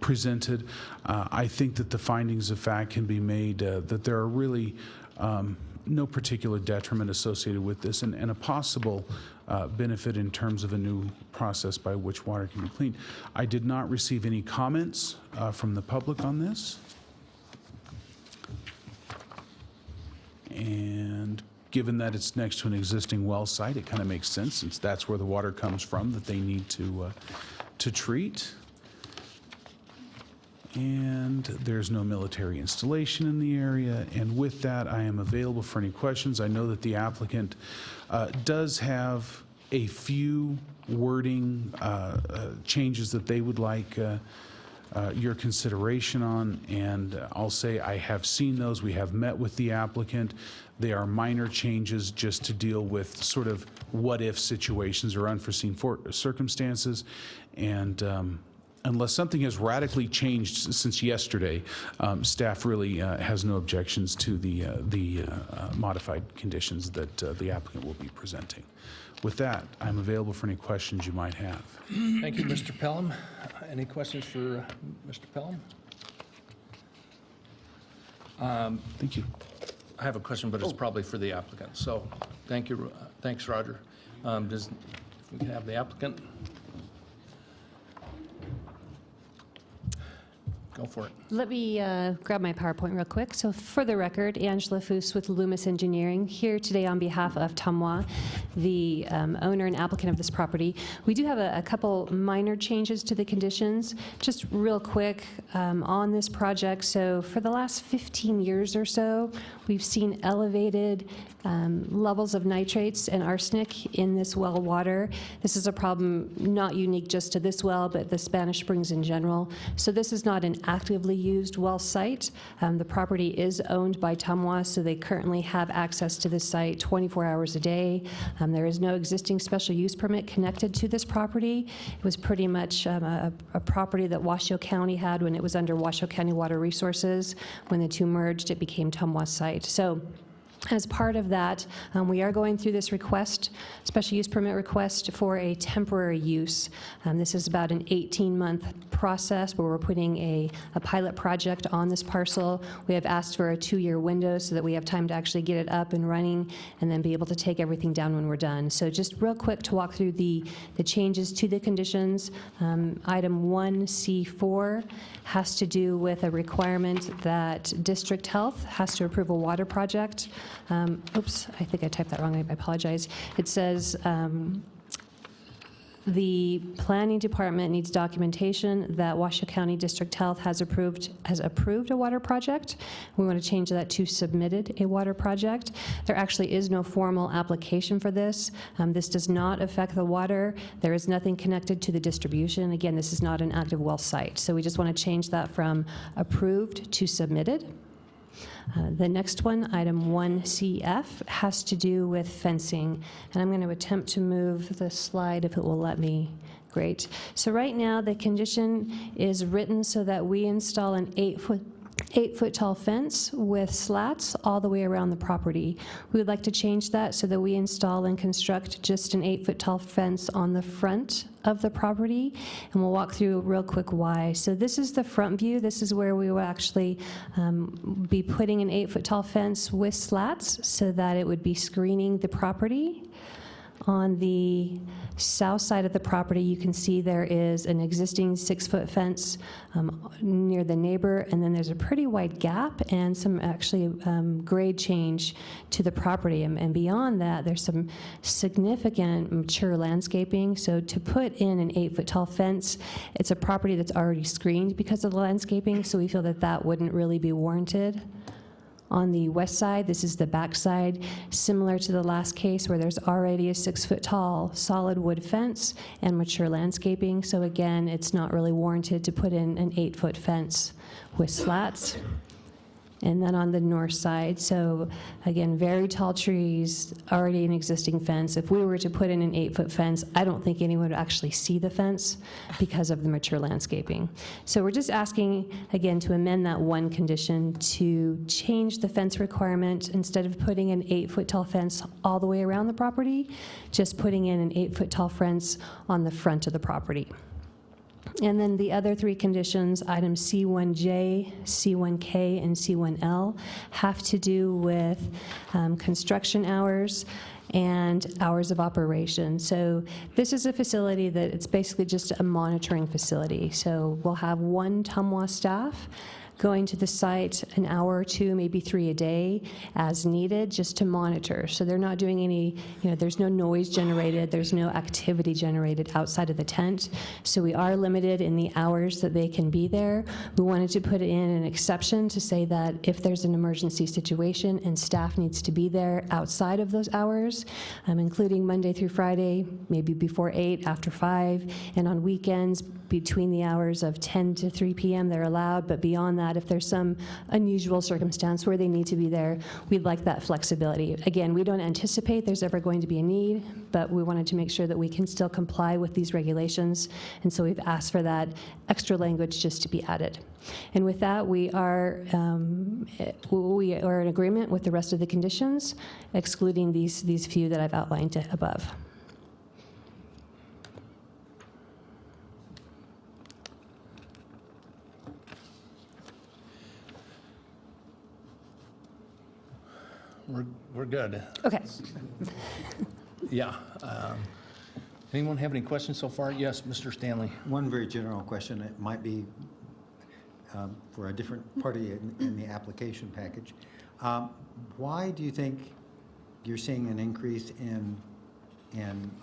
Speaker 13: presented, I think that the findings of fact can be made that there are really no particular detriment associated with this, and a possible benefit in terms of a new process by which water can be cleaned. I did not receive any comments from the public on this. And given that it's next to an existing well site, it kind of makes sense, since that's where the water comes from that they need to treat. And there's no military installation in the area. And with that, I am available for any questions. I know that the applicant does have a few wording changes that they would like your consideration on, and I'll say I have seen those. We have met with the applicant. They are minor changes just to deal with sort of what-if situations or unforeseen circumstances, and unless something has radically changed since yesterday, staff really has no objections to the modified conditions that the applicant will be presenting. With that, I'm available for any questions you might have.
Speaker 1: Thank you, Mr. Pelham. Any questions for Mr. Pelham?
Speaker 13: Thank you.
Speaker 1: I have a question, but it's probably for the applicant. So, thank you. Thanks, Roger. If we can have the applicant. Go for it.
Speaker 18: Let me grab my PowerPoint real quick. So for the record, Angela Foos with Loomis Engineering, here today on behalf of Tamwa, the owner and applicant of this property. We do have a couple minor changes to the conditions. Just real quick on this project. So for the last 15 years or so, we've seen elevated levels of nitrates and arsenic in this well water. This is a problem not unique just to this well, but the Spanish Springs in general. So this is not an actively used well site. The property is owned by Tamwa, so they currently have access to this site 24 hours a day. There is no existing special use permit connected to this property. It was pretty much a property that Washoe County had when it was under Washoe County Water Resources. When the two merged, it became Tamwa's site. So As part of that, we are going through this request, special use permit request for a temporary use. This is about an 18-month process where we're putting a pilot project on this parcel. We have asked for a 2-year window so that we have time to actually get it up and running and then be able to take everything down when we're done. So just real quick to walk through the changes to the conditions. Item 1C4 has to do with a requirement that District Health has to approve a water project. Oops, I think I typed that wrong. I apologize. It says the planning department needs documentation that Washoe County District Health has approved a water project. We want to change that to submitted a water project. There actually is no formal application for this. This does not affect the water. There is nothing connected to the distribution. Again, this is not an active well site. So we just want to change that from approved to submitted. The next one, item 1CF, has to do with fencing. And I'm going to attempt to move the slide if it will let me. Great. So right now, the condition is written so that we install an 8-foot tall fence with slats all the way around the property. We would like to change that so that we install and construct just an 8-foot tall fence on the front of the property, and we'll walk through real quick why. So this is the front view. This is where we will actually be putting an 8-foot tall fence with slats so that it would be screening the property. On the south side of the property, you can see there is an existing 6-foot fence near the neighbor, and then there's a pretty wide gap and some actually grade change to the property. And beyond that, there's some significant mature landscaping. So to put in an 8-foot tall fence, it's a property that's already screened because of the landscaping, so we feel that that wouldn't really be warranted. On the west side, this is the back side, similar to the last case where there's already a 6-foot tall solid wood fence and mature landscaping. So again, it's not really warranted to put in an 8-foot fence with slats. And then on the north side, so again, very tall trees, already an existing fence. If we were to put in an 8-foot fence, I don't think anyone would actually see the fence because of the mature landscaping. So we're just asking, again, to amend that one condition to change the fence requirement. Instead of putting an 8-foot tall fence all the way around the property, just putting in an 8-foot tall fence on the front of the property. And then the other 3 conditions, items C1J, C1K, and C1L, have to do with construction hours and hours of operation. So this is a facility that it's basically just a monitoring facility. So we'll have 1 TUMWA staff going to the site an hour or 2, maybe 3 a day as needed, just to monitor. So they're not doing any, there's no noise generated, there's no activity generated outside of the tent. So we are limited in the hours that they can be there. We wanted to put in an exception to say that if there's an emergency situation and staff needs to be there outside of those hours, including Monday through Friday, maybe before 8, after 5, and on weekends between the hours of 10 to 3 p.m. they're allowed, but beyond that, if there's some unusual circumstance where they need to be there, we'd like that flexibility. Again, we don't anticipate there's ever going to be a need, but we wanted to make sure that we can still comply with these regulations, and so we've asked for that extra language just to be added. And with that, we are in agreement with the rest of the conditions, excluding these few that I've outlined above.
Speaker 1: We're good.
Speaker 18: Okay.
Speaker 1: Yeah. Anyone have any questions so far? Yes, Mr. Stanley.
Speaker 9: One very general question. It might be for a different party in the application package. Why do you think you're seeing an increase in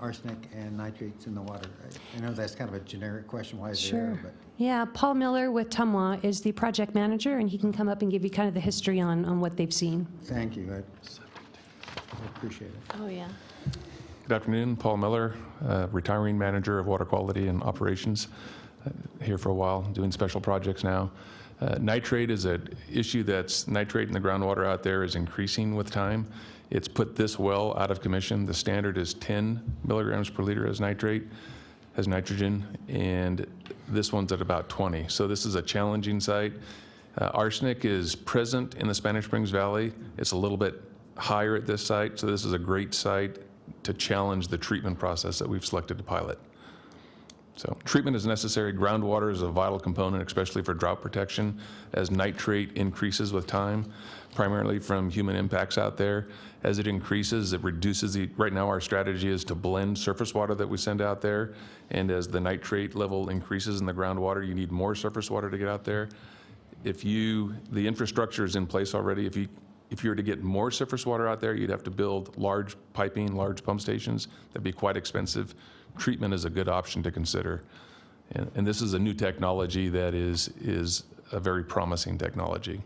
Speaker 9: arsenic and nitrates in the water? I know that's kind of a generic question. Why is it there? But
Speaker 18: Yeah, Paul Miller with TUMWA is the project manager, and he can come up and give you kind of the history on what they've seen.
Speaker 9: thank you. I appreciate it.
Speaker 15: Oh, yeah.
Speaker 3: Good afternoon, Paul Miller, retiring manager of water quality and operations, here for a while, doing special projects now. Nitrate is an issue nitrate in the groundwater out there is increasing with time. It's put this well out of commission. The standard is 10 milligrams per liter as nitrate, as nitrogen, and this one's at about 20. So this is a challenging site. Arsenic is present in the Spanish Springs Valley. It's a little bit higher at this site, so this is a great site to challenge the treatment process that we've selected to pilot. So treatment is necessary. Groundwater is a vital component, especially for drought protection, as nitrate increases with time, primarily from human impacts out there. As it increases, it reduces right now our strategy is to blend surface water that we send out there, and as the nitrate level increases in the groundwater, you need more surface water to get out there. The infrastructure is in place already. If you were to get more surface water out there, you'd have to build large piping, large pump stations. That'd be quite expensive. Treatment is a good option to consider. And this is a new technology that is a very promising technology.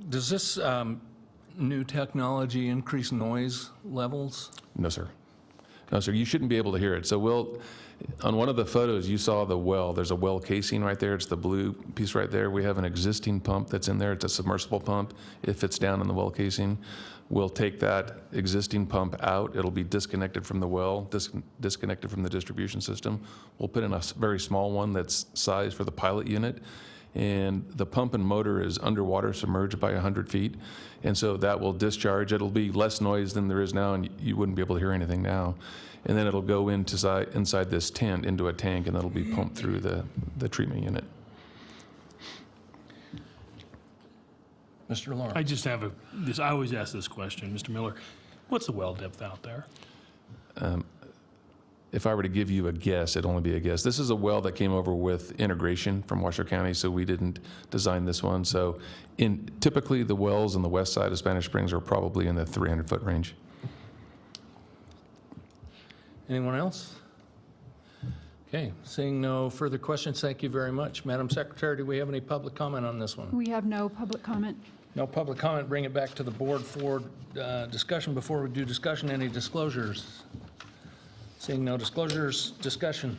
Speaker 1: Does this new technology increase noise levels?
Speaker 3: No, sir. No, sir. You shouldn't be able to hear it. So on one of the photos, you saw the well. There's a well casing right there. It's the blue piece right there. We have an existing pump that's in there. It's a submersible pump. It fits down in the well casing. We'll take that existing pump out. It'll be disconnected from the well, disconnected from the distribution system. We'll put in a very small one that's sized for the pilot unit. And the pump and motor is underwater, submerged by 100 feet. And so that will discharge. It'll be less noise than there is now, and you wouldn't be able to hear anything now. And then it'll go inside this tent into a tank, and it'll be pumped through the treatment unit.
Speaker 1: Mr. Lawrence.
Speaker 5: I just have I always ask this question, Mr. Miller. What's the well depth out there?
Speaker 3: If I were to give you a guess, it'd only be a guess. This is a well that came over with integration from Washoe County, so we didn't design this one. So typically the wells on the west side of Spanish Springs are probably in the 300-foot range.
Speaker 1: Anyone else? Okay, seeing no further questions, thank you very much. Madam Secretary, do we have any public comment on this one?
Speaker 7: We have no public comment.
Speaker 1: No public comment, bring it back to the board for discussion. Before we do discussion, any disclosures? Seeing no disclosures, discussion.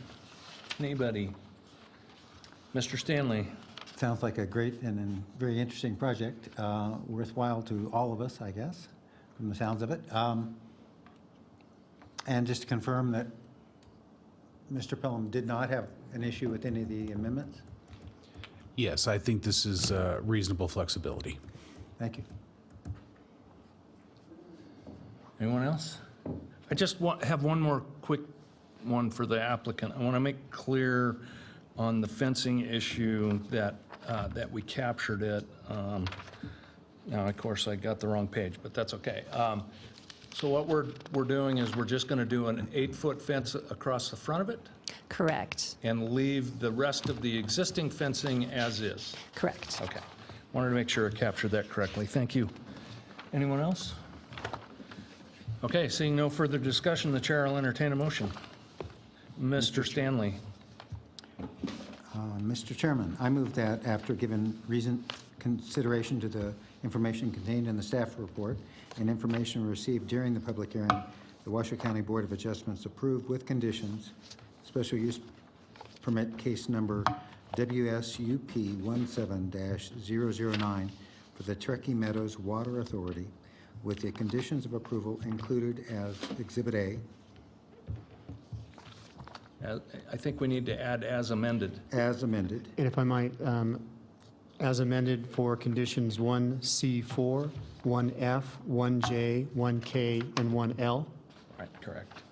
Speaker 1: Anybody? Mr. Stanley.
Speaker 9: Sounds like a great and very interesting project, worthwhile to all of us, I guess, from the sounds of it. And just to confirm that Mr. Pelham did not have an issue with any of the amendments?
Speaker 13: Yes, I think this is reasonable flexibility.
Speaker 9: Thank you.
Speaker 1: Anyone else? I just have one more quick one for the applicant. I want to make clear on the fencing issue that we captured it. Now, of course, I got the wrong page, but that's okay. So what we're doing is we're just going to do an 8-foot fence across the front of it?
Speaker 18: Correct.
Speaker 1: And leave the rest of the existing fencing as is?
Speaker 18: Correct.
Speaker 1: Okay. Wanted to make sure I captured that correctly. Thank you. Anyone else? Okay, seeing no further discussion, the chair will entertain a motion. Mr. Stanley.
Speaker 9: Mr. Chairman, I move that after given recent consideration to the information contained in the staff report and information received during the public hearing, the Washoe County Board of Adjustments approve with conditions special use permit case number WSUP 17-009 for the Truckee Meadows Water Authority with the conditions of approval included as Exhibit A.
Speaker 1: I think we need to add as amended.
Speaker 9: As amended.
Speaker 6: And if I might, as amended for conditions 1C4, 1F, 1J, 1K, and 1L.
Speaker 1: Right, correct.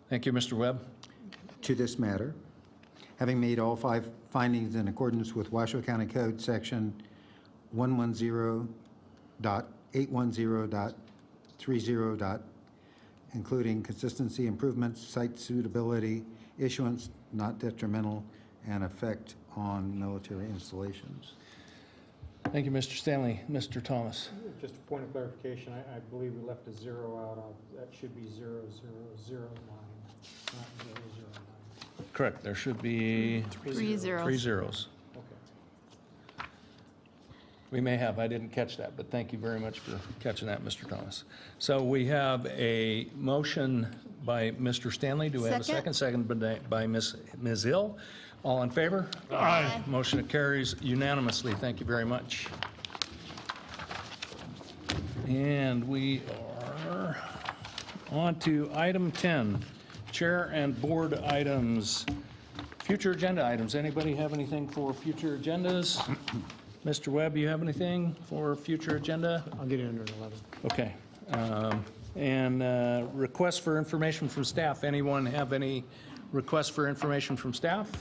Speaker 1: Thank you, Mr. Webb.
Speaker 9: To this matter, having made all 5 findings in accordance with Washoe County Code Section 110.810.30. Including consistency improvements, site suitability, issuance not detrimental, and effect on military installations.
Speaker 1: Thank you, Mr. Stanley. Mr. Thomas.
Speaker 11: Just a point of clarification, I believe we left a 0 out of, that should be 0009, not 009.
Speaker 1: Correct, there should be
Speaker 15: 3 zeros.
Speaker 1: 3 zeros.
Speaker 11: Okay.
Speaker 1: We may have, I didn't catch that, but thank you very much for catching that, Mr. Thomas. So we have a motion by Mr. Stanley. Do we have a second? Second by Ms. Hill. All in favor?
Speaker 5: Aye.
Speaker 1: Motion carries unanimously. Thank you very much. And we are on to item 10, chair and board items. Future agenda items. Anybody have anything for future agendas? Mr. Webb, you have anything for future agenda?
Speaker 6: I'll get it under 11.
Speaker 1: Okay. And requests for information from staff. Anyone have any requests for information from staff?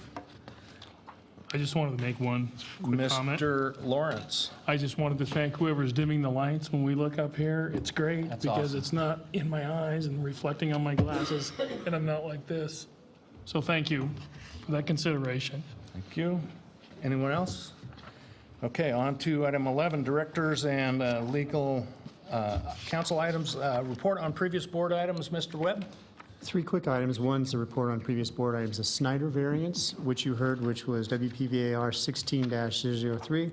Speaker 5: I just wanted to make one quick comment.
Speaker 1: Mr. Lawrence.
Speaker 5: I just wanted to thank whoever's dimming the lights when we look up here. It's great
Speaker 1: That's
Speaker 5: because
Speaker 1: awesome.
Speaker 5: it's not in my eyes and reflecting on my glasses, and I'm not like this. So thank you for that consideration.
Speaker 1: Thank you. Anyone else? Okay, on to item 11, directors and legal council items. Report on previous board items, Mr. Webb?
Speaker 6: 3 quick items. One's a report on previous board items, the Snyder variance, which you heard, which was WPVAR 16-003.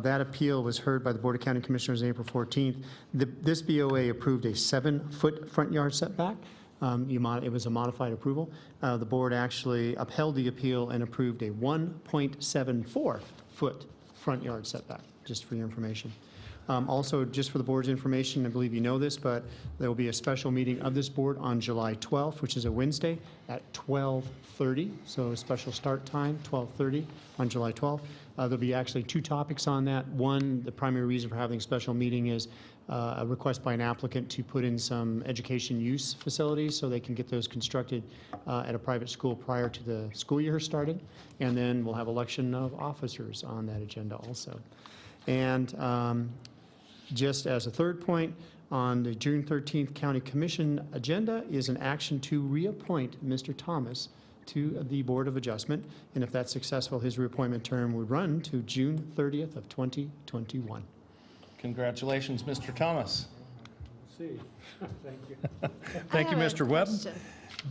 Speaker 6: That appeal was heard by the Board of County Commissioners on April 14th. This BOA approved a 7-foot front yard setback. It was a modified approval. The board actually upheld the appeal and approved a 1.74-foot front yard setback, just for your information. Also, just for the board's information, I believe you know this, but there will be a special meeting of this board on July 12th, which is a Wednesday, at 12:30. So a special start time, 12:30 on July 12th. There'll be actually 2 topics on that. One, the primary reason for having a special meeting is a request by an applicant to put in some education use facilities so they can get those constructed at a private school prior to the school year starting. And then we'll have election of officers on that agenda also. And just as a third point, on the June 13th County Commission agenda is an action to reappoint Mr. Thomas to the Board of Adjustment. And if that's successful, his reappointment term would run to June 30th of 2021.
Speaker 1: Congratulations, Mr. Thomas.
Speaker 11: See, thank you.
Speaker 1: Thank you,
Speaker 15: I have a
Speaker 1: Mr. Webb.
Speaker 15: question.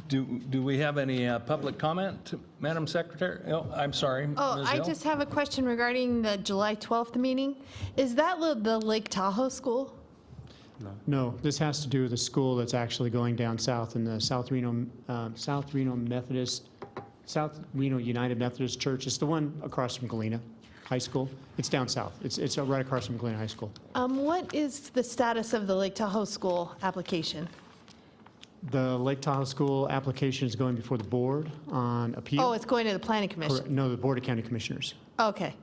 Speaker 1: Do we have any public comment, Madam Secretary? Oh, I'm sorry.
Speaker 15: Oh,
Speaker 1: Ms.
Speaker 15: I
Speaker 1: Hill?
Speaker 15: just have a question regarding the July 12th meeting. Is that the Lake Tahoe School?
Speaker 6: No, this has to do with a school that's actually going down south in the South Reno United Methodist Church. It's the one across from Galena High School. It's down south. It's right across from Galena High School.
Speaker 15: What is the status of the Lake Tahoe School application?
Speaker 6: The Lake Tahoe School application is going before the board on appeal.
Speaker 15: Oh, it's going to the Planning
Speaker 6: Correct.
Speaker 15: Commission?
Speaker 6: No, the Board of County Commissioners.
Speaker 15: Okay.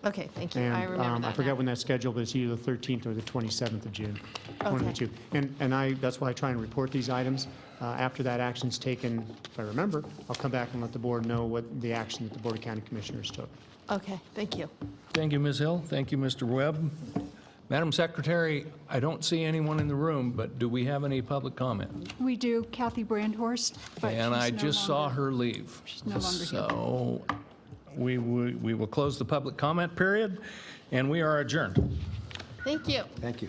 Speaker 15: Okay, thank you. I
Speaker 6: And
Speaker 15: remember that
Speaker 6: I forget
Speaker 15: now.
Speaker 6: when that's scheduled, but it's either the 13th or the 27th of June. One of the
Speaker 15: Okay.
Speaker 6: two. And that's why I try and report these items. After that action's taken, if I remember, I'll come back and let the board know what the action that the Board of County Commissioners took.
Speaker 15: Okay, thank you.
Speaker 1: Thank you, Ms. Hill. Thank you, Mr. Webb. Madam Secretary, I don't see anyone in the room, but do we have any public comment?
Speaker 7: We do, Kathy Brandhorst, but
Speaker 1: And I
Speaker 7: she's no
Speaker 1: just saw
Speaker 7: longer-
Speaker 1: her leave.
Speaker 7: She's no longer here.
Speaker 1: So we will close the public comment period, and we are adjourned.
Speaker 15: Thank you.
Speaker 9: Thank you.